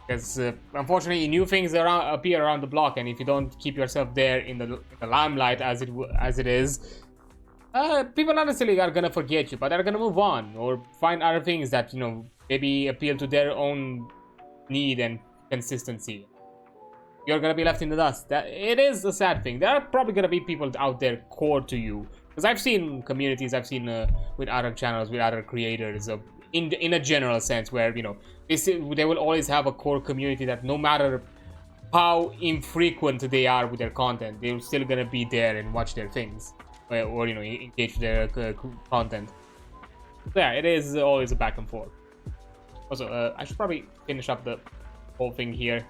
Because unfortunately, new things appear around the block, and if you don't keep yourself there in the limelight as it is, people not necessarily are gonna forget you, but they're gonna move on or find other things that maybe appeal to their own need and consistency. You're gonna be left in the dust. That it is a sad thing. There are probably gonna be people out there core to you, because I've seen communities, I've seen with other channels, with other creators, in a general sense, where they will always have a core community that no matter how infrequent they are with their content, they're still gonna be there and watch their things, or engage with their content. So yeah, it is always a back and forth. Also, I should probably finish up the whole thing here,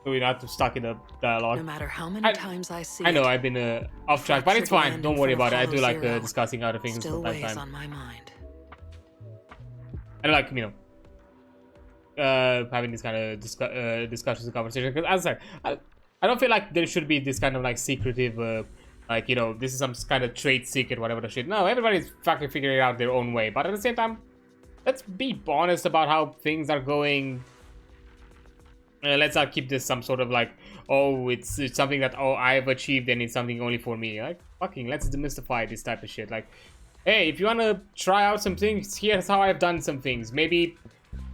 so we're not stuck in the dialogue. No matter how many times I see I know I've been off track, but it's fine. Don't worry about it. I do like Zero discussing other things still from time to weighs time. on my mind. I like having these kind of discussions and conversations, because as I said, I don't feel like there should be this kind of secretive Like, you know, this is some kind of trade secret, whatever the shit. No, everybody's fucking figuring it out their own way. But at the same time, let's be honest about how things are going. Let's not keep this some sort of like, oh, it's something that, oh, I've achieved and it's something only for me. Like, fucking, let's demystify this type of shit. Like, hey, if you want to try out some things, here's how I've done some things. Maybe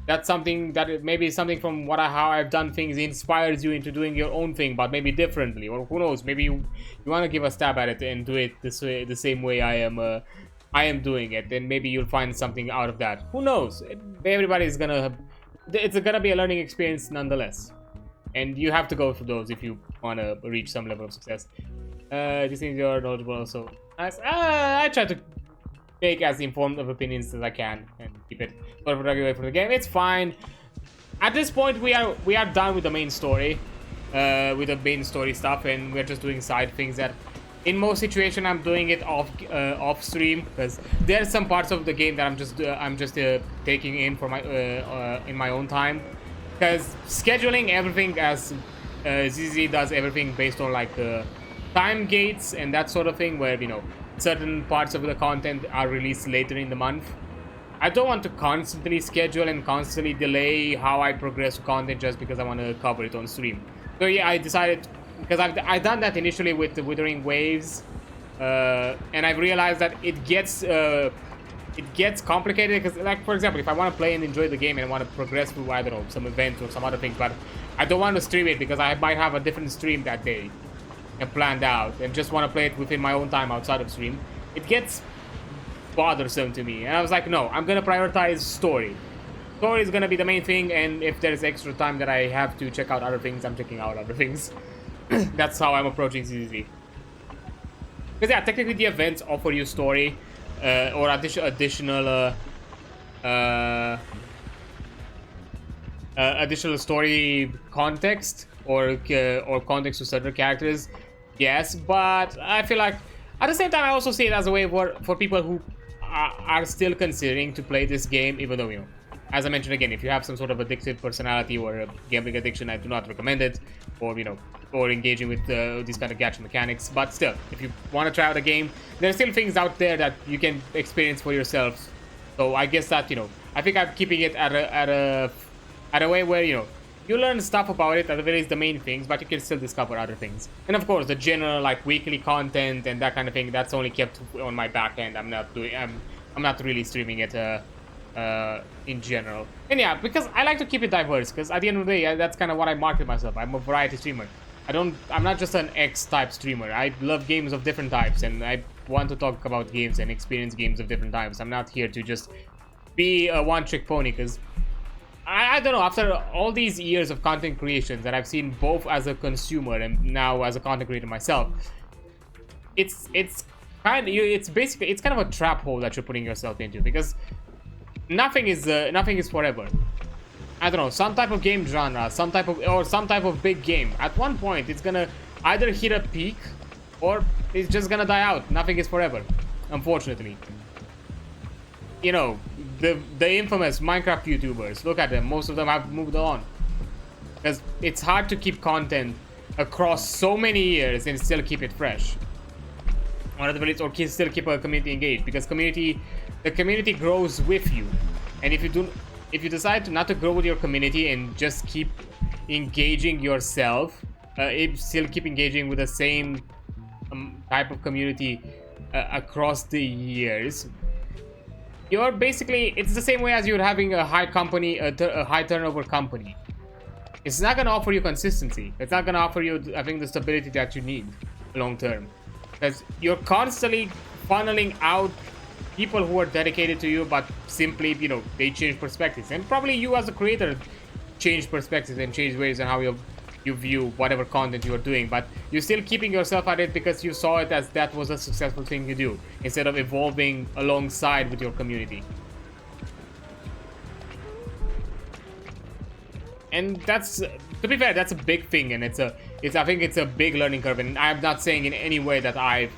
that's something that maybe something from how I've done things inspires you into doing your own thing, but maybe differently. Or who knows, maybe you want to give a stab at it and do it this way, the same way I am doing it. Then maybe you'll find something out of that. Who knows? Everybody's gonna... It's gonna be a learning experience nonetheless. And you have to go through those if you want to reach some level of success. These things are knowledgeable, so... I try to make as informed of opinions as I can and keep it away from the game. It's fine. At this point, we are done with the main story, with the main story stuff, and we're just doing side things that, in most situations, I'm doing it off stream because there are some parts of the game that I'm just taking in for my in my own time, because scheduling everything as ZZ does everything based on like time gates and that sort of thing, where, you know, certain parts of the content are released later in the month. I don't want to constantly schedule and constantly delay how I progress content just because I want to cover it on stream. So yeah, I decided, because I've done that initially with the Withering Waves, and I've realized that it gets complicated, because, like, for example, if I want to play and enjoy the game and I want to progress through, I don't know, some event or some other things, but I don't want to stream it because I might have a different stream that day and planned out and just want to play it within my own time outside of stream, it gets bothersome to me. And I was like, no, I'm gonna prioritize story. Story is gonna be the main thing, and if there's extra time that I have to check out other things, I'm checking out other things. That's how I'm approaching CCZ. Because yeah, technically the events offer you story or additional story context or context to certain characters. Yes, but I feel like at the same time I also see it as a way for people who are still considering to play this game, even though, you know, as I mentioned again, if you have some sort of addictive personality or a gambling addiction, I do not recommend it, or, you know, or engaging with these kind of gacha mechanics. But still, if you want to try out a game, there are still things out there that you can experience for yourself. So I guess that, you know, I think I'm keeping it at a way where, you know, you learn stuff about it, at the very least the main things, but you can still discover other things. And of course, the general like weekly content and that kind of thing, that's only kept on my back end. I'm not really streaming it in general. And yeah, because I like to keep it diverse, because at the end of the day, that's kind of what I market myself. I'm a variety streamer. I'm not just an X type streamer. I love games of different types, and I want to talk about games and experience games of different types. I'm not here to just be a one-trick pony, because I don't know, after all these years of content creation that I've seen both as a consumer and now as a content creator myself, it's kind of a trap hole that you're putting yourself into, because nothing is forever. I don't know, some type of game genre, some type of big game, at one point it's gonna either hit a peak or it's just gonna die out. Nothing is forever, unfortunately. You know, the infamous Minecraft YouTubers, look at them, most of them have moved on. Because it's hard to keep content across so many years and still keep it fresh. Or still keep a community engaged, because the community grows with you. And if you decide not to grow with your community and just keep engaging yourself, still keep engaging with the same type of community across the years, you're basically, it's the same way as you're having a high turnover company. It's not gonna offer you consistency. It's not gonna offer you, I think, the stability that you need long term, because you're constantly funneling out people who are dedicated to you, but simply, you know, they change perspectives, and probably you as a creator change perspectives and change ways on how you view whatever content you are doing, but you're still keeping yourself at it because you saw it as that was a successful thing to do, instead of evolving alongside with your community. And that's, to be fair, that's a big thing, and I think it's a big learning curve, and I'm not saying in any way that I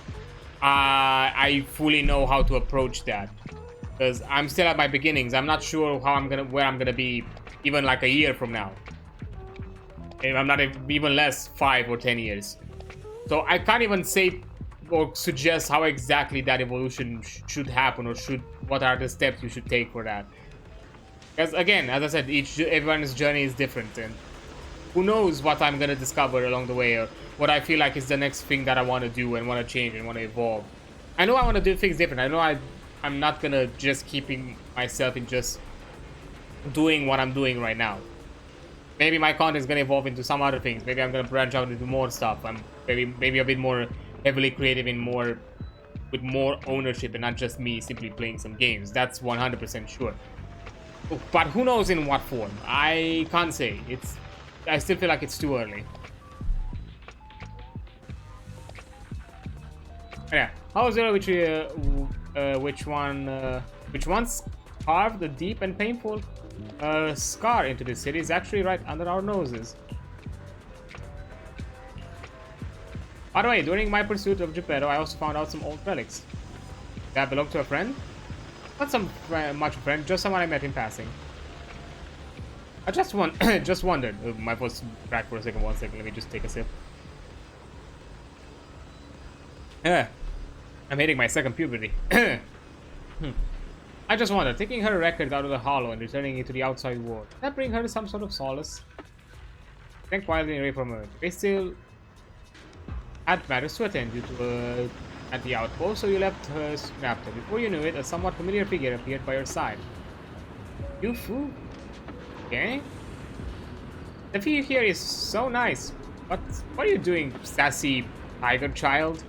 fully know how to approach that, because I'm still at my beginnings. I'm not sure where I'm gonna be even like a year from now. I'm not even less 5 or 10 years. So I can't even say or suggest how exactly that evolution should happen, or what are the steps you should take for that. Because again, as I said, everyone's journey is different, and who knows what I'm gonna discover along the way, or what I feel like is the next thing that I want to do and want to change and want to evolve. I know I want to do things different. I know I'm not gonna just keeping myself in just doing what I'm doing right now. Maybe my content is gonna evolve into some other things. Maybe I'm gonna branch out into more stuff. I'm maybe a bit more heavily creative and with more ownership, and not just me simply playing some games. That's 100% sure. But who knows in what form? I can't say. I still feel like it's too early. Yeah, Hollow Zero, which once carved a deep and painful scar into the city, is actually right under our noses. By the way, during my pursuit of Geppetto, I also found out some old relics that belong to a friend. Not much a friend, just someone I met in passing. I just wondered. My voice cracked for a second. 1 second. Let me just take a sip. Yeah, I'm hitting my second puberty. I just wondered, taking her record out of the hollow and returning it to the outside world, did that bring her some sort of solace? Then quietly away from her. They still had matters to attend to at the outpost, so you left her soon after. Before you knew it, a somewhat familiar figure appeared by your side. You fool. Okay. The view here is so nice. What are you doing, sassy tiger child?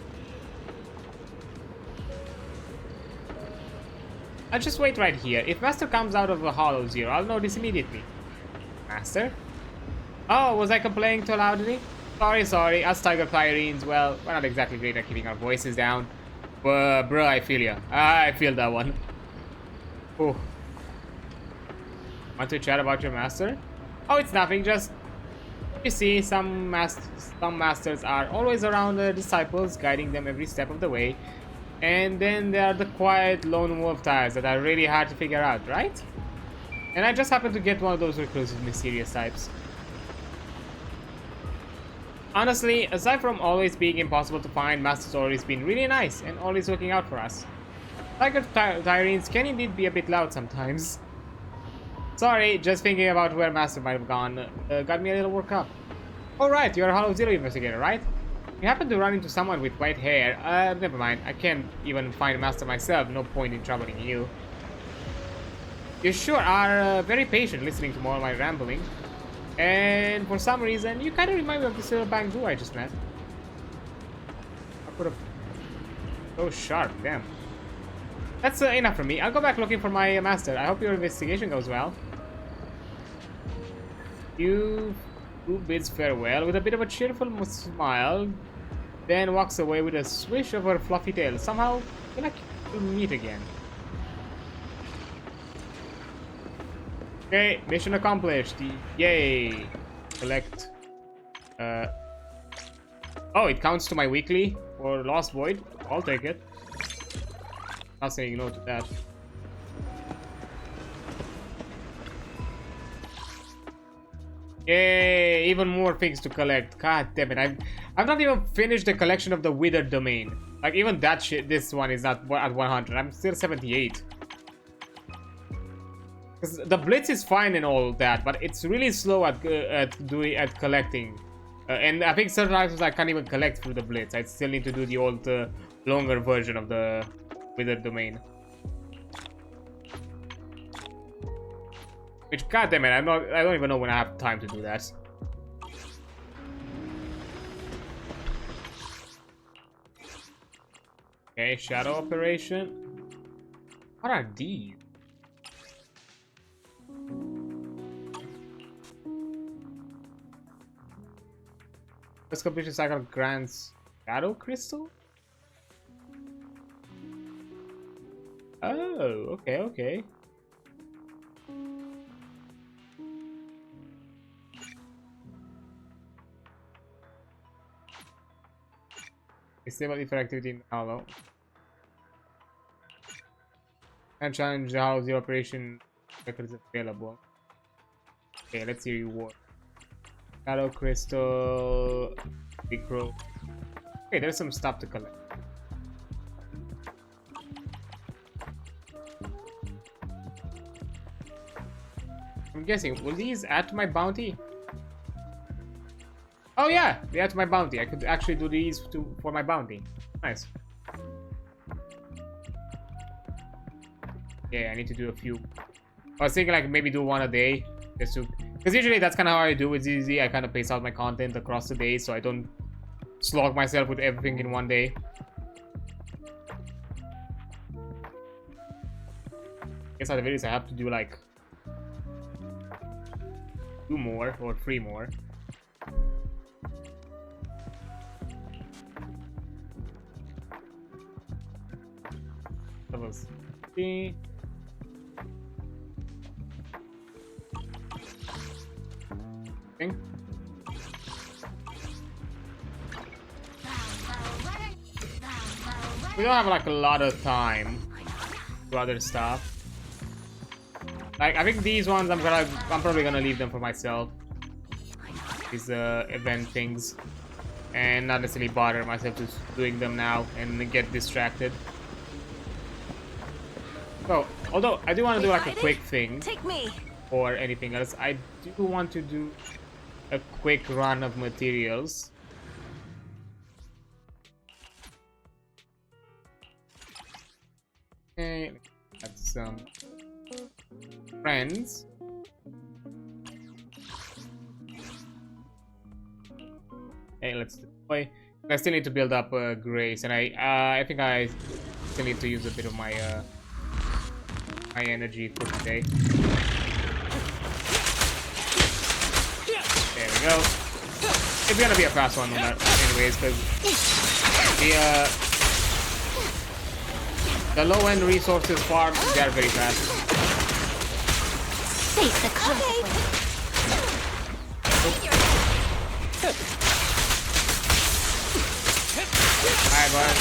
I'll just wait right here. If Master comes out of the Hollow Zero, I'll notice immediately. Master? Oh, was I complaining too loudly? Sorry. Us tiger Clyrenes, well, we're not exactly great at keeping our voices down. But, bro, I feel ya. I feel that one. Oh. Want to chat about your master? Oh, it's nothing, just... You see, some masters are always around the disciples, guiding them every step of the way. And then there are the quiet lone wolf types that are really hard to figure out, right? And I just happened to get one of those reclusive, mysterious types. Honestly, aside from always being impossible to find, Master's always been really nice and always looking out for us. Tiger Tyrenes can indeed be a bit loud sometimes. Sorry, just thinking about where Master might have gone got me a little worked up. Oh right, you're a Hollow Zero investigator, right? You happen to run into someone with white hair. Never mind. I can't even find Master myself. No point in troubling you. You sure are very patient listening to all my rambling. And for some reason, you kind of remind me of this little Bangdu I just met. I put a... So sharp, damn. That's enough for me. I'll go back looking for my master. I hope your investigation goes well. You bids farewell with a bit of a cheerful smile, then walks away with a swish of her fluffy tail. Somehow, I feel like we'll meet again. Okay, mission accomplished. Yay! Collect. Oh, it counts to my weekly for Lost Void. I'll take it. Not saying no to that. Yay! Even more things to collect. God damn it! I've not even finished the collection of the Withered Domain. Like even that shit. This one is not at 100. I'm still 78. Because the Blitz is fine and all that, but it's really slow at collecting. And I think certain items I can't even collect through the Blitz. I still need to do the old, longer version of the Withered Domain. Which, goddammit, I don't even know when I have time to do that. Okay, Shadow Operation. What are these? First completion cycle grants Shadow Crystal? Oh, okay. Disable if activity in Hollow. And challenge the Hollow Zero operation records available. Okay, let's see reward. Shadow Crystal, Big Crow. Okay, there's some stuff to collect. I'm guessing, will these add to my bounty? Oh yeah, they add to my bounty. I could actually do these for my bounty. Nice. Yeah, I need to do a few. I was thinking like maybe do one a day, just to, because usually that's kind of how I do with ZZ. I kind of pace out my content across the day, so I don't slog myself with everything in one day. I guess out of videos I have to do like 2 more or 3 more. That was 3. We don't have like a lot of time to other stuff. Like I think these ones I'm probably gonna leave them for myself. These event things, and not necessarily bother myself just doing them now and get distracted. So although I do want to do like a quick thing or anything else, I do want to do a quick run of materials. Okay, got some friends. Okay, let's deploy. I still need to build up grace, and I think I still need to use a bit of my my energy for today. There we go. It's gonna be a fast one, anyways, because the low-end resources farm, they are very fast. Face the consequence. Alright, bud.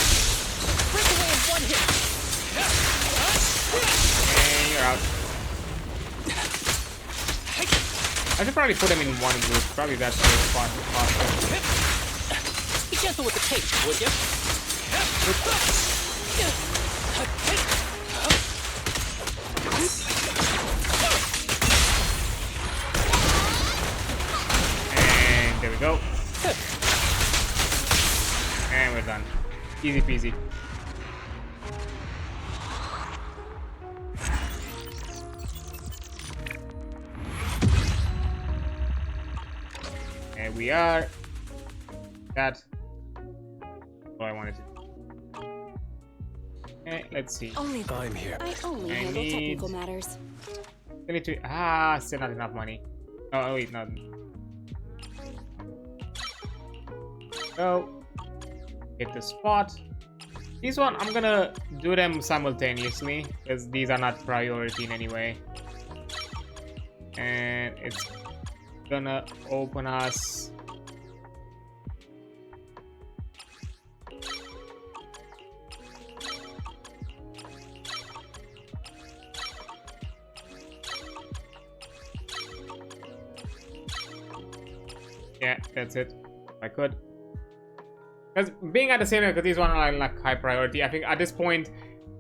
And you're out. I should probably put them in one group. Probably that's the faster. Be gentle with the tape, would you? And there we go. And we're done. Easy peasy. And we are. That's what I wanted to do. Okay, let's see. I'm here. I only handle technical matters. I need to. Still not enough money. Oh, wait, no. So, hit the spot. These one, I'm gonna do them simultaneously because these are not priority in any way. And it's gonna open us. Yeah, that's it. I could. Because being at the same, because these one are like high priority. I think at this point,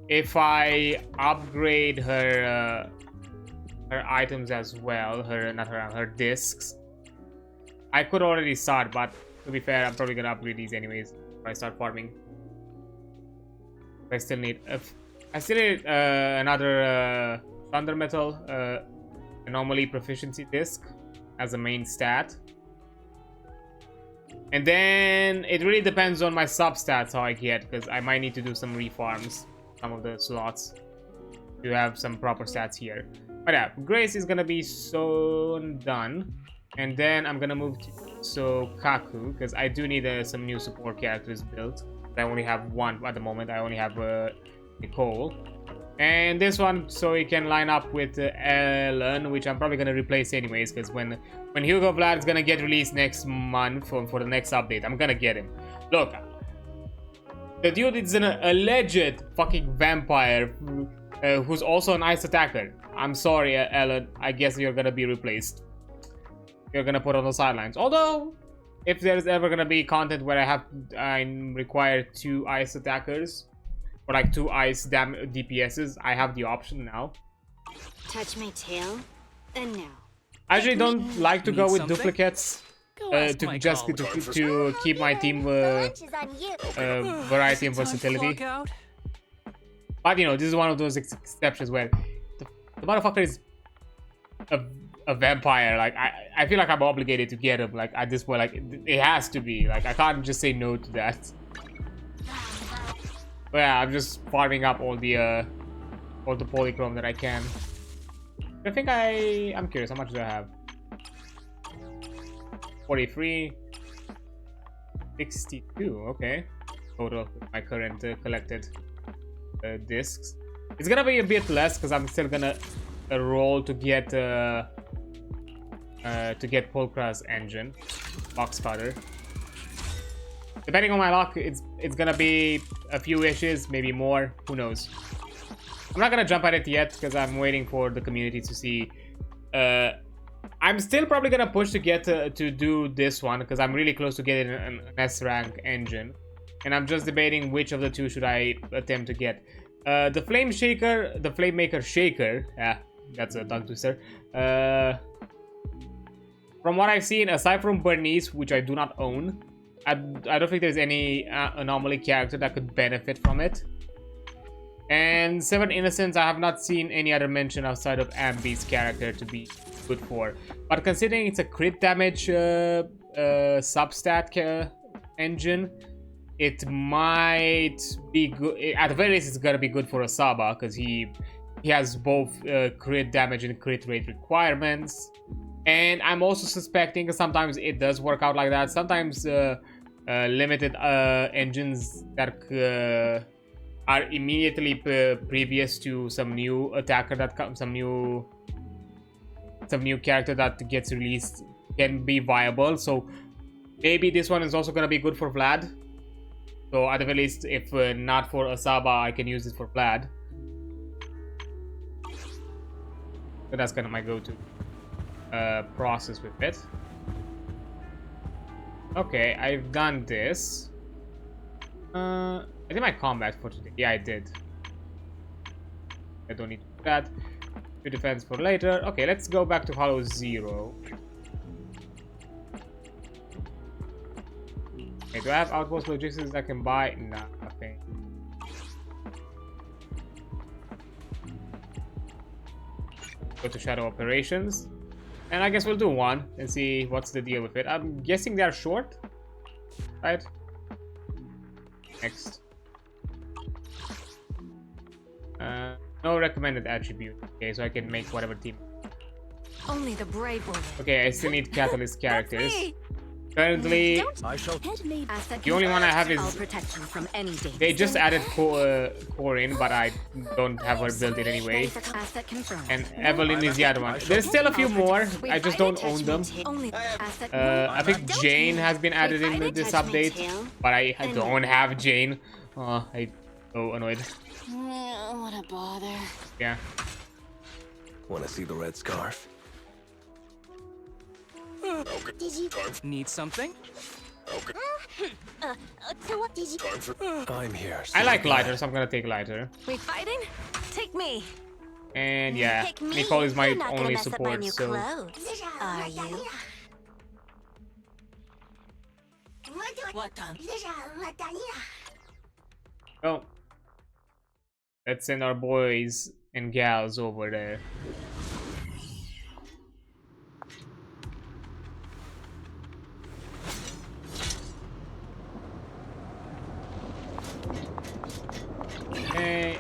if I upgrade her her items as well, her discs, I could already start. But to be fair, I'm probably gonna upgrade these anyways if I start farming. I still need another thunder metal anomaly proficiency disc as a main stat. And then it really depends on my substats how I get, because I might need to do some refarms, some of the slots, to have some proper stats here. But yeah, Grace is gonna be soon done, and then I'm gonna move to Kaku, because I do need some new support characters built. I only have one at the moment. I only have Nicole, and this one so he can line up with Ellen, which I'm probably gonna replace anyways, because when Hugo Vlad is gonna get released next month for the next update, I'm gonna get him. Look, the dude is an alleged fucking vampire who's also an ice attacker. I'm sorry, Ellen. I guess you're gonna be replaced. You're gonna put on the sidelines. Although, if there's ever gonna be content where I'm required 2 ice attackers or like 2 ice DPSs, I have the option now. Touch my tail? And now. I usually don't like to go with something? duplicates ask to my just to keep my team Lunch is on you. variety and Time to versatility. clock out? But you know, this is one of those exceptions where the motherfucker is a vampire. Like I feel like I'm obligated to get him. Like at this point, like it has to be. Like I can't just say no to that. But yeah, I'm just farming up all the polychrome that I can. I think I'm curious. How much do I have? 43, 62. Okay, total with my current collected discs. It's gonna be a bit less because I'm still gonna roll to get Polkra's engine, box cutter. Depending on my luck, it's gonna be a few issues, maybe more. Who knows? I'm not gonna jump at it yet because I'm waiting for the community to see. I'm still probably gonna push to get to do this one because I'm really close to getting an S rank engine, and I'm just debating which of the two should I attempt to get. The Flame Shaker, the Flame Maker Shaker. Yeah, that's a tongue twister. From what I've seen, aside from Bernice, which I do not own, I don't think there's any anomaly character that could benefit from it. And Seven Innocents, I have not seen any other mention outside of Ambi's character to be good for. But considering it's a crit damage substat engine, it might be good. At the very least, it's gonna be good for Asaba because he has both crit damage and crit rate requirements. And I'm also suspecting, because sometimes it does work out like that. Sometimes limited engines that are immediately previous to some new attacker that comes, some new character that gets released can be viable. So maybe this one is also gonna be good for Vlad. So at the very least, if not for Asaba, I can use it for Vlad. So that's kind of my go-to process with it. Okay, I've done this. I did my combat for today. Yeah, I did. I don't need to do that. Do defense for later. Okay, let's go back to Hollow Zero. Okay, do I have outpost logistics I can buy? Nah, nothing. Go to Shadow Operations. And I guess we'll do one and see what's the deal with it. I'm guessing they're short, right? Next. No recommended attribute. Okay, so I can make whatever team. Only the brave will. Okay, I still need catalyst characters. Currently, the only one I have is they just added Corin, but I don't have her built in anyway. And Evelyn is the other one. There's still a few more. I just don't own them. I think Jane has been added in this update, but I don't have Jane. Oh, I'm so annoyed. What a bother. Yeah. Want to see the red scarf? Need something? I'm here. I like lighter, so I'm gonna take lighter. We fighting? Take me. And yeah, Nicole is my You're not gonna only mess up my support, new so clothes, are you? well, let's send our boys and gals over there. Okay,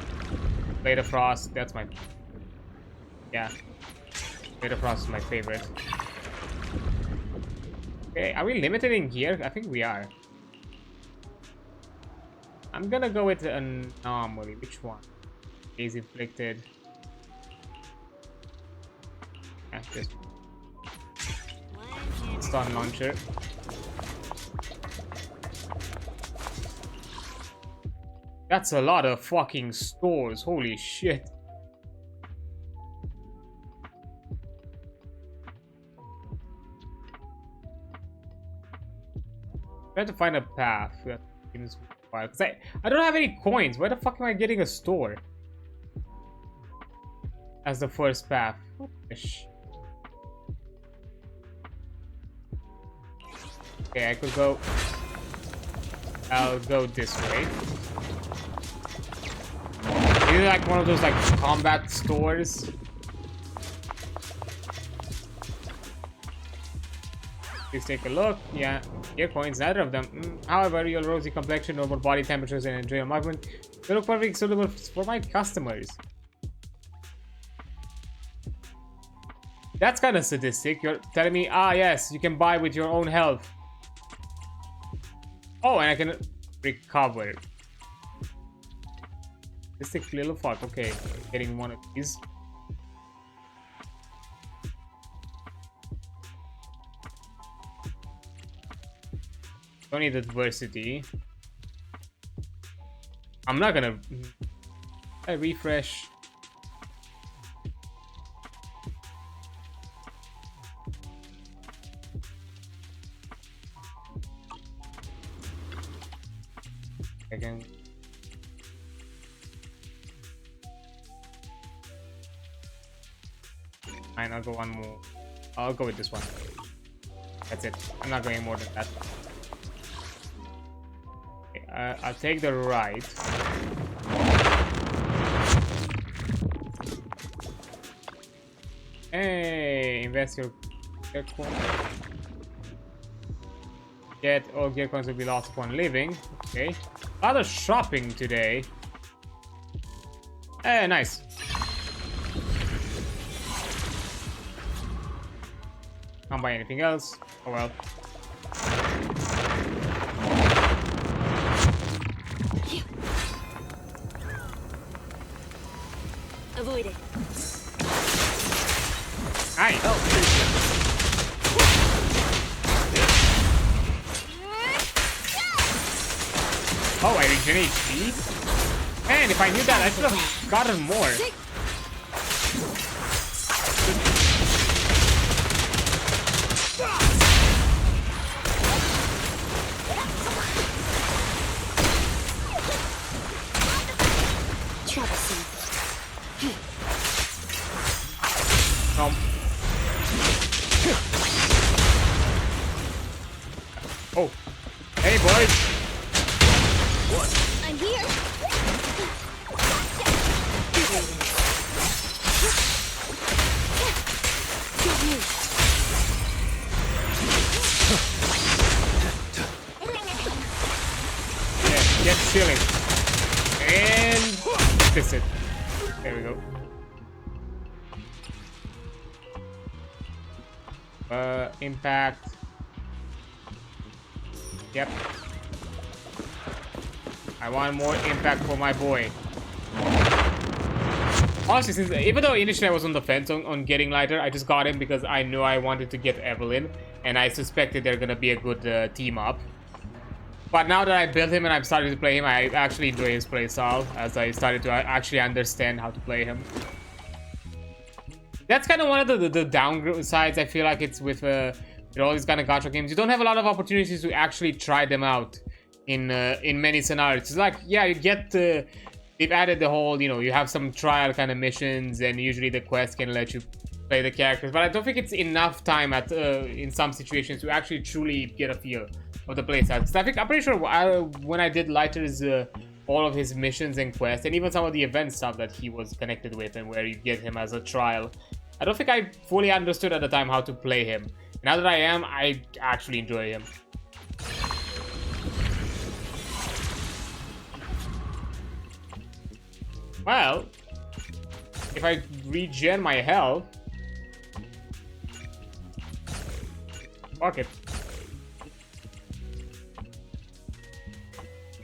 Beta Frost, that's my... yeah, Beta Frost is my favorite. Okay, are we limited in gear? I think we are. I'm gonna go with an anomaly. Which one? Gaze inflicted. Yeah, this one. Stun launcher. That's a lot of fucking stores. Holy shit. I have to find a path that seems wild. Because I don't have any coins. Where the fuck am I getting a store? As the first path. What the Okay, I could go. I'll go this way. Is it like one of those like combat stores? Please take a look. Yeah, gear coins, neither of them. However, your rosy complexion, normal body temperatures, and adrenal movement will look perfectly suitable for my customers. That's kind of sadistic. You're telling me, ah, yes, you can buy with your own health. Oh, and I can recover. Sadistic little fuck. Okay, getting one of these. Don't need adversity. I'm not gonna refresh. Again. Fine, I'll go one more. I'll go with this one. That's it. I'm not going more than that. I'll take the right. Hey, invest your gear coin. Get all gear coins will be lost upon leaving. Okay. A lot of shopping today. Hey, nice. Can't buy anything else. Oh well. Avoid it. Hi. Oh, I regenerate HP? Man, if I knew that, I should have gotten more. Oh, hey boys! I'm here. Yeah, get chilling. And this it. There we go. Impact. Yep. I want more impact for my boy. Honestly, since even though initially I was on the fence on getting lighter, I just got him because I knew I wanted to get Evelyn, and I suspected they're gonna be a good team up. But now that I built him and I'm starting to play him, I actually enjoy his playstyle as I started to actually understand how to play him. That's kind of one of the downsides I feel like it's with all these kind of gacha games. You don't have a lot of opportunities to actually try them out in many scenarios. It's like, yeah, you get they've added the whole, you have some trial kind of missions, and usually the quest can let you play the characters, but I don't think it's enough time at in some situations to actually truly get a feel of the playstyle. So I'm pretty sure when I did Lighter's all of his missions and quests, and even some of the event stuff that he was connected with, and where you get him as a trial, I don't think I fully understood at the time how to play him. Now that I am, I actually enjoy him. Well, if I regen my health, fuck it.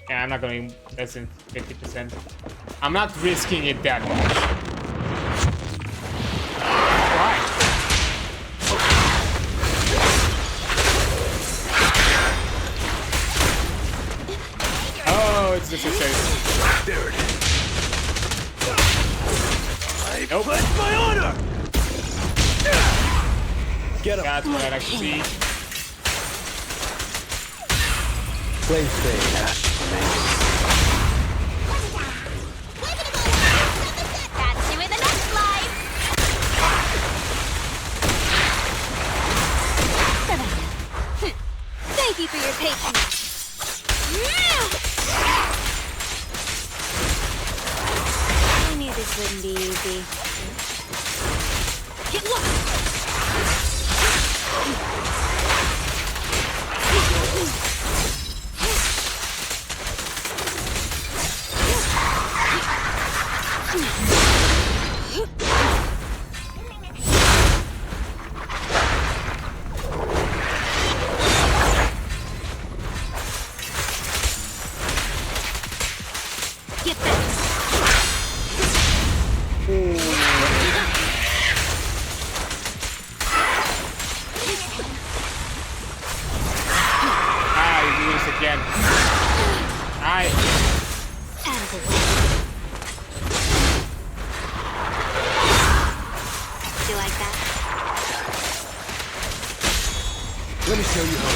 Yeah, I'm not going less than 50%. I'm not risking it that much. It's necessary. There it is. Nope. Pledge my honor. Get him. That's what I like to see. Play safe. Catch you in the next life. Thank Thank you for your patience. I knew this wouldn't be easy. Get lost! Get back! Again. Out of the way. You like that? Let me show you how.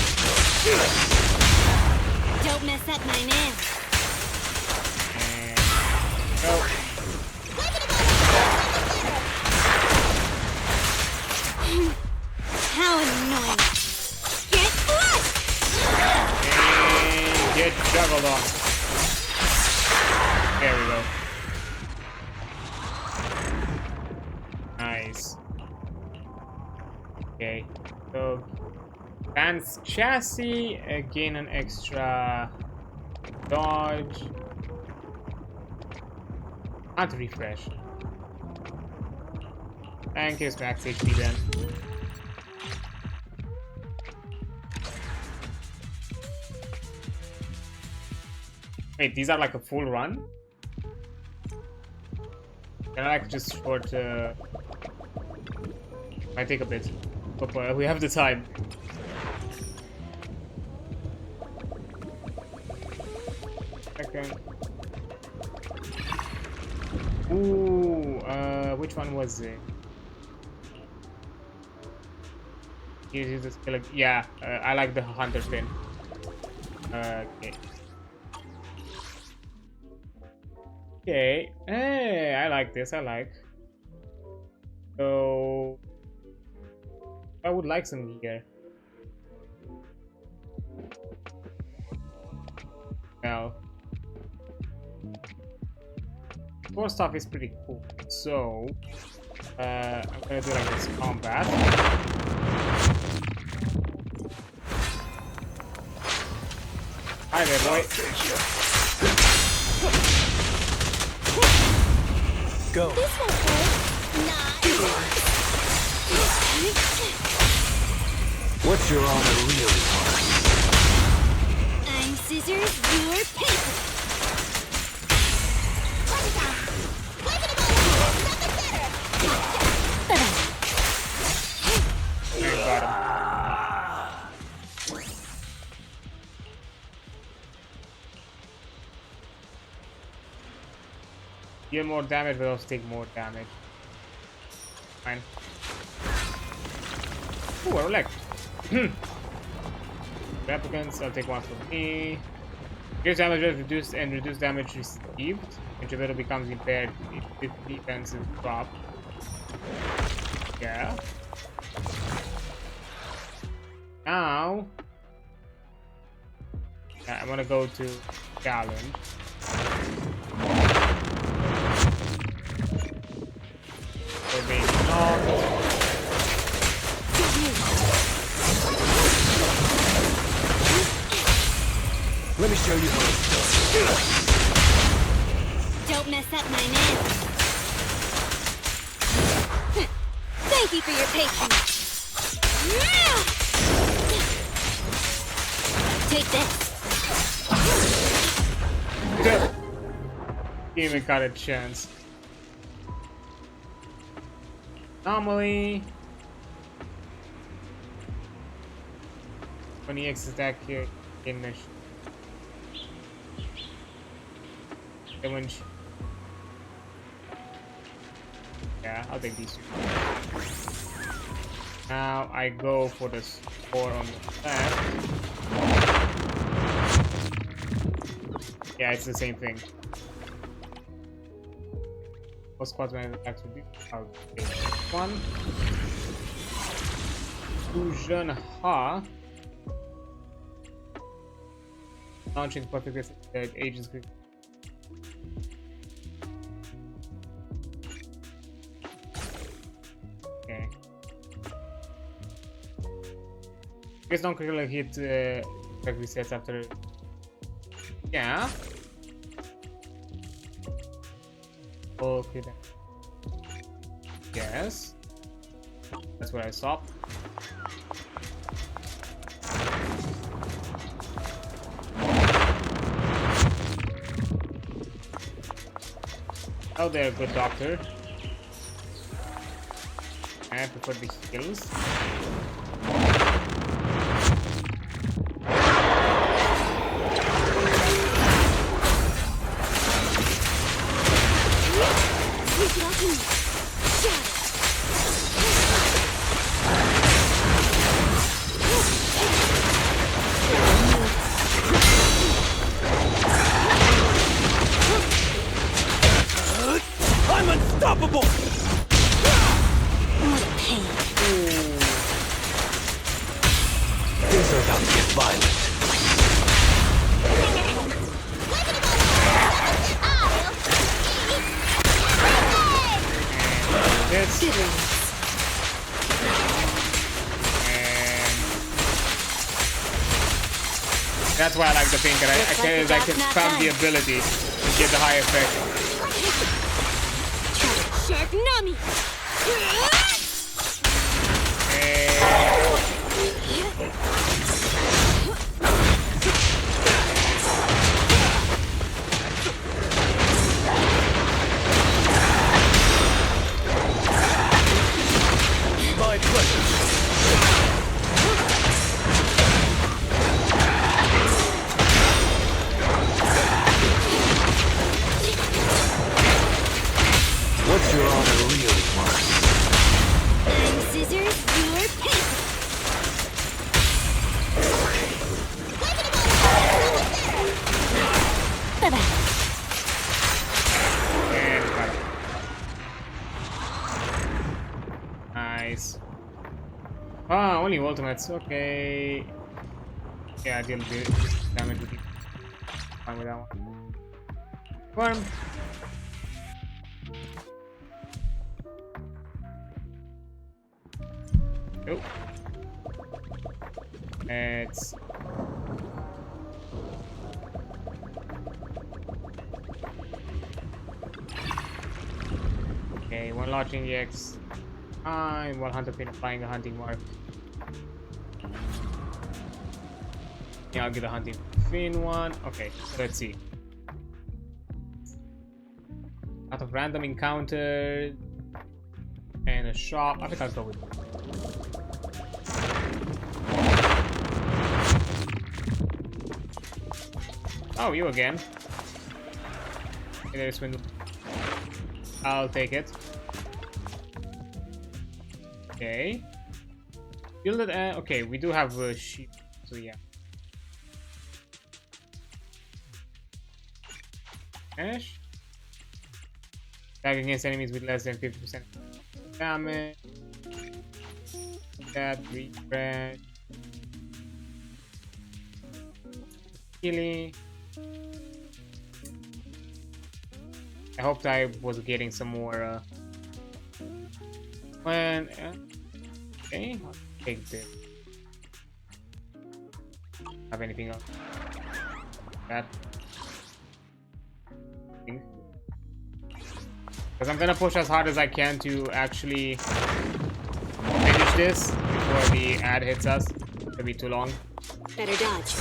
Don't mess up my man. Go. How annoying. Get flushed! Get juggled on. There we go. Nice. Okay. So, advance chassis. Gain an extra dodge. Not refresh. And gives max HP then. Wait, these are like a full run? Can I like just short might take a bit. But we have the time. Second. Ooh, which one was it? Use the skill. Yeah, I like the hunter pin. Okay. Okay. Hey, I like this. I like. So I would like some gear. Now, more stuff is pretty cool. So I'm gonna do like this combat. Hi there, boy. Go. This won't hurt. What's your honor really? I'm scissors, you're paper. Deal more damage, but also take more damage. Fine. Ooh, I like. Replicants, I'll take one for me. Increase damage reduced and reduce damage received. Envtuber becomes impaired if defense is dropped. Yeah. Now, I'm gonna go to challenge. For being knocked. Let me show you how it's done. Don't mess up my man. Thank you for your patience. Take this. He even got a chance. Anomaly. 20x attack here in the yeah, I'll take these two. Now I go for the score on the left. Yeah, it's the same thing. Most squads man attacks with this. I'll take one. Fusion Ha. Launching perfect agents. Okay. Guess don't quickly hit quick resets after. Yeah. Okay then. Yes. That's where I stopped. Oh, there, good doctor. I prefer the skills. I'm unstoppable! What pain. Things are about to get violent. This. That's why I like the thinker. I can spam the ability to get the high effect. Shark Nami! My pleasure. What's your honor really, Mark? I'm scissors, you're paper! Bye-bye. And got it. Nice. Ah, only ultimates. Okay. Yeah, I deal with damage with it. Fine with that one. Worm. Nope. It's okay. One launching EX. One hunter pin applying a hunting mark. Yeah, I'll get a hunting fin one. Okay, so let's see. Out of random encounter and a shop. I think I'll go with it. Oh, you again. Okay, there's Swindle. I'll take it. Okay. Build it. Okay, we do have a sheep, so yeah. Ash. Attack against enemies with less than 50% damage. That refresh. Healing. I hoped I was getting some more. Okay, I'll take this. Have anything else? That. Because I'm gonna push as hard as I can to actually finish this before the ad hits us. It'll be too long. Better dodge.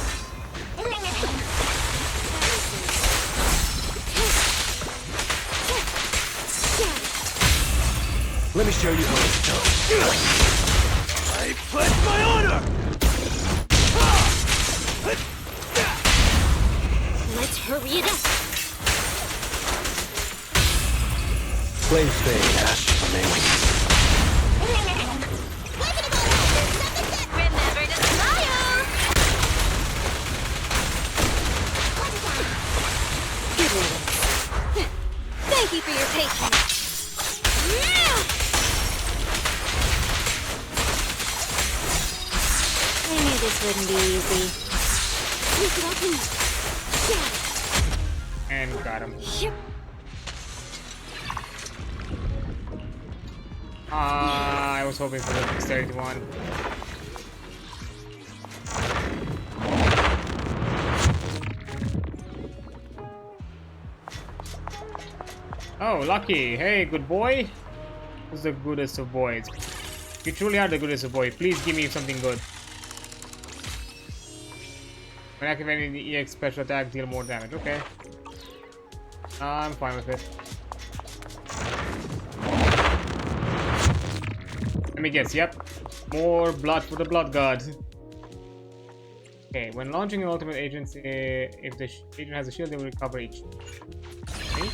Let me show you how it's done. I pledge my honor! Let's hurry it up. Flames fade, Ash remains. Remember to smile. Good riddance. Thank you for your patience. I knew this wouldn't be easy. And got him. I was hoping for the dexterity one. Oh, Lucky. Hey, good boy. Who's the goodest of boys? You truly are the goodest of boys. Please give me something good. When activating the EX special attack, deal more damage. Okay. I'm fine with it. Let me guess. Yep. More blood for the blood god. Okay. When launching an ultimate agent, if the agent has a shield, they will recover each. Okay.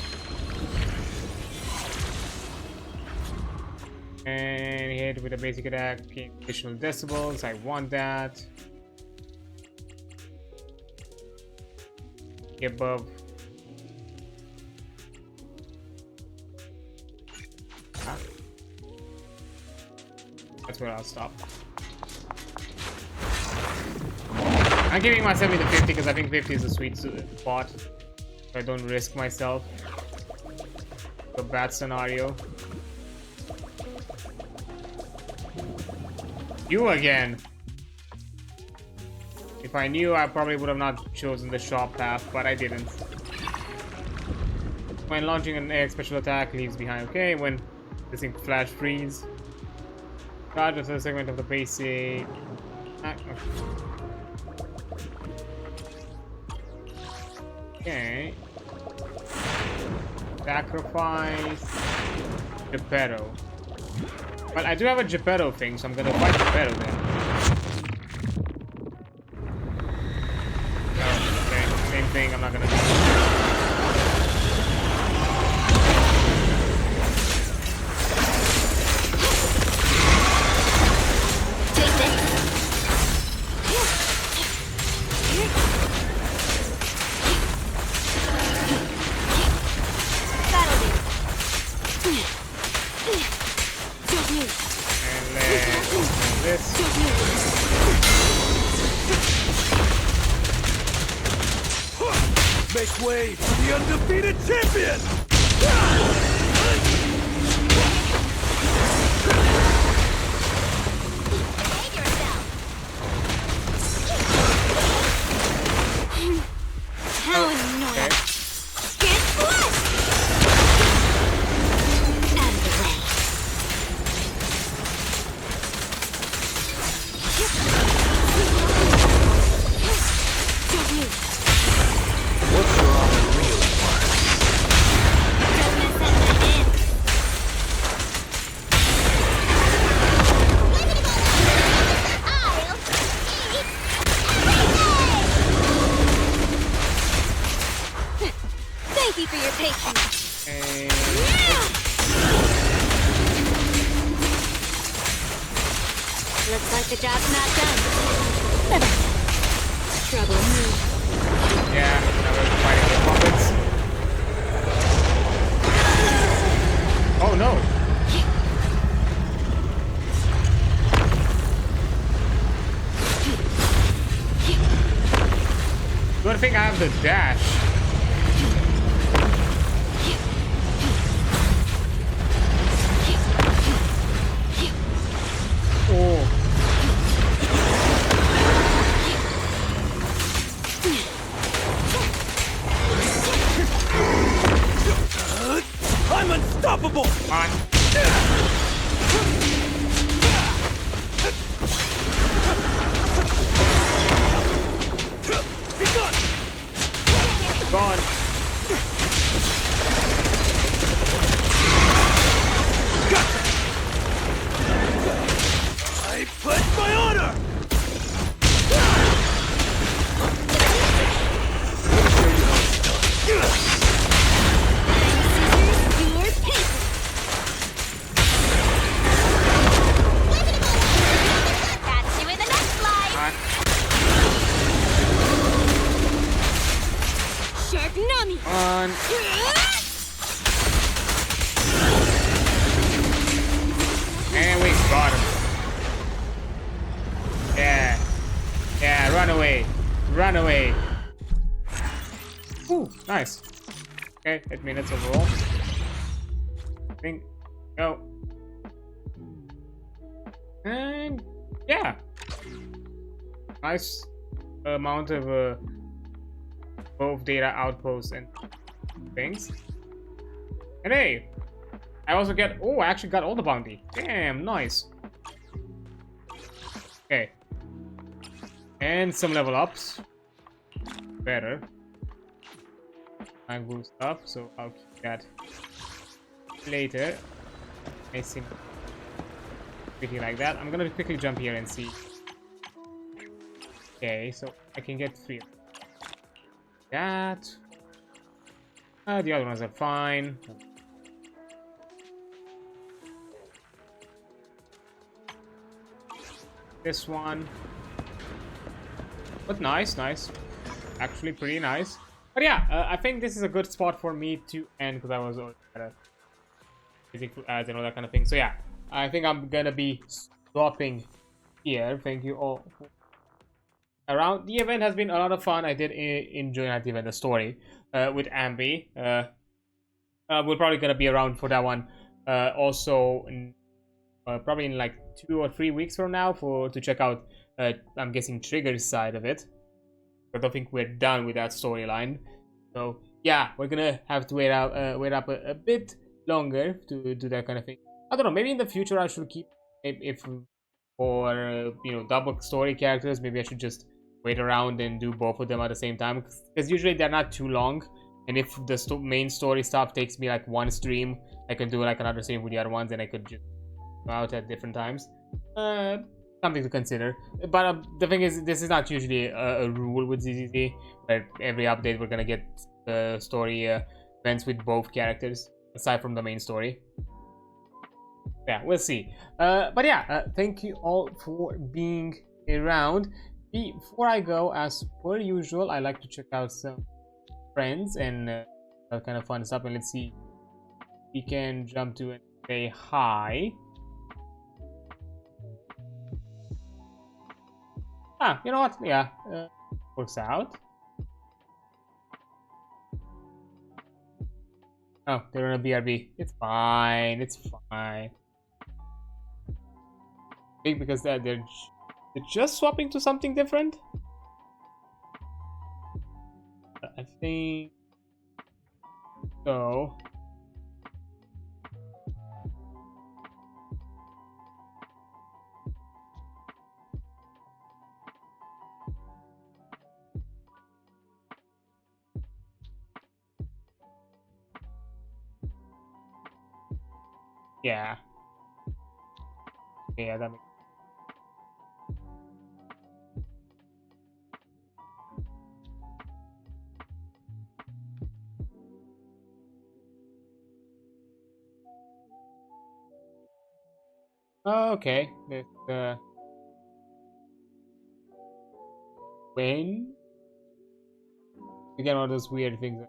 And hit with a basic attack, gain additional decibels. I want that. Get above. Huh? That's where I'll stop. I'm giving myself the 50 because I think 50 is a sweet spot. So I don't risk myself. A bad scenario. You again. If I knew, I probably would have not chosen the short path, but I didn't. When launching an AX special attack, leaves behind. Okay, when this thing flash freeze. Charge a segment of the basic. Okay. Sacrifice. Geppetto. But I do have a Geppetto thing, so I'm gonna fight Geppetto then. Oh, okay. Same thing, I'm not gonna do it. Make way for the undefeated champion! How annoying! Get flushed! Out of the way. What's your real part? Don't mess up my dance. I'll eat everything! Thank you for your patience. Looks like the job's not done. Trouble me. Yeah, now we're fighting the puppets. Oh no! Good thing I have the dash. Oh. I'm unstoppable! On. Gone. Gotcha! I pledge my honor! Catch you in the next life! Shark Nami! On. And we got him. Yeah. Yeah, run away. Run away. Ooh, nice. Okay, 8 minutes overall. I think. Go. And yeah, nice amount of both data outposts and things. And hey, I also get. Oh, I actually got all the bounty. Damn, nice. Okay, and some level ups. Better. I will stuff, so I'll keep that later. I think pretty like that. I'm gonna quickly jump here and see. Okay, so I can get 3 that. The other ones are fine. This one, but nice. Actually, pretty nice. But yeah, I think this is a good spot for me to end because I was basic ads and all that kind of thing. So yeah, I think I'm gonna be stopping here. Thank you all for around. The event has been a lot of fun. I did enjoy that event, the story with Ambi. We're probably gonna be around for that one. Also, probably in like 2 or 3 weeks from now to check out. I'm guessing Trigger's side of it. I don't think we're done with that storyline, so yeah, we're gonna have to wait up a bit longer to do that kind of thing. I don't know, maybe in the future I should keep if for you know, double story characters, maybe I should just wait around and do both of them at the same time, because usually they're not too long, and if the main story stuff takes me like 1 stream, I can do like another stream with the other ones, and I could just go out at different times. Something to consider. But the thing is, this is not usually a rule with ZZZ, where every update we're gonna get story events with both characters aside from the main story. Yeah, we'll see. But yeah, thank you all for being around. Before I go, as per usual, I like to check out some friends and that kind of fun stuff, and let's see, we can jump to and say hi. Ah, you know what? Yeah, works out. Oh, they're in a BRB. It's fine. It's fine. I think because they're just swapping to something different. I think so. Yeah. Yeah, that makes okay. This when again, one of those weird things that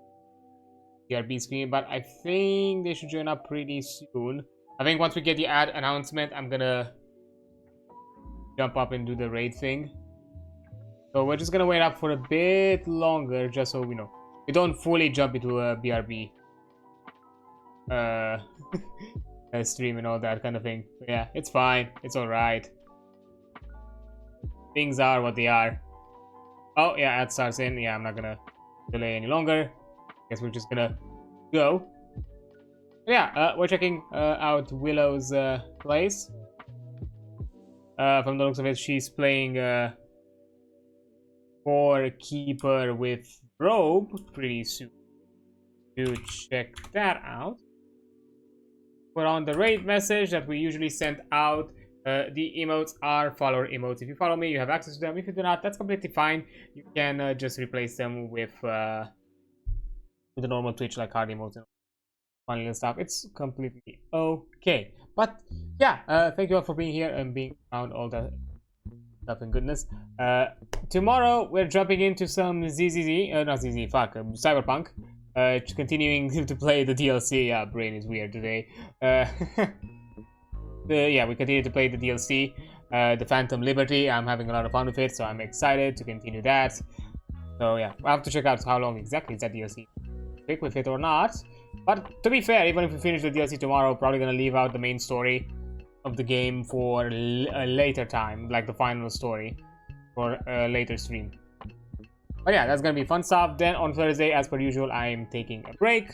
BRB screen, but I think they should join up pretty soon. I think once we get the ad announcement, I'm gonna jump up and do the raid thing. So we're just gonna wait up for a bit longer, just so we know we don't fully jump into a BRB stream and all that kind of thing. But yeah, it's fine. It's all right. Things are what they are. Oh yeah, ad starts in. Yeah, I'm not gonna delay any longer. Guess we're just gonna go. Yeah, we're checking out Willow's place. From the looks of it, she's playing for Keeper with Robe pretty soon. To check that out. Put on the raid message that we usually send out. The emotes are follower emotes. If you follow me, you have access to them. If you do not, that's completely fine. You can just replace them with the normal Twitch like card emotes and funny and stuff. It's completely okay. But yeah, thank you all for being here and being around all that stuff and goodness. Tomorrow we're jumping into some Cyberpunk. Continuing to play the DLC. Yeah, brain is weird today. Yeah, we continue to play the DLC, the Phantom Liberty. I'm having a lot of fun with it, so I'm excited to continue that. So yeah, I have to check out how long exactly is that DLC. Stick with it or not. But to be fair, even if we finish the DLC tomorrow, probably gonna leave out the main story of the game for a later time, like the final story, for a later stream. But yeah, that's gonna be fun stuff. Then on Thursday, as per usual, I'm taking a break.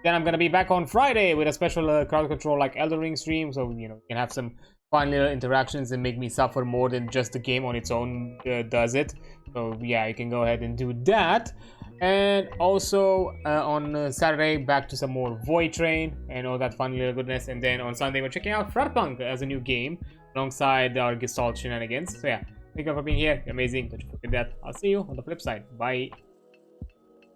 Then I'm gonna be back on Friday with a special crowd control like Elden Ring stream, so you know, you can have some fun little interactions and make me suffer more than just the game on its own does it. So yeah, you can go ahead and do that. And also on Saturday, back to some more Void Train and all that fun little goodness. And then on Sunday, we're checking out Frostpunk as a new game alongside our Gestalt shenanigans. So yeah, thank you for being here. You're amazing. Don't you forget that. I'll see you on the flip side. Bye.